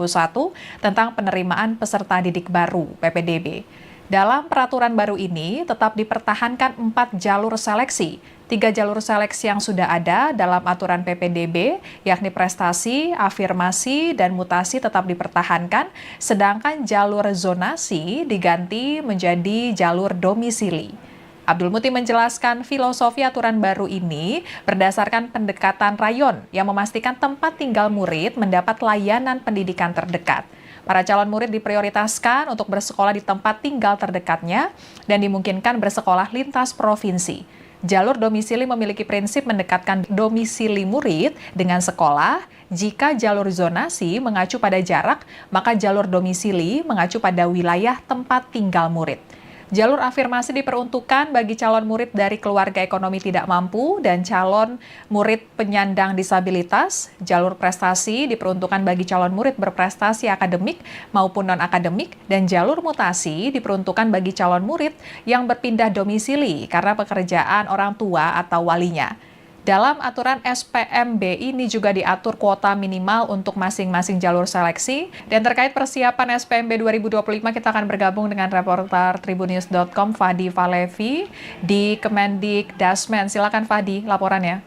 tentang penerimaan peserta didik baru (PPDB). Dalam peraturan baru ini tetap dipertahankan 4 jalur seleksi. 3 jalur seleksi yang sudah ada dalam aturan PPDB, yakni prestasi, afirmasi, dan mutasi tetap dipertahankan, sedangkan jalur zonasi diganti menjadi jalur domisili. Abdul Muti menjelaskan filosofi aturan baru ini berdasarkan pendekatan rayon yang memastikan tempat tinggal murid mendapat layanan pendidikan terdekat. Para calon murid diprioritaskan untuk bersekolah di tempat tinggal terdekatnya dan dimungkinkan bersekolah lintas provinsi. Jalur domisili memiliki prinsip mendekatkan domisili murid dengan sekolah. Jika jalur zonasi mengacu pada jarak, maka jalur domisili mengacu pada wilayah tempat tinggal murid. Jalur afirmasi diperuntukkan bagi calon murid dari keluarga ekonomi tidak mampu dan calon murid penyandang disabilitas. Jalur prestasi diperuntukkan bagi calon murid berprestasi akademik maupun non-akademik, dan jalur mutasi diperuntukkan bagi calon murid yang berpindah domisili karena pekerjaan orang tua atau walinya. Dalam aturan SPMB ini juga diatur kuota minimal untuk masing-masing jalur seleksi. Dan terkait persiapan SPMB 2025, kita akan bergabung dengan reporter Tribunnews.com Fadi Valevi di Kemendikdasmen. Silakan Fadi, laporannya.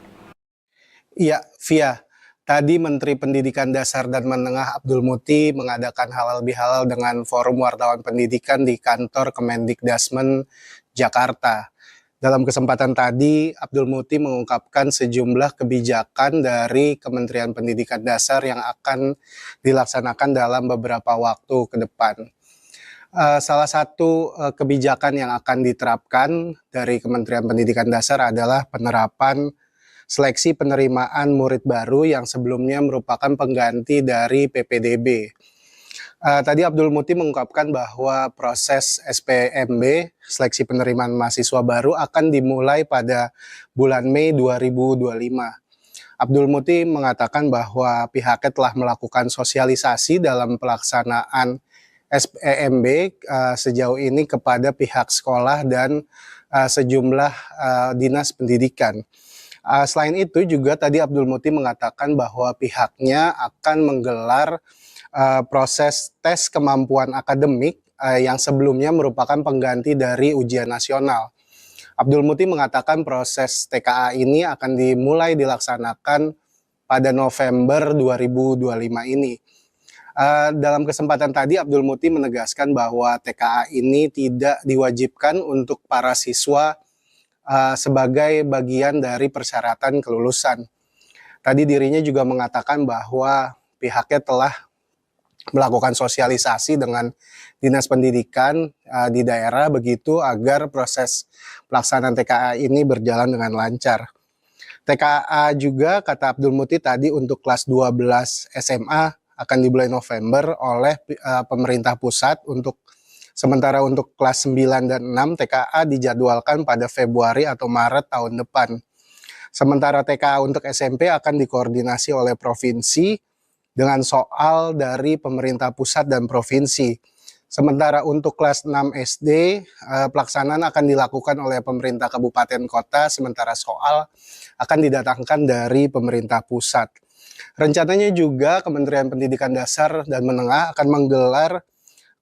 Iya, Via. Tadi Menteri Pendidikan Dasar dan Menengah Abdul Muti mengadakan halal bihalal dengan Forum Wartawan Pendidikan di kantor Kemendikdasmen Jakarta. Dalam kesempatan tadi, Abdul Muti mengungkapkan sejumlah kebijakan dari Kementerian Pendidikan Dasar yang akan dilaksanakan dalam beberapa waktu ke depan. Salah satu kebijakan yang akan diterapkan dari Kementerian Pendidikan Dasar adalah penerapan seleksi penerimaan murid baru yang sebelumnya merupakan pengganti dari PPDB. Tadi Abdul Muti mengungkapkan bahwa proses SPMB, seleksi penerimaan mahasiswa baru, akan dimulai pada bulan Mei 2025. Abdul Muti mengatakan bahwa pihaknya telah melakukan sosialisasi dalam pelaksanaan SPMB sejauh ini kepada pihak sekolah dan sejumlah dinas pendidikan. Selain itu juga tadi Abdul Muti mengatakan bahwa pihaknya akan menggelar proses tes kemampuan akademik yang sebelumnya merupakan pengganti dari ujian nasional. Abdul Muti mengatakan proses TKA ini akan dimulai dilaksanakan pada November 2025 ini. Dalam kesempatan tadi Abdul Muti menegaskan bahwa TKA ini tidak diwajibkan untuk para siswa sebagai bagian dari persyaratan kelulusan. Tadi dirinya juga mengatakan bahwa pihaknya telah melakukan sosialisasi dengan dinas pendidikan di daerah begitu agar proses pelaksanaan TKA ini berjalan dengan lancar. TKA juga kata Abdul Muti tadi untuk kelas 12 SMA akan dimulai November oleh pemerintah pusat, sementara untuk kelas 9 dan 6 TKA dijadwalkan pada Februari atau Maret tahun depan. Sementara TKA untuk SMP akan dikoordinasi oleh provinsi dengan soal dari pemerintah pusat dan provinsi. Sementara untuk kelas 6 SD, pelaksanaan akan dilakukan oleh pemerintah kabupaten kota, sementara soal akan didatangkan dari pemerintah pusat. Rencananya juga Kementerian Pendidikan Dasar dan Menengah akan menggelar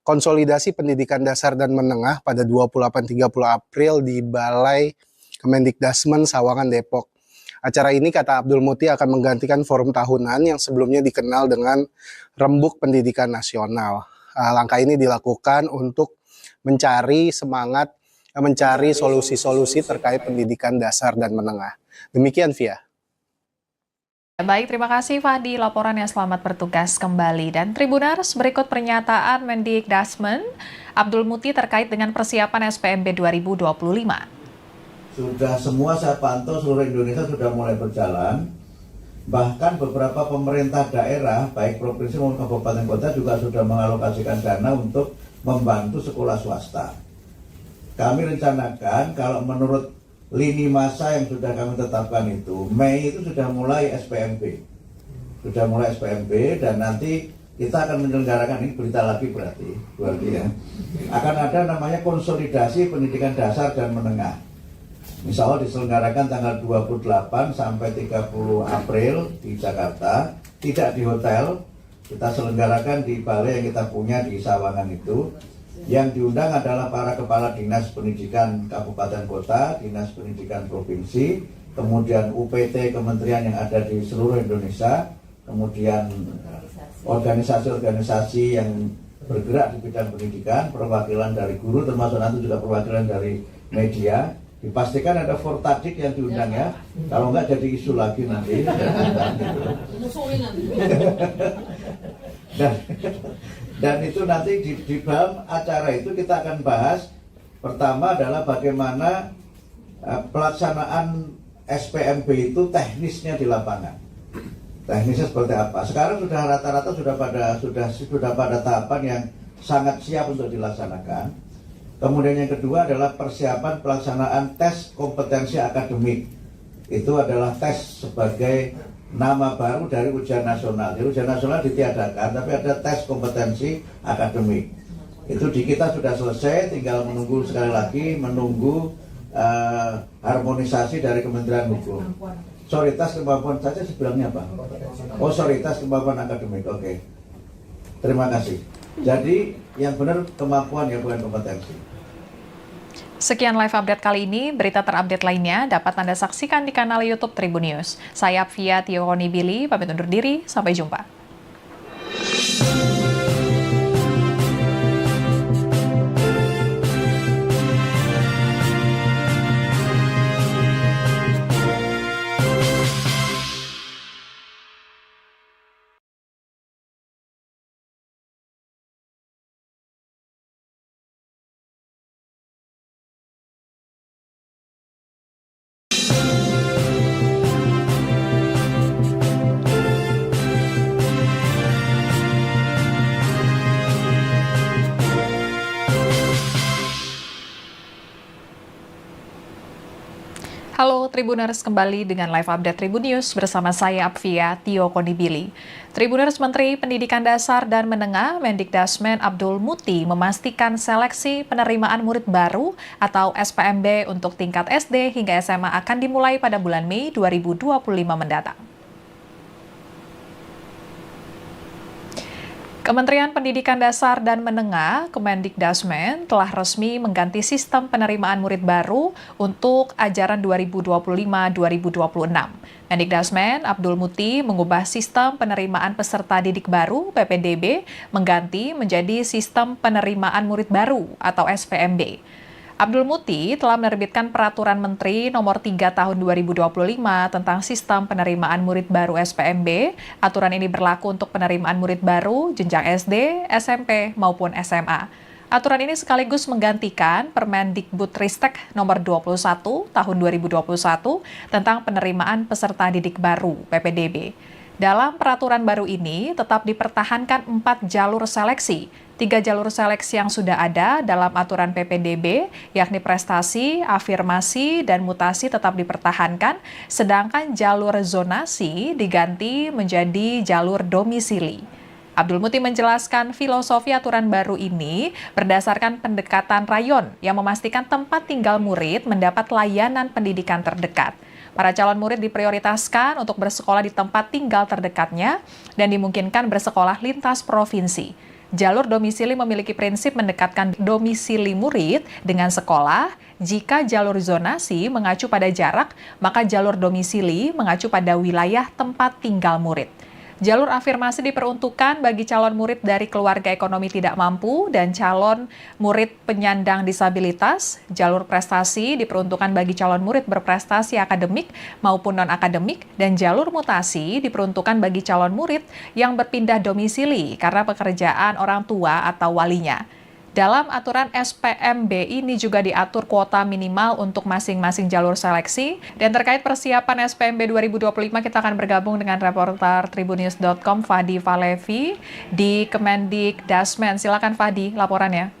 konsolidasi pendidikan dasar dan menengah pada 28-30 April di Balai Kemendikdasmen Sawangan, Depok. Acara ini, kata Abdul Muti, akan menggantikan forum tahunan yang sebelumnya dikenal dengan Rembuk Pendidikan Nasional. Langkah ini dilakukan untuk mencari solusi-solusi terkait pendidikan dasar dan menengah. Demikian, Via. Baik, terima kasih Fahdi laporannya, selamat bertugas kembali. Dan Tribuners, berikut pernyataan Mendikdasmen Abdul Muti terkait dengan persiapan SPMB 2025. Sudah semua saya pantau seluruh Indonesia sudah mulai berjalan. Bahkan beberapa pemerintah daerah, baik provinsi maupun kabupaten kota juga sudah mengalokasikan dana untuk membantu sekolah swasta. Kami rencanakan kalau menurut lini masa yang sudah kami tetapkan itu, Mei itu sudah mulai SPMB. Sudah mulai SPMB dan nanti kita akan menyelenggarakan, ini berita lagi berarti ya. Akan ada namanya konsolidasi pendidikan dasar dan menengah. Insya Allah diselenggarakan tanggal 28 sampai 30 April di Jakarta, tidak di hotel, kita selenggarakan di balai yang kita punya di Sawangan itu. Yang diundang adalah para kepala dinas pendidikan kabupaten kota, dinas pendidikan provinsi, kemudian UPT kementerian yang ada di seluruh Indonesia, kemudian organisasi-organisasi yang bergerak di bidang pendidikan, perwakilan dari guru, termasuk nanti juga perwakilan dari media. Dipastikan ada Fortadik yang diundang ya, kalau enggak jadi isu lagi nanti. Dan itu nanti di dalam acara itu kita akan bahas, pertama adalah bagaimana pelaksanaan SPMB itu teknisnya di lapangan. Teknisnya seperti apa? Sekarang sudah rata-rata sudah pada tahapan yang sangat siap untuk dilaksanakan. Kemudian yang kedua adalah persiapan pelaksanaan tes kompetensi akademik. Itu adalah tes sebagai nama baru dari ujian nasional. Jadi ujian nasional ditiadakan, tapi ada tes kompetensi akademik. Itu di kita sudah selesai, tinggal menunggu sekali lagi, menunggu harmonisasi dari Kementerian Hukum. Sorry, tes kemampuan saja sebenarnya apa? Oh, sorry, tes kemampuan akademik. Oke. Terima kasih. Jadi yang benar kemampuan, ya bukan kompetensi. Sekian live update kali ini, berita terupdate lainnya dapat Anda saksikan di kanal YouTube Tribun News. Saya Fia Tionibili, pamit undur diri, sampai jumpa. Halo Tribuners, kembali dengan live update Tribun News bersama saya Apvia Tionibili. Tribuners, Menteri Pendidikan Dasar dan Menengah Mendikdasmen Abdul Muti memastikan seleksi penerimaan murid baru atau SPMB untuk tingkat SD hingga SMA akan dimulai pada bulan Mei 2025 mendatang. Kementerian Pendidikan Dasar dan Menengah Kemendikdasmen telah resmi mengganti sistem penerimaan murid baru untuk ajaran 2025-2026. Mendikdasmen Abdul Muti mengubah sistem penerimaan peserta didik baru (PPDB) mengganti menjadi sistem penerimaan murid baru atau SPMB. Abdul Muti telah menerbitkan Peraturan Menteri Nomor 3 Tahun 2025 tentang Sistem Penerimaan Murid Baru SPMB. Aturan ini berlaku untuk penerimaan murid baru jenjang SD, SMP, maupun SMA. Aturan ini sekaligus menggantikan Permendikbudristek Nomor 21 Tahun 2021 tentang penerimaan peserta didik baru (PPDB). Dalam peraturan baru ini tetap dipertahankan 4 jalur seleksi. 3 jalur seleksi yang sudah ada dalam aturan PPDB, yakni prestasi, afirmasi, dan mutasi tetap dipertahankan, sedangkan jalur zonasi diganti menjadi jalur domisili. Abdul Muti menjelaskan filosofi aturan baru ini berdasarkan pendekatan rayon yang memastikan tempat tinggal murid mendapat layanan pendidikan terdekat. Para calon murid diprioritaskan untuk bersekolah di tempat tinggal terdekatnya dan dimungkinkan bersekolah lintas provinsi. Jalur domisili memiliki prinsip mendekatkan domisili murid dengan sekolah Jika jalur zonasi mengacu pada jarak, maka jalur domisili mengacu pada wilayah tempat tinggal murid. Jalur afirmasi diperuntukkan bagi calon murid dari keluarga ekonomi tidak mampu dan calon murid penyandang disabilitas. Jalur prestasi diperuntukkan bagi calon murid berprestasi akademik maupun non-akademik, dan jalur mutasi diperuntukkan bagi calon murid yang berpindah domisili karena pekerjaan orang tua atau walinya. Dalam aturan SPMB ini juga diatur kuota minimal untuk masing-masing jalur seleksi. Dan terkait persiapan SPMB 2025, kita akan bergabung dengan reporter Tribunnews.com Fadi Valevi di Kemendikdasmen. Silakan Fadi, laporannya.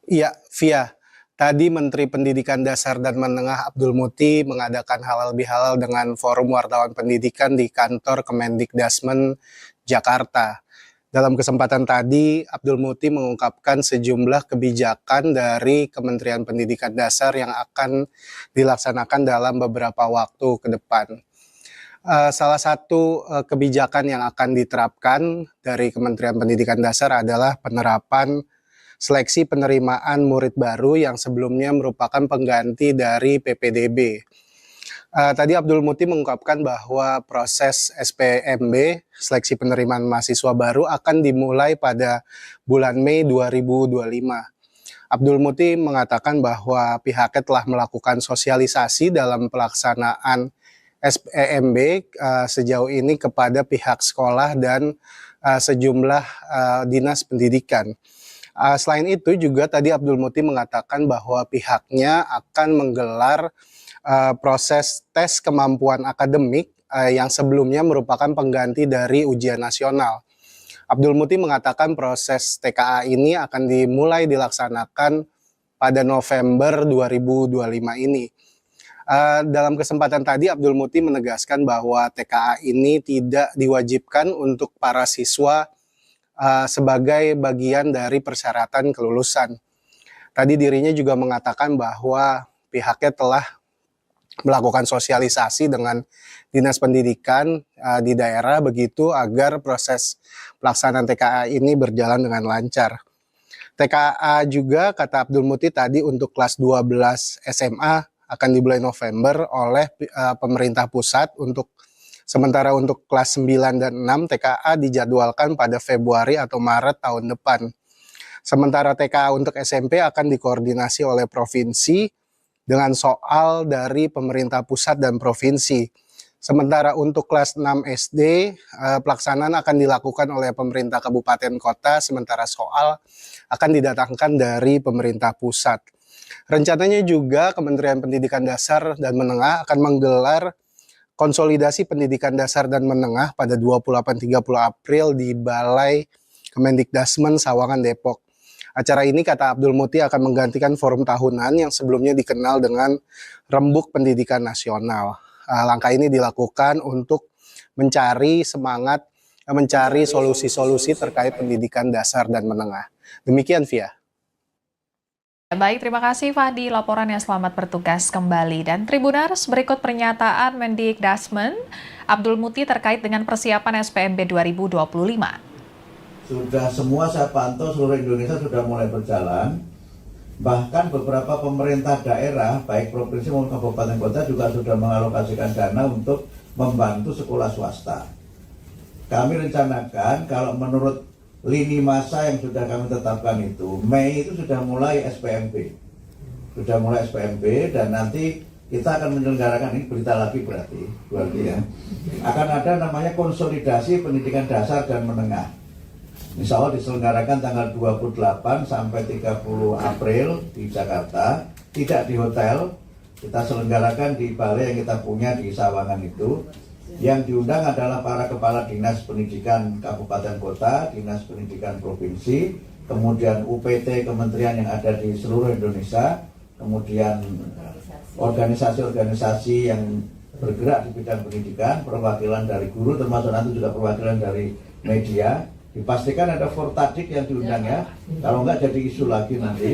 Iya, Via. Tadi Menteri Pendidikan Dasar dan Menengah Abdul Muti mengadakan halal bihalal dengan Forum Wartawan Pendidikan di kantor Kemendikdasmen, Jakarta. Dalam kesempatan tadi, Abdul Muti mengungkapkan sejumlah kebijakan dari Kementerian Pendidikan Dasar yang akan dilaksanakan dalam beberapa waktu ke depan. Salah satu kebijakan yang akan diterapkan dari Kementerian Pendidikan Dasar adalah penerapan seleksi penerimaan murid baru yang sebelumnya merupakan pengganti dari PPDB. Tadi Abdul Muti mengungkapkan bahwa proses SPMB, seleksi penerimaan mahasiswa baru, akan dimulai pada bulan Mei 2025. Abdul Muti mengatakan bahwa pihaknya telah melakukan sosialisasi dalam pelaksanaan SPMB sejauh ini kepada pihak sekolah dan sejumlah dinas pendidikan. Selain itu juga tadi Abdul Muti mengatakan bahwa pihaknya akan menggelar proses tes kemampuan akademik yang sebelumnya merupakan pengganti dari ujian nasional. Abdul Muti mengatakan proses TKA ini akan dimulai dilaksanakan pada November 2025 ini. Dalam kesempatan tadi Abdul Muti menegaskan bahwa TKA ini tidak diwajibkan untuk para siswa sebagai bagian dari persyaratan kelulusan. Tadi dirinya juga mengatakan bahwa pihaknya telah melakukan sosialisasi dengan dinas pendidikan di daerah begitu agar proses pelaksanaan TKA ini berjalan dengan lancar. TKA juga kata Abdul Muti tadi untuk kelas 12 SMA akan dimulai November oleh pemerintah pusat, sementara untuk kelas 9 dan 6 TKA dijadwalkan pada Februari atau Maret tahun depan. Sementara TKA untuk SMP akan dikoordinasi oleh provinsi dengan soal dari pemerintah pusat dan provinsi. Sementara untuk kelas 6 SD, pelaksanaan akan dilakukan oleh pemerintah kabupaten kota, sementara soal akan didatangkan dari pemerintah pusat. Rencananya juga Kementerian Pendidikan Dasar dan Menengah akan menggelar konsolidasi pendidikan dasar dan menengah pada 28-30 April di Balai Kemendikdasmen Sawangan, Depok. Acara ini kata Abdul Muti akan menggantikan forum tahunan yang sebelumnya dikenal dengan Rembuk Pendidikan Nasional. Langkah ini dilakukan untuk mencari solusi-solusi terkait pendidikan dasar dan menengah. Demikian, Via. Baik, terima kasih Fadi, laporannya. Selamat bertugas kembali. Dan Tribuners, berikut pernyataan Mendikdasmen Abdul Muti terkait dengan persiapan SPMB 2025. Sudah semua saya pantau seluruh Indonesia sudah mulai berjalan. Bahkan beberapa pemerintah daerah, baik provinsi maupun kabupaten kota juga sudah mengalokasikan dana untuk membantu sekolah swasta. Kami rencanakan kalau menurut lini masa yang sudah kami tetapkan itu, Mei itu sudah mulai SPMB. Sudah mulai SPMB dan nanti kita akan menyelenggarakan, ini berita lagi berarti ya. Akan ada namanya konsolidasi pendidikan dasar dan menengah. Insya Allah diselenggarakan tanggal 28 sampai 30 April di Jakarta, tidak di hotel, kita selenggarakan di balai yang kita punya di Sawangan itu. Yang diundang adalah para kepala dinas pendidikan kabupaten kota, dinas pendidikan provinsi, kemudian UPT kementerian yang ada di seluruh Indonesia, kemudian organisasi-organisasi yang bergerak di bidang pendidikan, perwakilan dari guru, termasuk nanti juga perwakilan dari media. Dipastikan ada Fortadik yang diundang ya, kalau enggak jadi isu lagi nanti.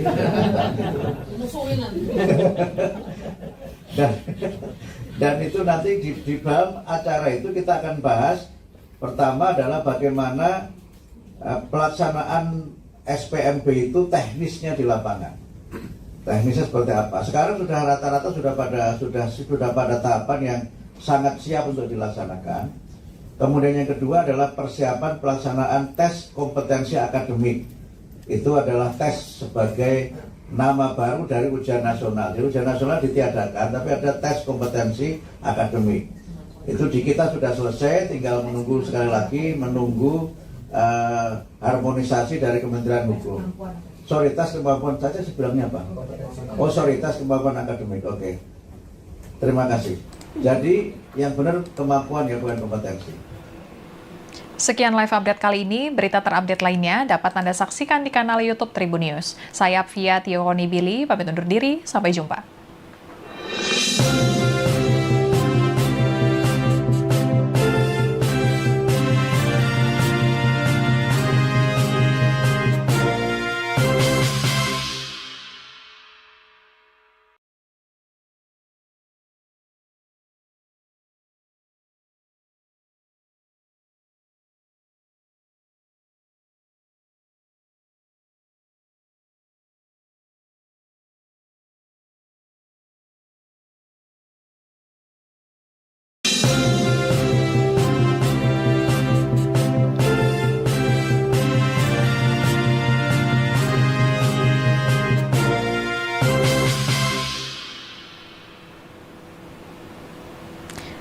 Dan itu nanti di dalam acara itu kita akan bahas, pertama adalah bagaimana pelaksanaan SPMB itu teknisnya di lapangan. teknisnya seperti apa. Sekarang sudah rata-rata sudah pada tahapan yang sangat siap untuk dilaksanakan. Kemudian yang kedua adalah persiapan pelaksanaan tes kompetensi akademik. Itu adalah tes sebagai nama baru dari ujian nasional. Jadi ujian nasional ditiadakan, tapi ada tes kompetensi akademik. Itu di kita sudah selesai, tinggal menunggu sekali lagi, menunggu harmonisasi dari Kementerian Hukum. Sorry, tes kemampuan saja sebenarnya apa? Oh, sorry, tes kemampuan akademik. Oke. Terima kasih. Jadi yang benar kemampuan ya, bukan kompetensi. Sekian live update kali ini. Berita terupdate lainnya dapat Anda saksikan di kanal YouTube Tribun News. Saya Apvia Tionibili, pamit undur diri. Sampai jumpa.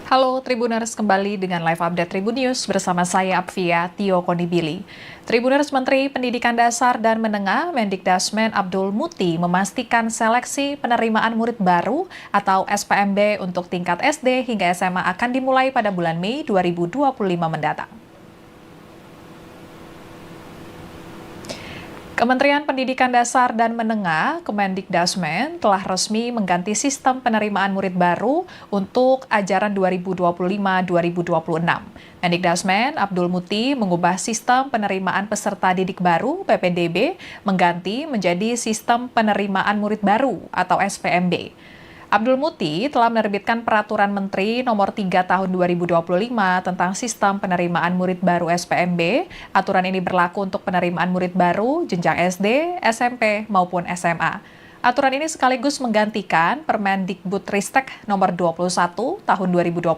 Halo Tribuners, kembali dengan live update Tribun News bersama saya Apvia Tionibili. Tribuners, Menteri Pendidikan Dasar dan Menengah Mendikdasmen Abdul Muti memastikan seleksi penerimaan murid baru atau SPMB untuk tingkat SD hingga SMA akan dimulai pada bulan Mei 2025 mendatang. Kementerian Pendidikan Dasar dan Menengah, Kemendikdasmen, telah resmi mengganti sistem penerimaan murid baru untuk ajaran 2025-2026. Mendikdasmen Abdul Muti mengubah sistem penerimaan peserta didik baru (PPDB) mengganti menjadi sistem penerimaan murid baru atau SPMB. Abdul Muti telah menerbitkan Peraturan Menteri Nomor 3 Tahun 2025 tentang Sistem Penerimaan Murid Baru SPMB. Aturan ini berlaku untuk penerimaan murid baru jenjang SD, SMP, maupun SMA. Aturan ini sekaligus menggantikan Permendikbudristek Nomor 21 Tahun 2021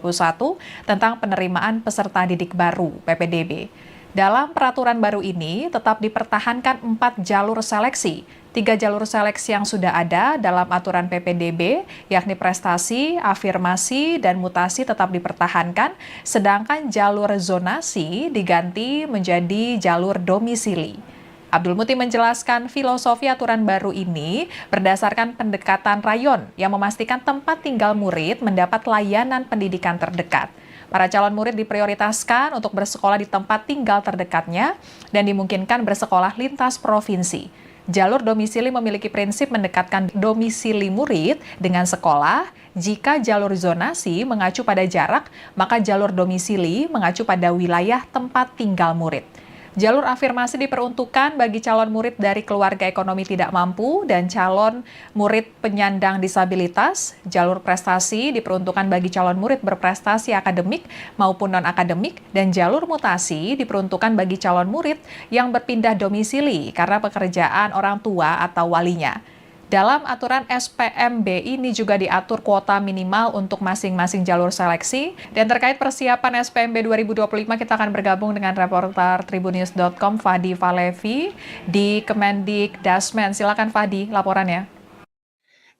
tentang penerimaan peserta didik baru (PPDB). Dalam peraturan baru ini tetap dipertahankan 4 jalur seleksi. 3 jalur seleksi yang sudah ada dalam aturan PPDB, yakni prestasi, afirmasi, dan mutasi tetap dipertahankan, sedangkan jalur zonasi diganti menjadi jalur domisili. Abdul Muti menjelaskan filosofi aturan baru ini berdasarkan pendekatan rayon yang memastikan tempat tinggal murid mendapat layanan pendidikan terdekat. Para calon murid diprioritaskan untuk bersekolah di tempat tinggal terdekatnya dan dimungkinkan bersekolah lintas provinsi. Jalur domisili memiliki prinsip mendekatkan domisili murid dengan sekolah. Jika jalur zonasi mengacu pada jarak, maka jalur domisili mengacu pada wilayah tempat tinggal murid. Jalur afirmasi diperuntukkan bagi calon murid dari keluarga ekonomi tidak mampu dan calon murid penyandang disabilitas. Jalur prestasi diperuntukkan bagi calon murid berprestasi akademik maupun non-akademik, dan jalur mutasi diperuntukkan bagi calon murid yang berpindah domisili karena pekerjaan orang tua atau walinya. Dalam aturan SPMB ini juga diatur kuota minimal untuk masing-masing jalur seleksi. Dan terkait persiapan SPMB 2025, kita akan bergabung dengan reporter Tribunnews.com Fadi Valevi di Kemendikdasmen. Silakan Fadi, laporannya.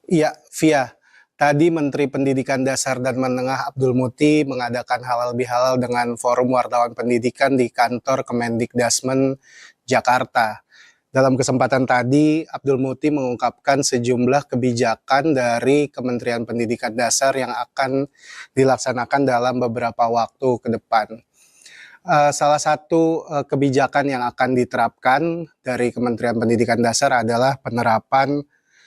Iya, Via. Tadi Menteri Pendidikan Dasar dan Menengah Abdul Muti mengadakan halal bihalal dengan Forum Wartawan Pendidikan di kantor Kemendikdasmen Jakarta. Dalam kesempatan tadi, Abdul Muti mengungkapkan sejumlah kebijakan dari Kementerian Pendidikan Dasar yang akan dilaksanakan dalam beberapa waktu ke depan. Salah satu kebijakan yang akan diterapkan dari Kementerian Pendidikan Dasar adalah penerapan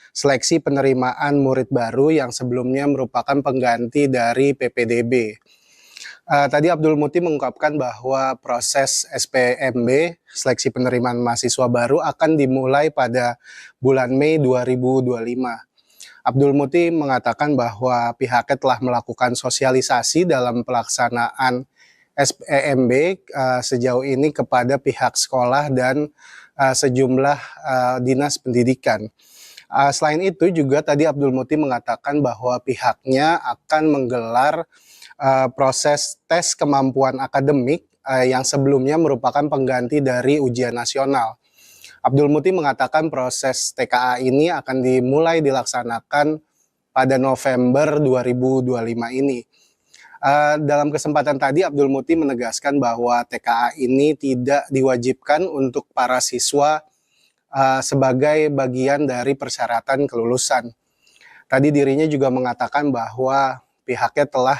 seleksi penerimaan murid baru yang sebelumnya merupakan pengganti dari PPDB. Tadi Abdul Muti mengungkapkan bahwa proses SPMB, seleksi penerimaan mahasiswa baru, akan dimulai pada bulan Mei 2025. Abdul Muti mengatakan bahwa pihaknya telah melakukan sosialisasi dalam pelaksanaan SPMB sejauh ini kepada pihak sekolah dan sejumlah dinas pendidikan. Selain itu juga tadi Abdul Muti mengatakan bahwa pihaknya akan menggelar proses tes kemampuan akademik yang sebelumnya merupakan pengganti dari ujian nasional. Abdul Muti mengatakan proses TKA ini akan dimulai dilaksanakan pada November 2025 ini. Dalam kesempatan tadi Abdul Muti menegaskan bahwa TKA ini tidak diwajibkan untuk para siswa sebagai bagian dari persyaratan kelulusan. Tadi dirinya juga mengatakan bahwa pihaknya telah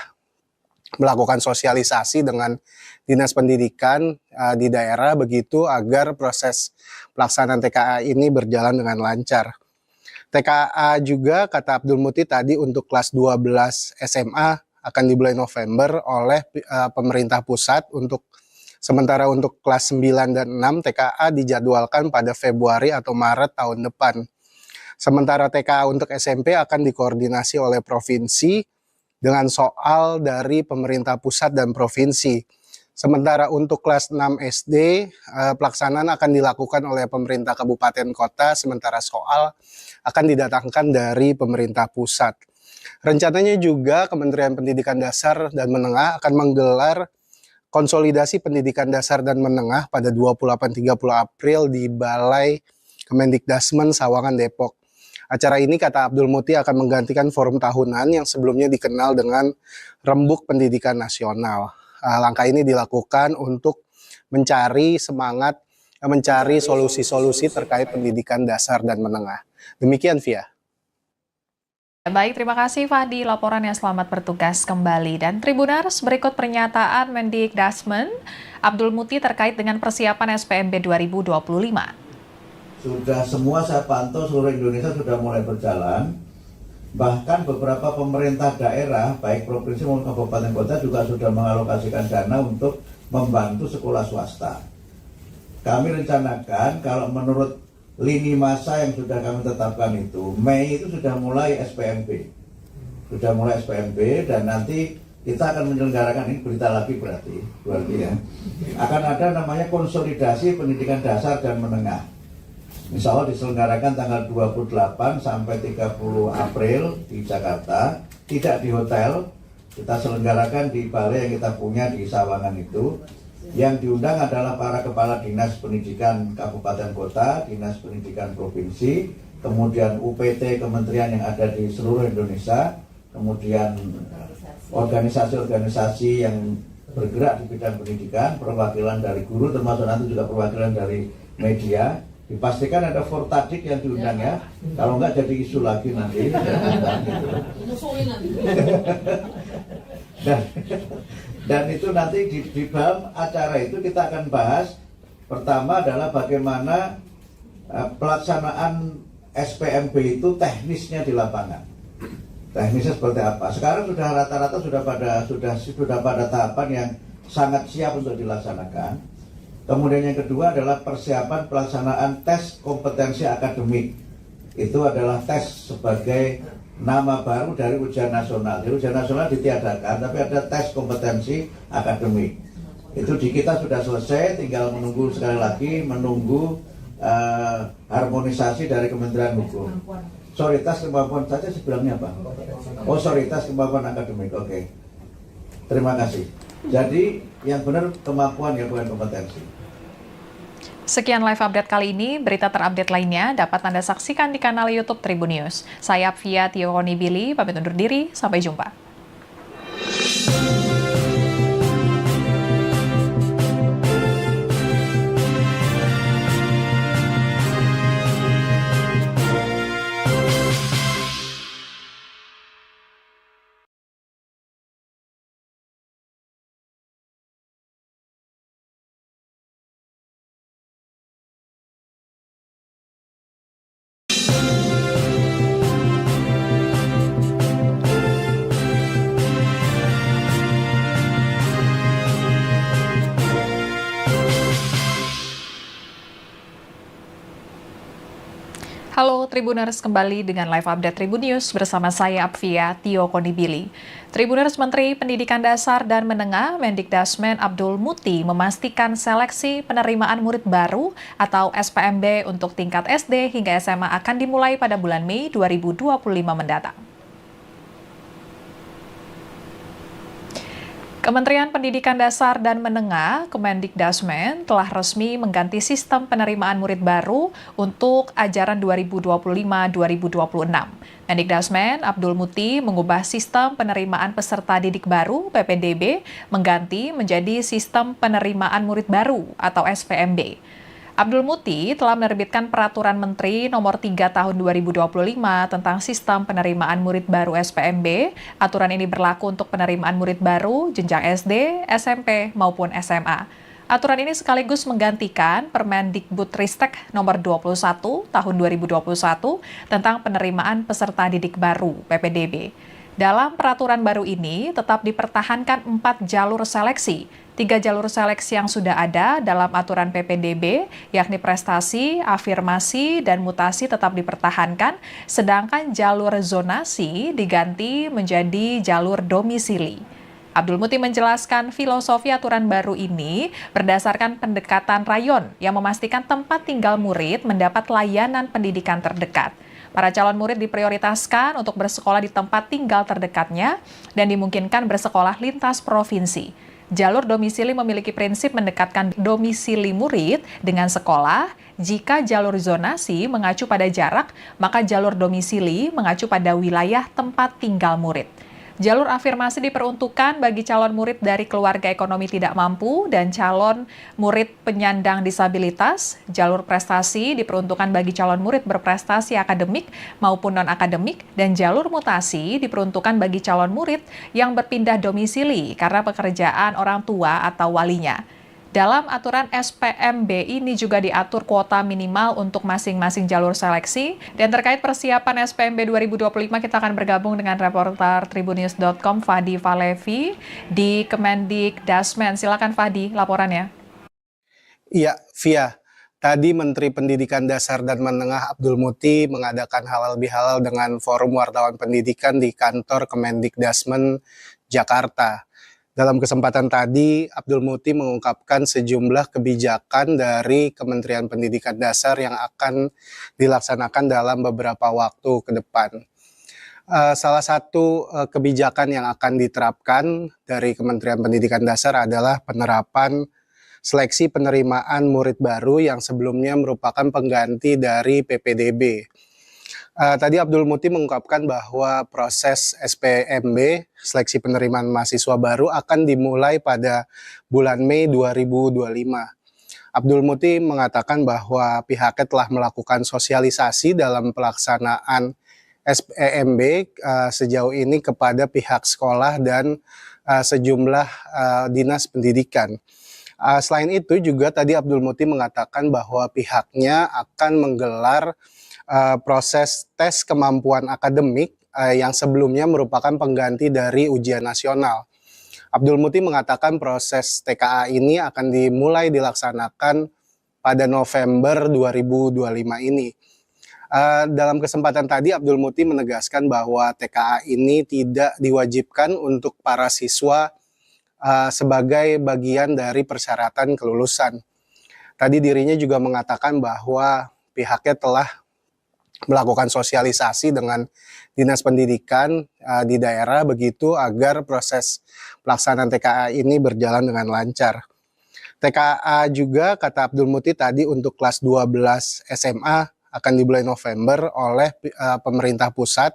melakukan sosialisasi dengan Dinas Pendidikan di daerah begitu agar proses pelaksanaan TKA ini berjalan dengan lancar. TKA juga kata Abdul Muti tadi untuk kelas 12 SMA akan dimulai November oleh pemerintah pusat, sementara untuk kelas 9 dan 6 TKA dijadwalkan pada Februari atau Maret tahun depan. Sementara TKA untuk SMP akan dikoordinasi oleh provinsi dengan soal dari pemerintah pusat dan provinsi. Sementara untuk kelas 6 SD, pelaksanaan akan dilakukan oleh pemerintah kabupaten kota, sementara soal akan didatangkan dari pemerintah pusat. Rencananya juga Kementerian Pendidikan Dasar dan Menengah akan menggelar konsolidasi pendidikan dasar dan menengah pada 28-30 April di Balai Kemendikdasmen Sawangan, Depok. Acara ini kata Abdul Muti akan menggantikan forum tahunan yang sebelumnya dikenal dengan Rembuk Pendidikan Nasional. Langkah ini dilakukan untuk mencari solusi-solusi terkait pendidikan dasar dan menengah. Demikian, Via. Baik, terima kasih Fahdi laporannya, selamat bertugas kembali. Dan Tribuners, berikut pernyataan Mendikdasmen Abdul Muti terkait dengan persiapan SPMB 2025. Sudah semua saya pantau seluruh Indonesia sudah mulai berjalan. Bahkan beberapa pemerintah daerah, baik provinsi maupun kabupaten kota juga sudah mengalokasikan dana untuk membantu sekolah swasta. Kami rencanakan kalau menurut lini masa yang sudah kami tetapkan itu, Mei itu sudah mulai SPMB. Sudah mulai SPMB dan nanti kita akan menyelenggarakan, ini berita lagi berarti ya. Akan ada namanya konsolidasi pendidikan dasar dan menengah. Insya Allah diselenggarakan tanggal 28 sampai 30 April di Jakarta, tidak di hotel, kita selenggarakan di balai yang kita punya di Sawangan itu. Yang diundang adalah para kepala dinas pendidikan kabupaten kota, dinas pendidikan provinsi, kemudian UPT kementerian yang ada di seluruh Indonesia, kemudian organisasi-organisasi yang bergerak di bidang pendidikan, perwakilan dari guru, termasuk nanti juga perwakilan dari media. Dipastikan ada Fortadik yang diundang ya, kalau enggak jadi isu lagi nanti. Dan itu nanti di dalam acara itu kita akan bahas, pertama adalah bagaimana pelaksanaan SPMB itu teknisnya di lapangan. Teknisnya seperti apa? Sekarang sudah rata-rata sudah pada tahapan yang sangat siap untuk dilaksanakan. Kemudian yang kedua adalah persiapan pelaksanaan tes kompetensi akademik. Itu adalah tes sebagai nama baru dari ujian nasional. Jadi ujian nasional ditiadakan, tapi ada tes kompetensi akademik. Itu di kita sudah selesai, tinggal menunggu sekali lagi, menunggu harmonisasi dari Kementerian Hukum. Sorry, tes kemampuan saja sebenarnya apa? Oh, sorry, tes kemampuan akademik. Oke. Terima kasih. Jadi yang benar kemampuan ya, bukan kompetensi. Sekian live update kali ini, berita terupdate lainnya dapat Anda saksikan di kanal YouTube Tribun News. Saya Fia Tioni Billy, pamit undur diri, sampai jumpa. Halo Tribuners, kembali dengan live update Tribun News bersama saya Apvia Tio Konibili. Tribuners, Menteri Pendidikan Dasar dan Menengah Mendikdasmen Abdul Muti memastikan seleksi penerimaan murid baru atau SPMB untuk tingkat SD hingga SMA akan dimulai pada bulan Mei 2025 mendatang. Kementerian Pendidikan Dasar dan Menengah, Kemendikdasmen, telah resmi mengganti sistem penerimaan murid baru untuk ajaran 2025-2026. Mendikdasmen Abdul Muti mengubah sistem penerimaan peserta didik baru (PPDB) mengganti menjadi sistem penerimaan murid baru atau SPMB. Abdul Muti telah menerbitkan Peraturan Menteri Nomor 3 Tahun 2025 tentang Sistem Penerimaan Murid Baru SPMB. Aturan ini berlaku untuk penerimaan murid baru jenjang SD, SMP, maupun SMA. Aturan ini sekaligus menggantikan Permendikbudristek Nomor 21 Tahun 2021 tentang penerimaan peserta didik baru (PPDB). Dalam peraturan baru ini tetap dipertahankan 4 jalur seleksi. 3 jalur seleksi yang sudah ada dalam aturan PPDB, yakni prestasi, afirmasi, dan mutasi tetap dipertahankan, sedangkan jalur zonasi diganti menjadi jalur domisili. Abdul Muti menjelaskan filosofi aturan baru ini berdasarkan pendekatan rayon yang memastikan tempat tinggal murid mendapat layanan pendidikan terdekat. Para calon murid diprioritaskan untuk bersekolah di tempat tinggal terdekatnya dan dimungkinkan bersekolah lintas provinsi. Jalur domisili memiliki prinsip mendekatkan domisili murid dengan sekolah. Jika jalur zonasi mengacu pada jarak, maka jalur domisili mengacu pada wilayah tempat tinggal murid. Jalur afirmasi diperuntukkan bagi calon murid dari keluarga ekonomi tidak mampu dan calon murid penyandang disabilitas. Jalur prestasi diperuntukkan bagi calon murid berprestasi akademik maupun non-akademik, dan jalur mutasi diperuntukkan bagi calon murid yang berpindah domisili karena pekerjaan orang tua atau walinya. Dalam aturan SPMB ini juga diatur kuota minimal untuk masing-masing jalur seleksi. Dan terkait persiapan SPMB 2025, kita akan bergabung dengan reporter Tribunnews.com Fadi Valevi di Kemendikdasmen. Silakan Fadi, laporannya. Iya, Via. Tadi Menteri Pendidikan Dasar dan Menengah Abdul Muti mengadakan halal bihalal dengan Forum Wartawan Pendidikan di kantor Kemendikdasmen Jakarta. Dalam kesempatan tadi, Abdul Muti mengungkapkan sejumlah kebijakan dari Kementerian Pendidikan Dasar yang akan dilaksanakan dalam beberapa waktu ke depan. Salah satu kebijakan yang akan diterapkan dari Kementerian Pendidikan Dasar adalah penerapan seleksi penerimaan murid baru yang sebelumnya merupakan pengganti dari PPDB. Tadi Abdul Muti mengungkapkan bahwa proses SPMB, seleksi penerimaan mahasiswa baru, akan dimulai pada bulan Mei 2025. Abdul Muti mengatakan bahwa pihaknya telah melakukan sosialisasi dalam pelaksanaan SPMB sejauh ini kepada pihak sekolah dan sejumlah dinas pendidikan. Selain itu juga tadi Abdul Muti mengatakan bahwa pihaknya akan menggelar proses tes kemampuan akademik yang sebelumnya merupakan pengganti dari ujian nasional. Abdul Muti mengatakan proses TKA ini akan dimulai dilaksanakan pada November 2025 ini. Dalam kesempatan tadi Abdul Muti menegaskan bahwa TKA ini tidak diwajibkan untuk para siswa sebagai bagian dari persyaratan kelulusan. Tadi dirinya juga mengatakan bahwa pihaknya telah melakukan sosialisasi dengan dinas pendidikan di daerah begitu agar proses pelaksanaan TKA ini berjalan dengan lancar. TKA juga kata Abdul Muti tadi untuk kelas 12 SMA akan dimulai November oleh pemerintah pusat,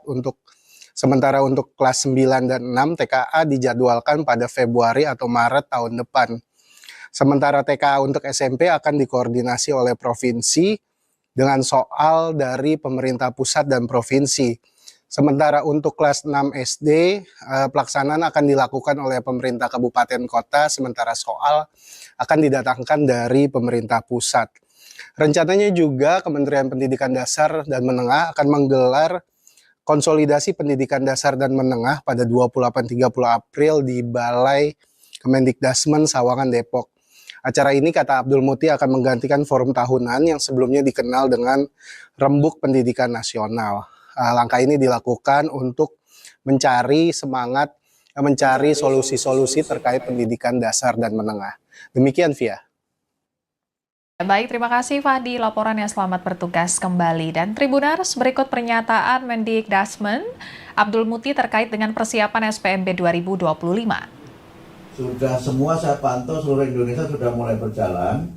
sementara untuk kelas 9 dan 6 TKA dijadwalkan pada Februari atau Maret tahun depan. Sementara TKA untuk SMP akan dikoordinasi oleh provinsi dengan soal dari pemerintah pusat dan provinsi. Sementara untuk kelas 6 SD, pelaksanaan akan dilakukan oleh pemerintah kabupaten kota, sementara soal akan didatangkan dari pemerintah pusat. Rencananya juga Kementerian Pendidikan Dasar dan Menengah akan menggelar konsolidasi pendidikan dasar dan menengah pada 28-30 April di Balai Kemendikdasmen Sawangan, Depok. Acara ini, kata Abdul Muti, akan menggantikan forum tahunan yang sebelumnya dikenal dengan Rembuk Pendidikan Nasional. Langkah ini dilakukan untuk mencari solusi-solusi terkait pendidikan dasar dan menengah. Demikian, Via. Baik, terima kasih Fahdi laporannya, selamat bertugas kembali. Dan Tribuners, berikut pernyataan Mendikdasmen Abdul Muti terkait dengan persiapan SPMB 2025. Sudah semua saya pantau seluruh Indonesia sudah mulai berjalan.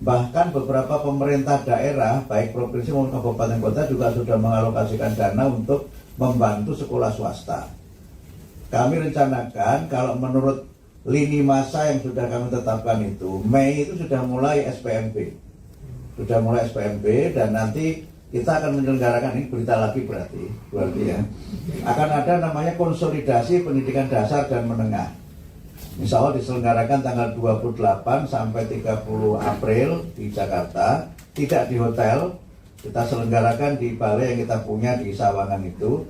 Bahkan beberapa pemerintah daerah, baik provinsi maupun kabupaten kota juga sudah mengalokasikan dana untuk membantu sekolah swasta. Kami rencanakan kalau menurut lini masa yang sudah kami tetapkan itu, Mei itu sudah mulai SPMB. Sudah mulai SPMB dan nanti kita akan menyelenggarakan, ini berita lagi berarti ya. Akan ada namanya konsolidasi pendidikan dasar dan menengah. Insya Allah diselenggarakan tanggal 28 sampai 30 April di Jakarta, tidak di hotel, kita selenggarakan di balai yang kita punya di Sawangan itu.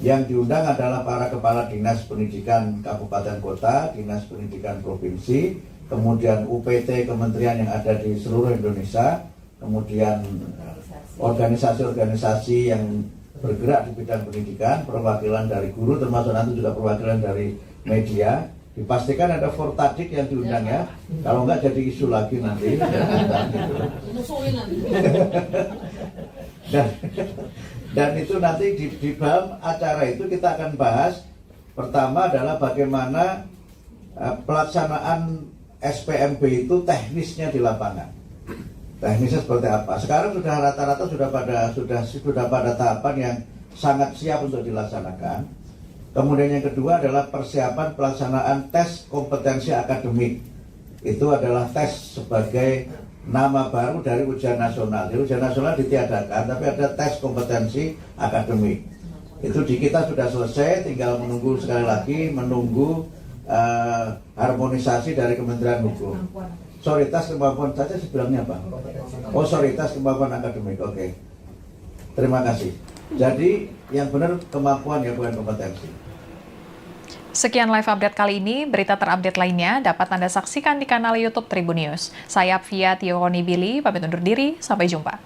Yang diundang adalah para kepala dinas pendidikan kabupaten kota, dinas pendidikan provinsi, kemudian UPT kementerian yang ada di seluruh Indonesia, kemudian organisasi-organisasi yang bergerak di bidang pendidikan, perwakilan dari guru, termasuk nanti juga perwakilan dari media. Dipastikan ada Fortadik yang diundang ya, kalau enggak jadi isu lagi nanti. Dan itu nanti di dalam acara itu kita akan bahas, pertama adalah bagaimana pelaksanaan SPMB itu teknisnya di lapangan. Teknisnya seperti apa? Sekarang sudah rata-rata sudah pada tahapan yang sangat siap untuk dilaksanakan. Kemudian yang kedua adalah persiapan pelaksanaan tes kompetensi akademik. Itu adalah tes sebagai nama baru dari ujian nasional. Jadi ujian nasional ditiadakan, tapi ada tes kompetensi akademik. Itu di kita sudah selesai, tinggal menunggu sekali lagi, menunggu harmonisasi dari Kementerian Hukum. Sorry, tes kemampuan saja sebenarnya apa? Oh, sorry, tes kemampuan akademik. Oke. Terima kasih. Jadi yang benar kemampuan ya, bukan kompetensi. Sekian live update kali ini, berita terupdate lainnya dapat Anda saksikan di kanal YouTube Tribun News. Saya Apvia Tionibili, pamit undur diri, sampai jumpa.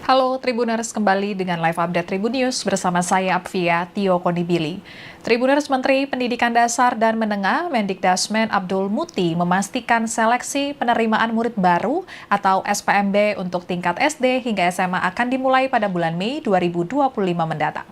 Halo Tribuners, kembali dengan live update Tribun News bersama saya Apvia Tionibili. Tribuners, Menteri Pendidikan Dasar dan Menengah Mendikdasmen Abdul Muti memastikan seleksi penerimaan murid baru atau SPMB untuk tingkat SD hingga SMA akan dimulai pada bulan Mei 2025 mendatang.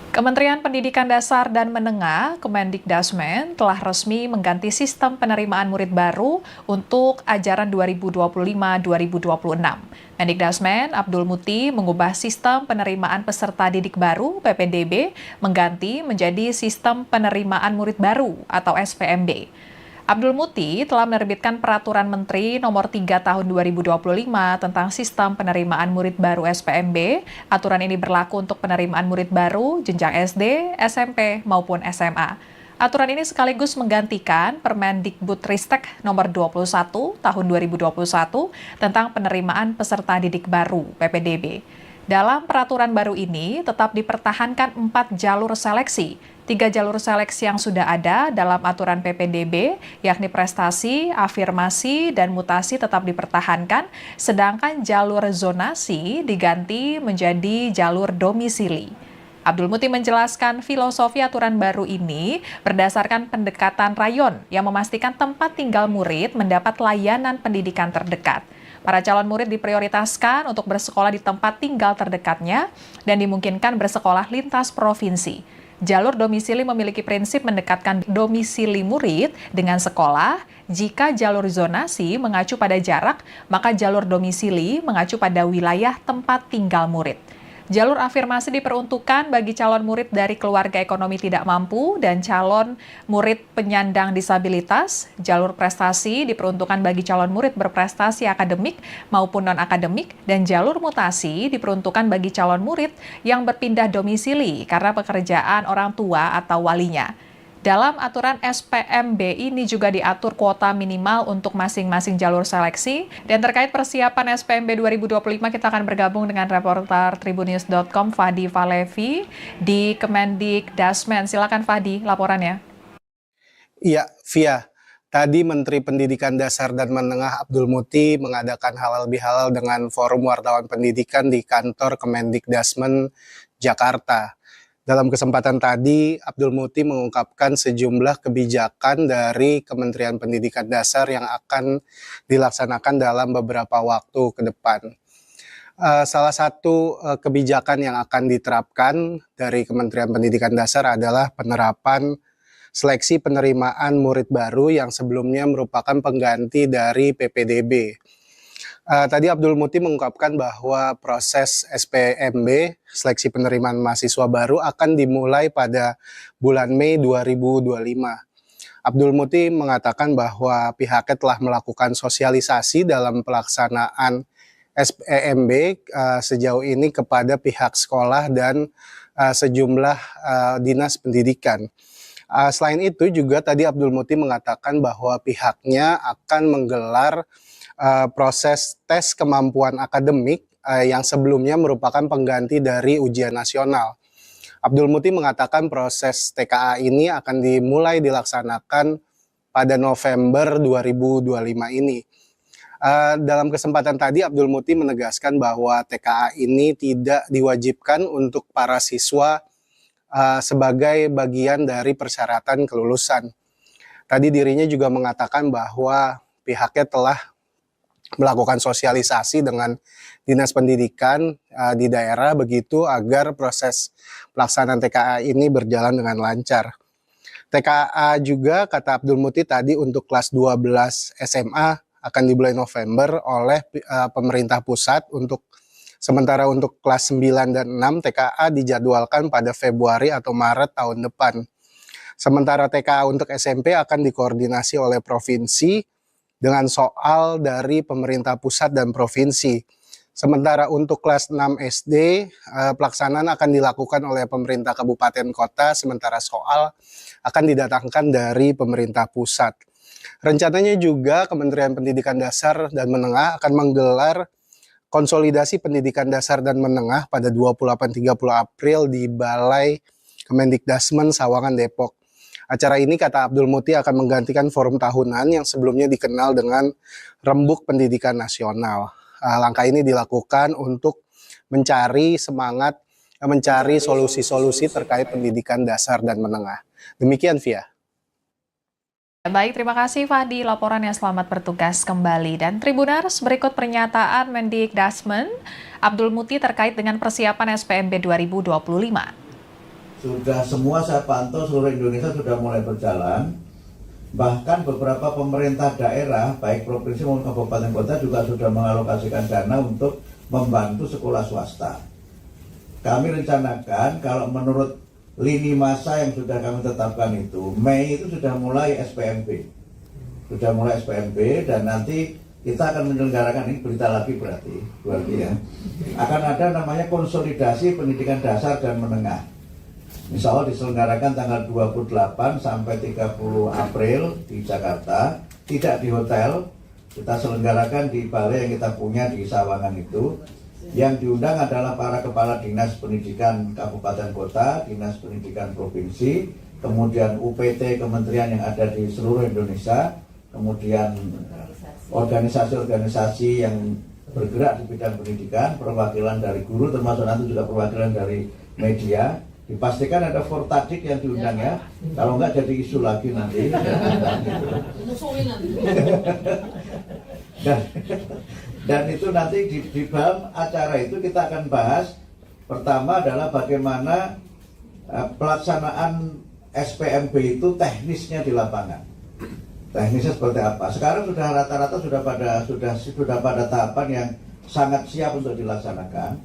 Kementerian Pendidikan Dasar dan Menengah Kemendikdasmen telah resmi mengganti sistem penerimaan murid baru untuk ajaran 2025-2026. Mendikdasmen Abdul Muti mengubah sistem penerimaan peserta didik baru (PPDB) mengganti menjadi sistem penerimaan murid baru atau SPMB. Abdul Muti telah menerbitkan Peraturan Menteri Nomor 3 Tahun 2025 tentang Sistem Penerimaan Murid Baru SPMB. Aturan ini berlaku untuk penerimaan murid baru jenjang SD, SMP, maupun SMA. Aturan ini sekaligus menggantikan Permendikbudristek Nomor 21 Tahun 2021 tentang penerimaan peserta didik baru (PPDB). Dalam peraturan baru ini tetap dipertahankan 4 jalur seleksi. 3 jalur seleksi yang sudah ada dalam aturan PPDB, yakni prestasi, afirmasi, dan mutasi tetap dipertahankan, sedangkan jalur zonasi diganti menjadi jalur domisili. Abdul Muti menjelaskan filosofi aturan baru ini berdasarkan pendekatan rayon yang memastikan tempat tinggal murid mendapat layanan pendidikan terdekat. Para calon murid diprioritaskan untuk bersekolah di tempat tinggal terdekatnya dan dimungkinkan bersekolah lintas provinsi. Jalur domisili memiliki prinsip mendekatkan domisili murid dengan sekolah. Jika jalur zonasi mengacu pada jarak, maka jalur domisili mengacu pada wilayah tempat tinggal murid. Jalur afirmasi diperuntukkan bagi calon murid dari keluarga ekonomi tidak mampu dan calon murid penyandang disabilitas. Jalur prestasi diperuntukkan bagi calon murid berprestasi akademik maupun non-akademik, dan jalur mutasi diperuntukkan bagi calon murid yang berpindah domisili karena pekerjaan orang tua atau walinya. Dalam aturan SPMB ini juga diatur kuota minimal untuk masing-masing jalur seleksi. Dan terkait persiapan SPMB 2025, kita akan bergabung dengan reporter Tribunnews.com Fadi Valevi di Kemendikdasmen. Silakan Fadi, laporannya. Iya, Via. Tadi Menteri Pendidikan Dasar dan Menengah Abdul Muti mengadakan halal bihalal dengan Forum Wartawan Pendidikan di kantor Kemendikdasmen, Jakarta. Dalam kesempatan tadi, Abdul Muti mengungkapkan sejumlah kebijakan dari Kementerian Pendidikan Dasar yang akan dilaksanakan dalam beberapa waktu ke depan. Salah satu kebijakan yang akan diterapkan dari Kementerian Pendidikan Dasar adalah penerapan seleksi penerimaan murid baru yang sebelumnya merupakan pengganti dari PPDB. Tadi Abdul Muti mengungkapkan bahwa proses SPMB, seleksi penerimaan mahasiswa baru, akan dimulai pada bulan Mei 2025. Abdul Muti mengatakan bahwa pihaknya telah melakukan sosialisasi dalam pelaksanaan SPMB sejauh ini kepada pihak sekolah dan sejumlah dinas pendidikan. Selain itu juga tadi Abdul Muti mengatakan bahwa pihaknya akan menggelar proses tes kemampuan akademik yang sebelumnya merupakan pengganti dari ujian nasional. Abdul Muti mengatakan proses TKA ini akan dimulai dilaksanakan pada November 2025 ini. Dalam kesempatan tadi Abdul Muti menegaskan bahwa TKA ini tidak diwajibkan untuk para siswa sebagai bagian dari persyaratan kelulusan. Tadi dirinya juga mengatakan bahwa pihaknya telah melakukan sosialisasi dengan dinas pendidikan di daerah begitu agar proses pelaksanaan TKA ini berjalan dengan lancar. TKA juga kata Abdul Muti tadi untuk kelas 12 SMA akan dimulai November oleh pemerintah pusat, sementara untuk kelas 9 dan 6 TKA dijadwalkan pada Februari atau Maret tahun depan. Sementara TKA untuk SMP akan dikoordinasi oleh provinsi dengan soal dari pemerintah pusat dan provinsi. Sementara untuk kelas 6 SD, pelaksanaan akan dilakukan oleh pemerintah kabupaten kota, sementara soal akan didatangkan dari pemerintah pusat. Rencananya juga Kementerian Pendidikan Dasar dan Menengah akan menggelar konsolidasi pendidikan dasar dan menengah pada 28-30 April di Balai Kemendikdasmen Sawangan, Depok. Acara ini kata Abdul Muti akan menggantikan forum tahunan yang sebelumnya dikenal dengan Rembuk Pendidikan Nasional. Langkah ini dilakukan untuk mencari solusi-solusi terkait pendidikan dasar dan menengah. Demikian, Via. Baik, terima kasih Fadi, laporannya. Selamat bertugas kembali. Dan Tribuners, berikut pernyataan Mendikdasmen Abdul Muti terkait dengan persiapan SPMB 2025. Sudah semua saya pantau seluruh Indonesia sudah mulai berjalan. Bahkan beberapa pemerintah daerah, baik provinsi maupun kabupaten kota juga sudah mengalokasikan dana untuk membantu sekolah swasta. Kami rencanakan kalau menurut lini masa yang sudah kami tetapkan itu, Mei itu sudah mulai SPMB. Sudah mulai SPMB dan nanti kita akan menyelenggarakan, ini berita lagi berarti ya. Akan ada namanya konsolidasi pendidikan dasar dan menengah. Insya Allah diselenggarakan tanggal 28 sampai 30 April di Jakarta, tidak di hotel, kita selenggarakan di balai yang kita punya di Sawangan itu. Yang diundang adalah para kepala dinas pendidikan kabupaten kota, dinas pendidikan provinsi, kemudian UPT kementerian yang ada di seluruh Indonesia, kemudian organisasi-organisasi yang bergerak di bidang pendidikan, perwakilan dari guru, termasuk nanti juga perwakilan dari media. Dipastikan ada Fortadik yang diundang ya, kalau enggak jadi isu lagi nanti. Dan itu nanti di dalam acara itu kita akan bahas, pertama adalah bagaimana pelaksanaan SPMB itu teknisnya di lapangan. Teknisnya seperti apa? Sekarang sudah rata-rata sudah pada tahapan yang sangat siap untuk dilaksanakan.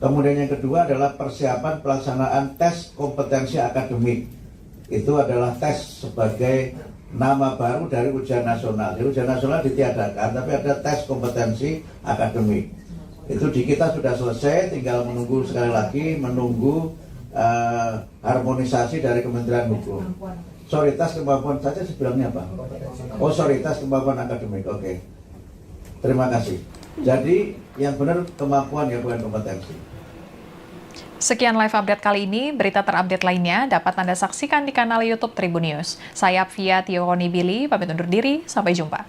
Kemudian yang kedua adalah persiapan pelaksanaan tes kompetensi akademik. Itu adalah tes sebagai nama baru dari ujian nasional. Jadi ujian nasional ditiadakan, tapi ada tes kompetensi akademik. Itu di kita sudah selesai, tinggal menunggu sekali lagi, harmonisasi dari Kementerian Hukum. Sorry, tes kemampuan saja sebenarnya apa? Oh, sorry, tes kemampuan akademik. Oke. Terima kasih. Jadi yang benar kemampuan ya, bukan kompetensi. Sekian live update kali ini. Berita terupdate lainnya dapat Anda saksikan di kanal YouTube Tribun News. Saya Apvia Tiokonibili, pamit undur diri. Sampai jumpa.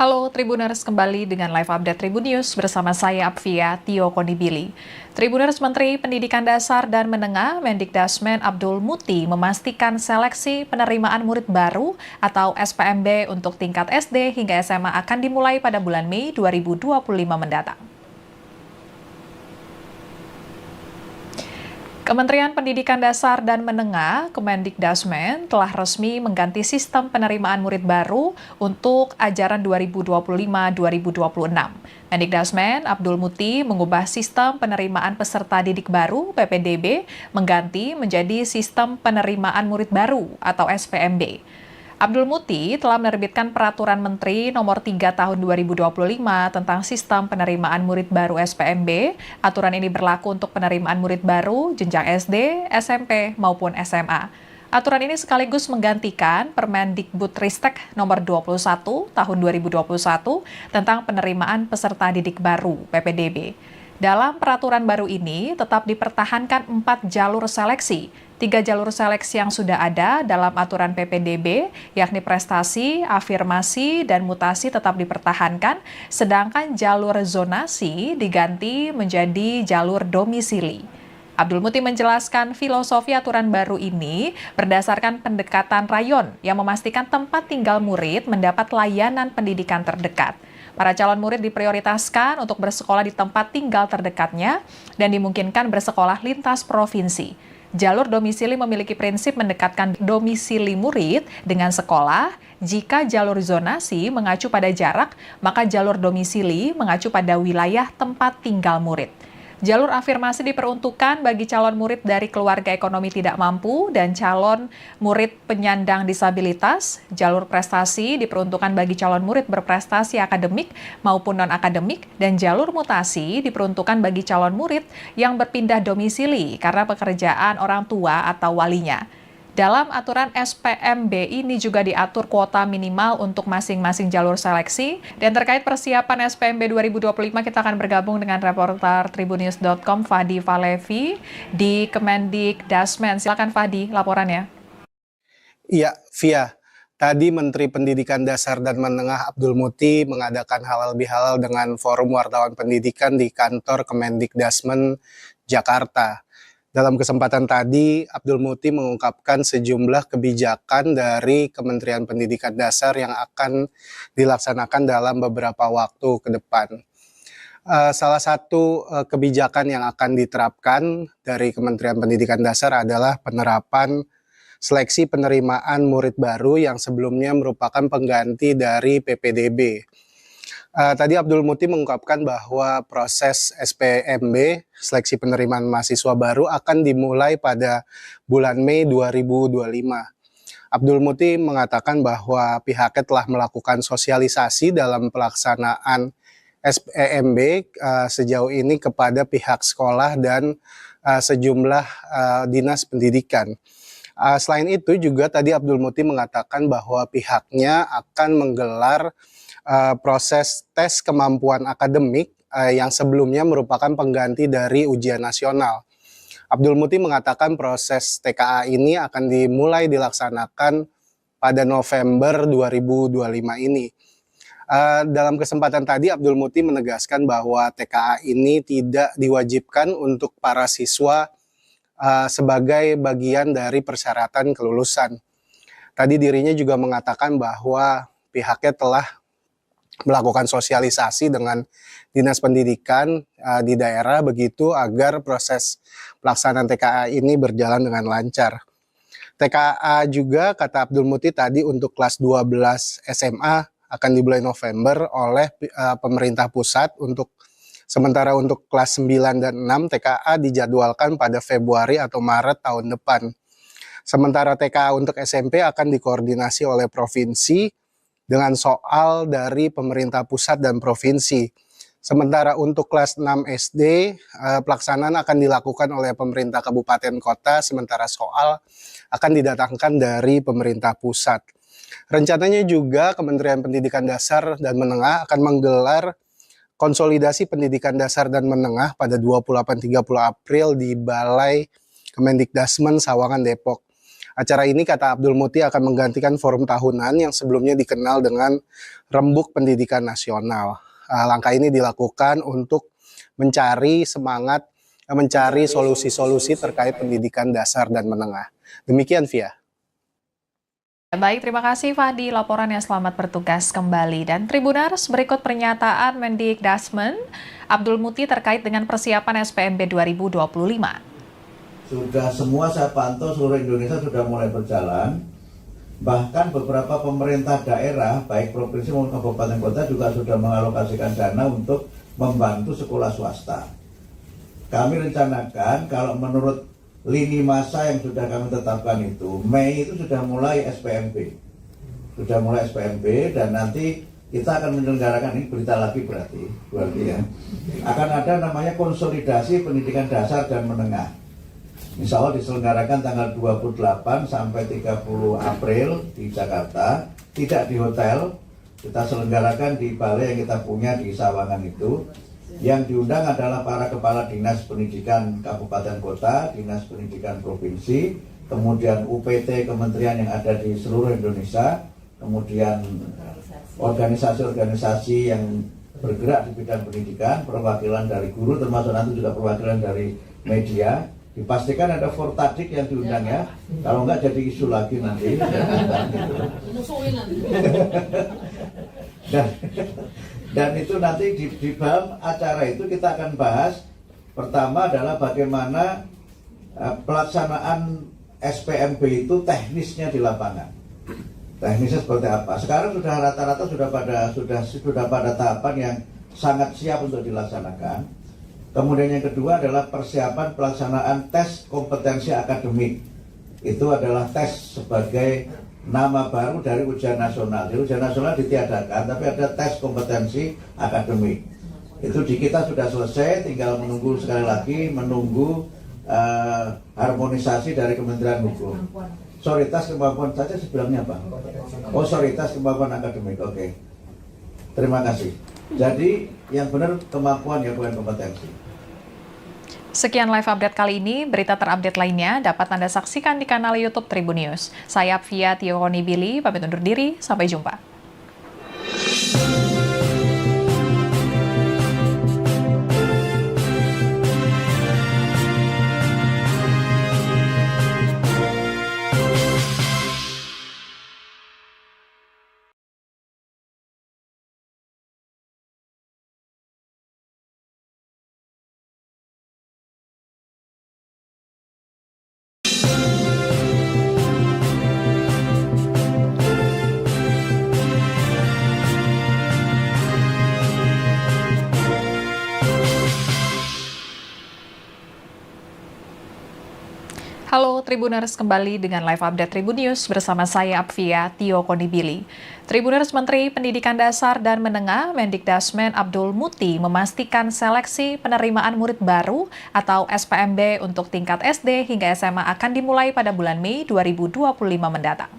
Halo Tribuners, kembali dengan live update Tribun News bersama saya Apvia Tiokonibili. Tribuners, Menteri Pendidikan Dasar dan Menengah Mendikdasmen Abdul Muti memastikan seleksi penerimaan murid baru atau SPMB untuk tingkat SD hingga SMA akan dimulai pada bulan Mei 2025 mendatang. Kementerian Pendidikan Dasar dan Menengah Kemendikdasmen telah resmi mengganti sistem penerimaan murid baru untuk ajaran 2025-2026. Mendikdasmen Abdul Muti mengubah sistem penerimaan peserta didik baru (PPDB) mengganti menjadi sistem penerimaan murid baru atau SPMB. Abdul Muti telah menerbitkan Peraturan Menteri Nomor 3 Tahun 2025 tentang Sistem Penerimaan Murid Baru SPMB. Aturan ini berlaku untuk penerimaan murid baru jenjang SD, SMP, maupun SMA. Aturan ini sekaligus menggantikan Permendikbudristek Nomor 21 Tahun 2021 tentang penerimaan peserta didik baru (PPDB). Dalam peraturan baru ini tetap dipertahankan 4 jalur seleksi. 3 jalur seleksi yang sudah ada dalam aturan PPDB, yakni prestasi, afirmasi, dan mutasi tetap dipertahankan, sedangkan jalur zonasi diganti menjadi jalur domisili. Abdul Muti menjelaskan filosofi aturan baru ini berdasarkan pendekatan rayon yang memastikan tempat tinggal murid mendapat layanan pendidikan terdekat. Para calon murid diprioritaskan untuk bersekolah di tempat tinggal terdekatnya dan dimungkinkan bersekolah lintas provinsi. Jalur domisili memiliki prinsip mendekatkan domisili murid dengan sekolah. Jika jalur zonasi mengacu pada jarak, maka jalur domisili mengacu pada wilayah tempat tinggal murid. Jalur afirmasi diperuntukkan bagi calon murid dari keluarga ekonomi tidak mampu dan calon murid penyandang disabilitas. Jalur prestasi diperuntukkan bagi calon murid berprestasi akademik maupun non-akademik, dan jalur mutasi diperuntukkan bagi calon murid yang berpindah domisili karena pekerjaan orang tua atau walinya. Dalam aturan SPMB ini juga diatur kuota minimal untuk masing-masing jalur seleksi. Dan terkait persiapan SPMB 2025, kita akan bergabung dengan reporter Tribunnews.com Fadi Valevi di Kemendikdasmen. Silakan Fadi, laporannya. Iya, Via. Tadi Menteri Pendidikan Dasar dan Menengah Abdul Muti mengadakan halal bihalal dengan Forum Wartawan Pendidikan di kantor Kemendikdasmen Jakarta. Dalam kesempatan tadi, Abdul Muti mengungkapkan sejumlah kebijakan dari Kementerian Pendidikan Dasar yang akan dilaksanakan dalam beberapa waktu ke depan. Salah satu kebijakan yang akan diterapkan dari Kementerian Pendidikan Dasar adalah penerapan seleksi penerimaan murid baru yang sebelumnya merupakan pengganti dari PPDB. Tadi Abdul Muti mengungkapkan bahwa proses SPMB, seleksi penerimaan mahasiswa baru, akan dimulai pada bulan Mei 2025. Abdul Muti mengatakan bahwa pihaknya telah melakukan sosialisasi dalam pelaksanaan SPMB sejauh ini kepada pihak sekolah dan sejumlah dinas pendidikan. Selain itu juga tadi Abdul Muti mengatakan bahwa pihaknya akan menggelar proses tes kemampuan akademik yang sebelumnya merupakan pengganti dari ujian nasional. Abdul Muti mengatakan proses TKA ini akan dimulai dilaksanakan pada November 2025 ini. Dalam kesempatan tadi Abdul Muti menegaskan bahwa TKA ini tidak diwajibkan untuk para siswa sebagai bagian dari persyaratan kelulusan. Tadi dirinya juga mengatakan bahwa pihaknya telah melakukan sosialisasi dengan Dinas Pendidikan di daerah begitu agar proses pelaksanaan TKA ini berjalan dengan lancar. TKA juga kata Abdul Muti tadi untuk kelas 12 SMA akan dimulai November oleh pemerintah pusat, sementara untuk kelas 9 dan 6 TKA dijadwalkan pada Februari atau Maret tahun depan. Sementara TKA untuk SMP akan dikoordinasi oleh provinsi dengan soal dari pemerintah pusat dan provinsi. Sementara untuk kelas 6 SD, pelaksanaan akan dilakukan oleh pemerintah kabupaten kota, sementara soal akan didatangkan dari pemerintah pusat. Rencananya juga Kementerian Pendidikan Dasar dan Menengah akan menggelar konsolidasi pendidikan dasar dan menengah pada 28-30 April di Balai Kemendikdasmen Sawangan, Depok. Acara ini kata Abdul Muti akan menggantikan forum tahunan yang sebelumnya dikenal dengan Rembuk Pendidikan Nasional. Langkah ini dilakukan untuk mencari solusi-solusi terkait pendidikan dasar dan menengah. Demikian, Via. Baik, terima kasih Fahdi laporannya, selamat bertugas kembali. Dan Tribuners, berikut pernyataan Mendikdasmen Abdul Muti terkait dengan persiapan SPMB 2025. Sudah semua saya pantau seluruh Indonesia sudah mulai berjalan. Bahkan beberapa pemerintah daerah, baik provinsi maupun kabupaten kota juga sudah mengalokasikan dana untuk membantu sekolah swasta. Kami rencanakan kalau menurut lini masa yang sudah kami tetapkan itu, Mei itu sudah mulai SPMB. Sudah mulai SPMB dan nanti kita akan menyelenggarakan, ini berita lagi berarti ya. Akan ada namanya konsolidasi pendidikan dasar dan menengah. Insya Allah diselenggarakan tanggal 28 sampai 30 April di Jakarta, tidak di hotel, kita selenggarakan di balai yang kita punya di Sawangan itu. Yang diundang adalah para kepala dinas pendidikan kabupaten kota, dinas pendidikan provinsi, kemudian UPT kementerian yang ada di seluruh Indonesia, kemudian organisasi-organisasi yang bergerak di bidang pendidikan, perwakilan dari guru, termasuk nanti juga perwakilan dari media. Dipastikan ada Fortadik yang diundang ya, kalau enggak jadi isu lagi nanti. Dan itu nanti di dalam acara itu kita akan bahas, pertama adalah bagaimana pelaksanaan SPMB itu teknisnya di lapangan. Teknisnya seperti apa? Sekarang sudah rata-rata sudah pada tahapan yang sangat siap untuk dilaksanakan. Kemudian yang kedua adalah persiapan pelaksanaan tes kompetensi akademik. Itu adalah tes sebagai nama baru dari ujian nasional. Jadi ujian nasional ditiadakan, tapi ada tes kompetensi akademik. Itu di kita sudah selesai, tinggal menunggu sekali lagi, menunggu harmonisasi dari Kementerian Hukum. Sorry, tes kemampuan saja sebelumnya apa? Oh, sorry, tes kemampuan akademik. Oke. Terima kasih. Jadi yang benar kemampuan ya, bukan kompetensi. Sekian live update kali ini, berita terupdate lainnya dapat Anda saksikan di kanal YouTube Tribun News. Saya Fia Tioni Billy, pamit undur diri, sampai jumpa. Halo Tribuners, kembali dengan live update Tribun News bersama saya Apvia Tio Konibili. Tribuners, Menteri Pendidikan Dasar dan Menengah Mendikdasmen Abdul Muti memastikan seleksi penerimaan murid baru atau SPMB untuk tingkat SD hingga SMA akan dimulai pada bulan Mei 2025 mendatang.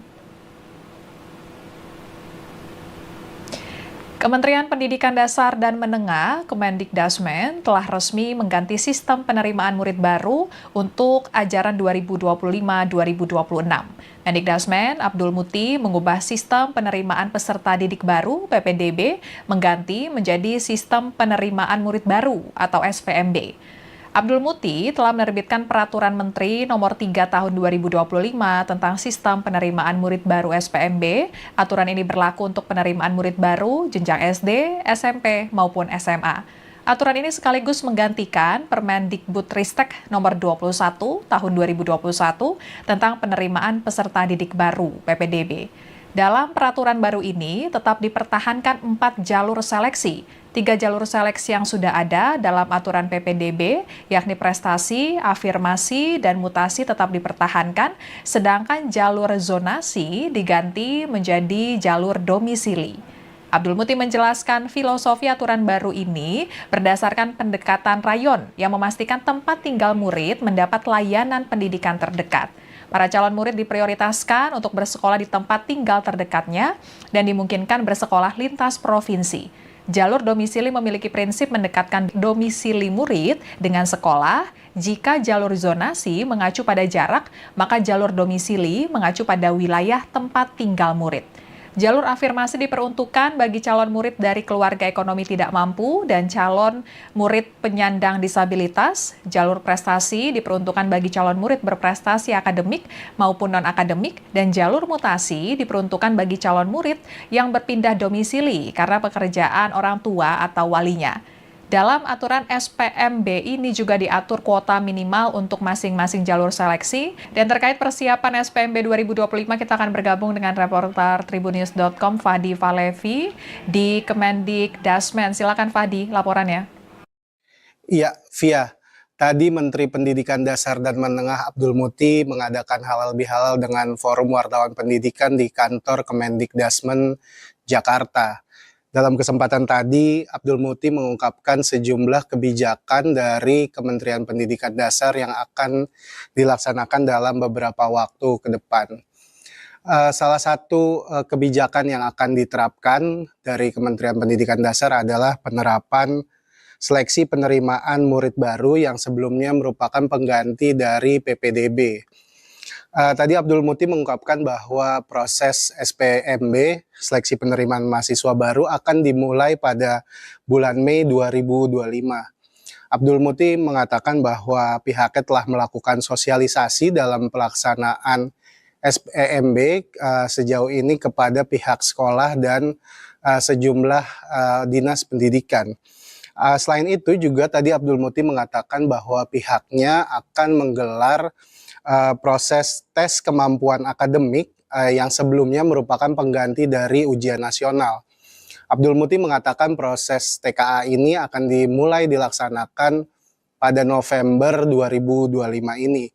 Kementerian Pendidikan Dasar dan Menengah Kemendikdasmen telah resmi mengganti sistem penerimaan murid baru untuk ajaran 2025-2026. Mendikdasmen Abdul Muti mengubah sistem penerimaan peserta didik baru (PPDB) mengganti menjadi sistem penerimaan murid baru atau SPMB. Abdul Muti telah menerbitkan Peraturan Menteri Nomor 3 Tahun 2025 tentang Sistem Penerimaan Murid Baru SPMB. Aturan ini berlaku untuk penerimaan murid baru jenjang SD, SMP, maupun SMA. Aturan ini sekaligus menggantikan Permendikbudristek Nomor 21 Tahun 2021 tentang penerimaan peserta didik baru (PPDB). Dalam peraturan baru ini tetap dipertahankan 4 jalur seleksi. 3 jalur seleksi yang sudah ada dalam aturan PPDB, yakni prestasi, afirmasi, dan mutasi tetap dipertahankan, sedangkan jalur zonasi diganti menjadi jalur domisili. Abdul Muti menjelaskan filosofi aturan baru ini berdasarkan pendekatan rayon yang memastikan tempat tinggal murid mendapat layanan pendidikan terdekat. Para calon murid diprioritaskan untuk bersekolah di tempat tinggal terdekatnya dan dimungkinkan bersekolah lintas provinsi. Jalur domisili memiliki prinsip mendekatkan domisili murid dengan sekolah. Jika jalur zonasi mengacu pada jarak, maka jalur domisili mengacu pada wilayah tempat tinggal murid. Jalur afirmasi diperuntukkan bagi calon murid dari keluarga ekonomi tidak mampu dan calon murid penyandang disabilitas. Jalur prestasi diperuntukkan bagi calon murid berprestasi akademik maupun non-akademik, dan jalur mutasi diperuntukkan bagi calon murid yang berpindah domisili karena pekerjaan orang tua atau walinya. Dalam aturan SPMB ini juga diatur kuota minimal untuk masing-masing jalur seleksi. Dan terkait persiapan SPMB 2025, kita akan bergabung dengan reporter Tribunnews.com Fadi Valevi di Kemendikdasmen. Silakan Fadi, laporannya. Iya, Via. Tadi Menteri Pendidikan Dasar dan Menengah Abdul Muti mengadakan halal bihalal dengan Forum Wartawan Pendidikan di kantor Kemendikdasmen Jakarta. Dalam kesempatan tadi, Abdul Muti mengungkapkan sejumlah kebijakan dari Kementerian Pendidikan Dasar yang akan dilaksanakan dalam beberapa waktu ke depan. Salah satu kebijakan yang akan diterapkan dari Kementerian Pendidikan Dasar adalah penerapan seleksi penerimaan murid baru yang sebelumnya merupakan pengganti dari PPDB. Tadi Abdul Muti mengungkapkan bahwa proses SPMB, seleksi penerimaan mahasiswa baru, akan dimulai pada bulan Mei 2025. Abdul Muti mengatakan bahwa pihaknya telah melakukan sosialisasi dalam pelaksanaan SPMB sejauh ini kepada pihak sekolah dan sejumlah dinas pendidikan. Selain itu juga tadi Abdul Muti mengatakan bahwa pihaknya akan menggelar proses tes kemampuan akademik yang sebelumnya merupakan pengganti dari ujian nasional. Abdul Muti mengatakan proses TKA ini akan dimulai dilaksanakan pada November 2025 ini.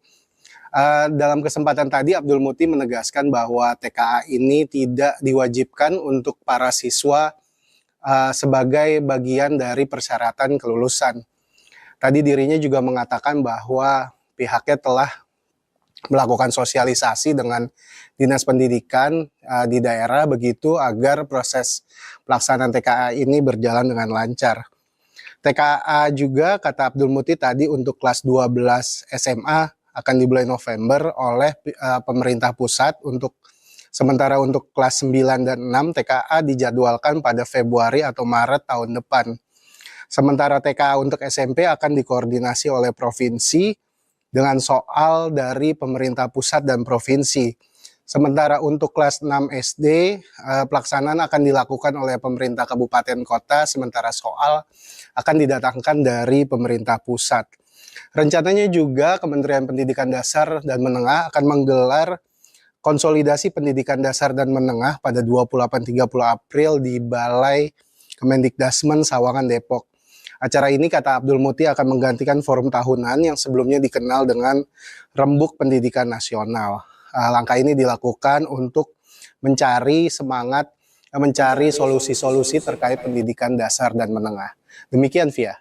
Dalam kesempatan tadi Abdul Muti menegaskan bahwa TKA ini tidak diwajibkan untuk para siswa sebagai bagian dari persyaratan kelulusan. Tadi dirinya juga mengatakan bahwa pihaknya telah melakukan sosialisasi dengan dinas pendidikan di daerah begitu agar proses pelaksanaan TKA ini berjalan dengan lancar. TKA juga kata Abdul Muti tadi untuk kelas 12 SMA akan dimulai November oleh pemerintah pusat, sementara untuk kelas 9 dan 6 TKA dijadwalkan pada Februari atau Maret tahun depan. Sementara TKA untuk SMP akan dikoordinasi oleh provinsi dengan soal dari pemerintah pusat dan provinsi. Sementara untuk kelas 6 SD, pelaksanaan akan dilakukan oleh pemerintah kabupaten kota, sementara soal akan didatangkan dari pemerintah pusat. Rencananya juga Kementerian Pendidikan Dasar dan Menengah akan menggelar konsolidasi pendidikan dasar dan menengah pada 28-30 April di Balai Kemendikdasmen Sawangan, Depok. Acara ini, kata Abdul Muti, akan menggantikan forum tahunan yang sebelumnya dikenal dengan Rembuk Pendidikan Nasional. Langkah ini dilakukan untuk mencari solusi-solusi terkait pendidikan dasar dan menengah. Demikian, Via.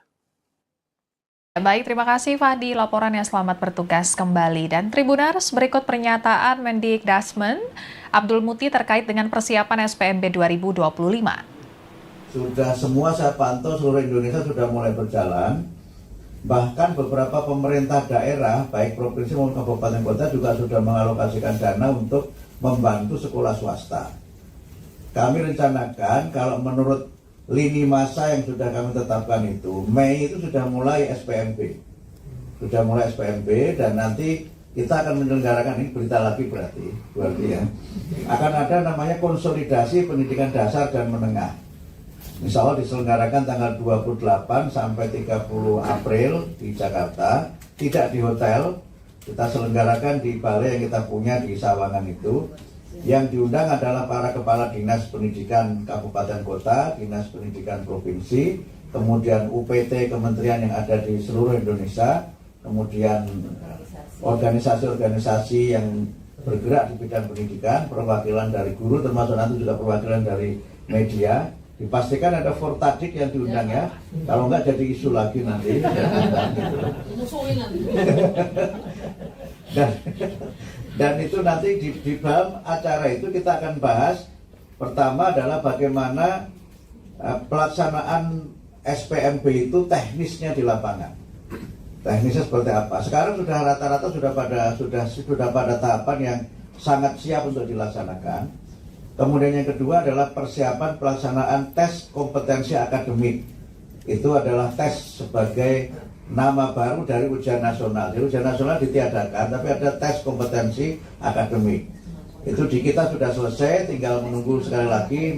Baik, terima kasih Fahdi laporannya, selamat bertugas kembali. Dan Tribuners, berikut pernyataan Mendikdasmen Abdul Muti terkait dengan persiapan SPMB 2025. Sudah semua saya pantau seluruh Indonesia sudah mulai berjalan. Bahkan beberapa pemerintah daerah, baik provinsi maupun kabupaten kota juga sudah mengalokasikan dana untuk membantu sekolah swasta. Kami rencanakan kalau menurut lini masa yang sudah kami tetapkan itu, Mei itu sudah mulai SPMB. Sudah mulai SPMB dan nanti kita akan menyelenggarakan, ini berita lagi berarti ya. Akan ada namanya konsolidasi pendidikan dasar dan menengah. Insya Allah diselenggarakan tanggal 28 sampai 30 April di Jakarta, tidak di hotel, kita selenggarakan di balai yang kita punya di Sawangan itu. Yang diundang adalah para kepala dinas pendidikan kabupaten kota, dinas pendidikan provinsi, kemudian UPT kementerian yang ada di seluruh Indonesia, kemudian organisasi-organisasi yang bergerak di bidang pendidikan, perwakilan dari guru, termasuk nanti juga perwakilan dari media. Dipastikan ada Fortadik yang diundang ya, kalau enggak jadi isu lagi nanti. Dan itu nanti di dalam acara itu kita akan bahas, pertama adalah bagaimana pelaksanaan SPMB itu teknisnya di lapangan. Teknisnya seperti apa? Sekarang sudah rata-rata sudah pada tahapan yang sangat siap untuk dilaksanakan. Kemudian yang kedua adalah persiapan pelaksanaan tes kompetensi akademik. Itu adalah tes sebagai nama baru dari ujian nasional. Jadi ujian nasional ditiadakan, tapi ada tes kompetensi akademik. Itu di kita sudah selesai, tinggal menunggu sekali lagi,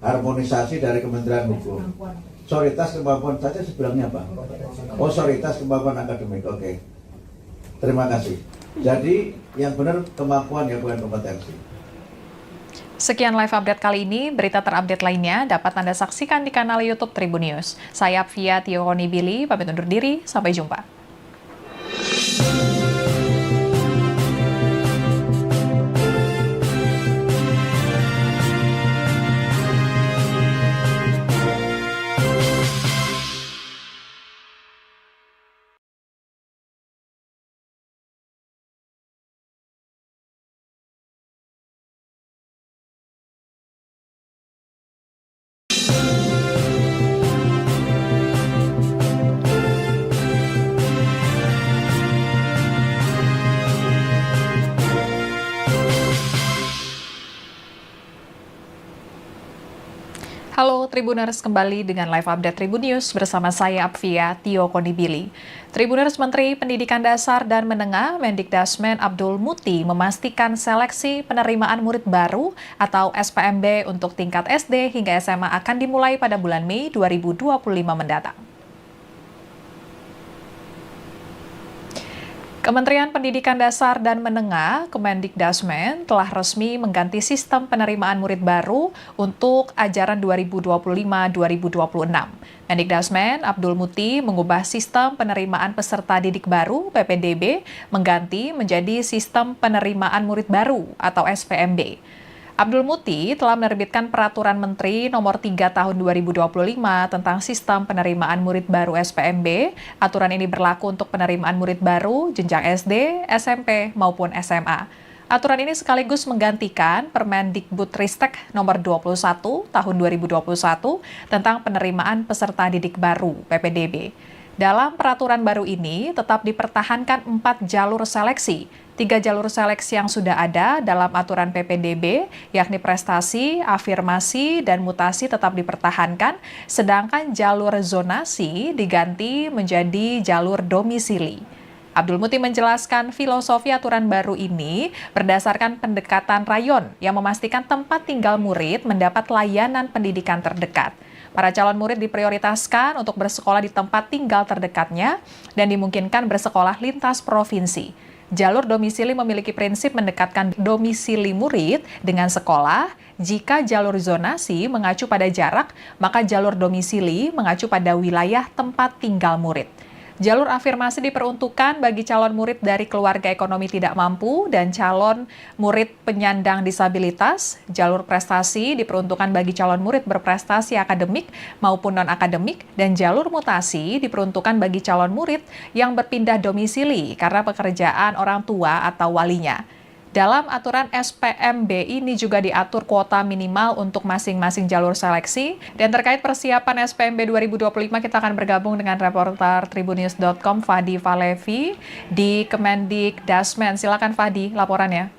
harmonisasi dari Kementerian Hukum. Sorry, tes kemampuan saja sebenarnya apa? Oh, sorry, tes kemampuan akademik. Oke. Terima kasih. Jadi yang benar kemampuan ya, bukan kompetensi. Sekian live update kali ini, berita terupdate lainnya dapat Anda saksikan di kanal YouTube Tribun News. Saya Fia Tionibili, pamit undur diri, sampai jumpa. Halo Tribuners, kembali dengan live update Tribun News bersama saya Apvia Tio Konibili. Tribuners, Menteri Pendidikan Dasar dan Menengah Mendikdasmen Abdul Muti memastikan seleksi penerimaan murid baru atau SPMB untuk tingkat SD hingga SMA akan dimulai pada bulan Mei 2025 mendatang. Kementerian Pendidikan Dasar dan Menengah, Kemendikdasmen, telah resmi mengganti sistem penerimaan murid baru untuk ajaran 2025-2026. Mendikdasmen Abdul Muti mengubah sistem penerimaan peserta didik baru (PPDB) mengganti menjadi sistem penerimaan murid baru atau SPMB. Abdul Muti telah menerbitkan Peraturan Menteri Nomor 3 Tahun 2025 tentang Sistem Penerimaan Murid Baru SPMB. Aturan ini berlaku untuk penerimaan murid baru jenjang SD, SMP, maupun SMA. Aturan ini sekaligus menggantikan Permendikbudristek Nomor 21 Tahun 2021 tentang penerimaan peserta didik baru (PPDB). Dalam peraturan baru ini tetap dipertahankan 4 jalur seleksi. 3 jalur seleksi yang sudah ada dalam aturan PPDB, yakni prestasi, afirmasi, dan mutasi tetap dipertahankan, sedangkan jalur zonasi diganti menjadi jalur domisili. Abdul Muti menjelaskan filosofi aturan baru ini berdasarkan pendekatan rayon yang memastikan tempat tinggal murid mendapat layanan pendidikan terdekat. Para calon murid diprioritaskan untuk bersekolah di tempat tinggal terdekatnya dan dimungkinkan bersekolah lintas provinsi. Jalur domisili memiliki prinsip mendekatkan domisili murid dengan sekolah. Jika jalur zonasi mengacu pada jarak, maka jalur domisili mengacu pada wilayah tempat tinggal murid. Jalur afirmasi diperuntukkan bagi calon murid dari keluarga ekonomi tidak mampu dan calon murid penyandang disabilitas. Jalur prestasi diperuntukkan bagi calon murid berprestasi akademik maupun non-akademik, dan jalur mutasi diperuntukkan bagi calon murid yang berpindah domisili karena pekerjaan orang tua atau walinya. Dalam aturan SPMB ini juga diatur kuota minimal untuk masing-masing jalur seleksi. Dan terkait persiapan SPMB 2025, kita akan bergabung dengan reporter Tribunnews.com Fadi Valevi di Kemendikdasmen. Silakan Fadi, laporannya.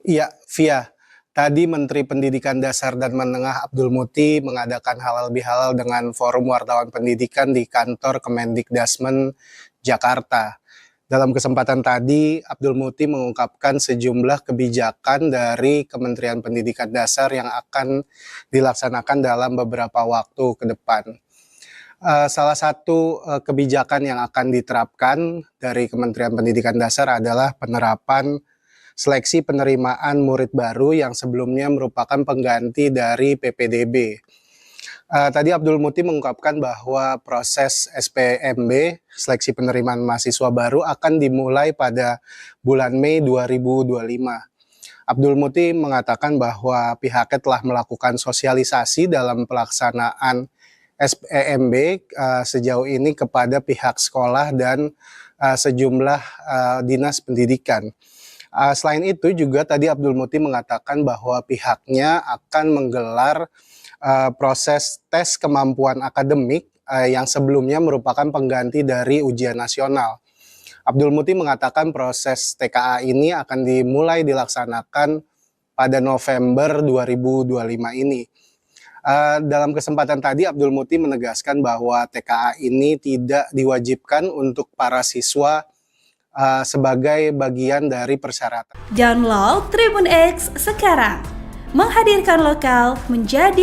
Iya, Via. Tadi Menteri Pendidikan Dasar dan Menengah Abdul Muti mengadakan halal bihalal dengan Forum Wartawan Pendidikan di kantor Kemendikdasmen Jakarta. Dalam kesempatan tadi, Abdul Muti mengungkapkan sejumlah kebijakan dari Kementerian Pendidikan Dasar yang akan dilaksanakan dalam beberapa waktu ke depan. Salah satu kebijakan yang akan diterapkan dari Kementerian Pendidikan Dasar adalah penerapan seleksi penerimaan murid baru yang sebelumnya merupakan pengganti dari PPDB. Tadi Abdul Muti mengungkapkan bahwa proses SPMB, seleksi penerimaan mahasiswa baru, akan dimulai pada bulan Mei 2025. Abdul Muti mengatakan bahwa pihaknya telah melakukan sosialisasi dalam pelaksanaan SPMB sejauh ini kepada pihak sekolah dan sejumlah dinas pendidikan. Selain itu juga tadi Abdul Muti mengatakan bahwa pihaknya akan menggelar proses tes kemampuan akademik yang sebelumnya merupakan pengganti dari ujian nasional. Abdul Muti mengatakan proses TKA ini akan dimulai dilaksanakan pada November 2025 ini. Dalam kesempatan tadi Abdul Muti menegaskan bahwa TKA ini tidak diwajibkan untuk para siswa sebagai bagian dari persyaratan. Download Tribun X sekarang, menghadirkan lokal menjadi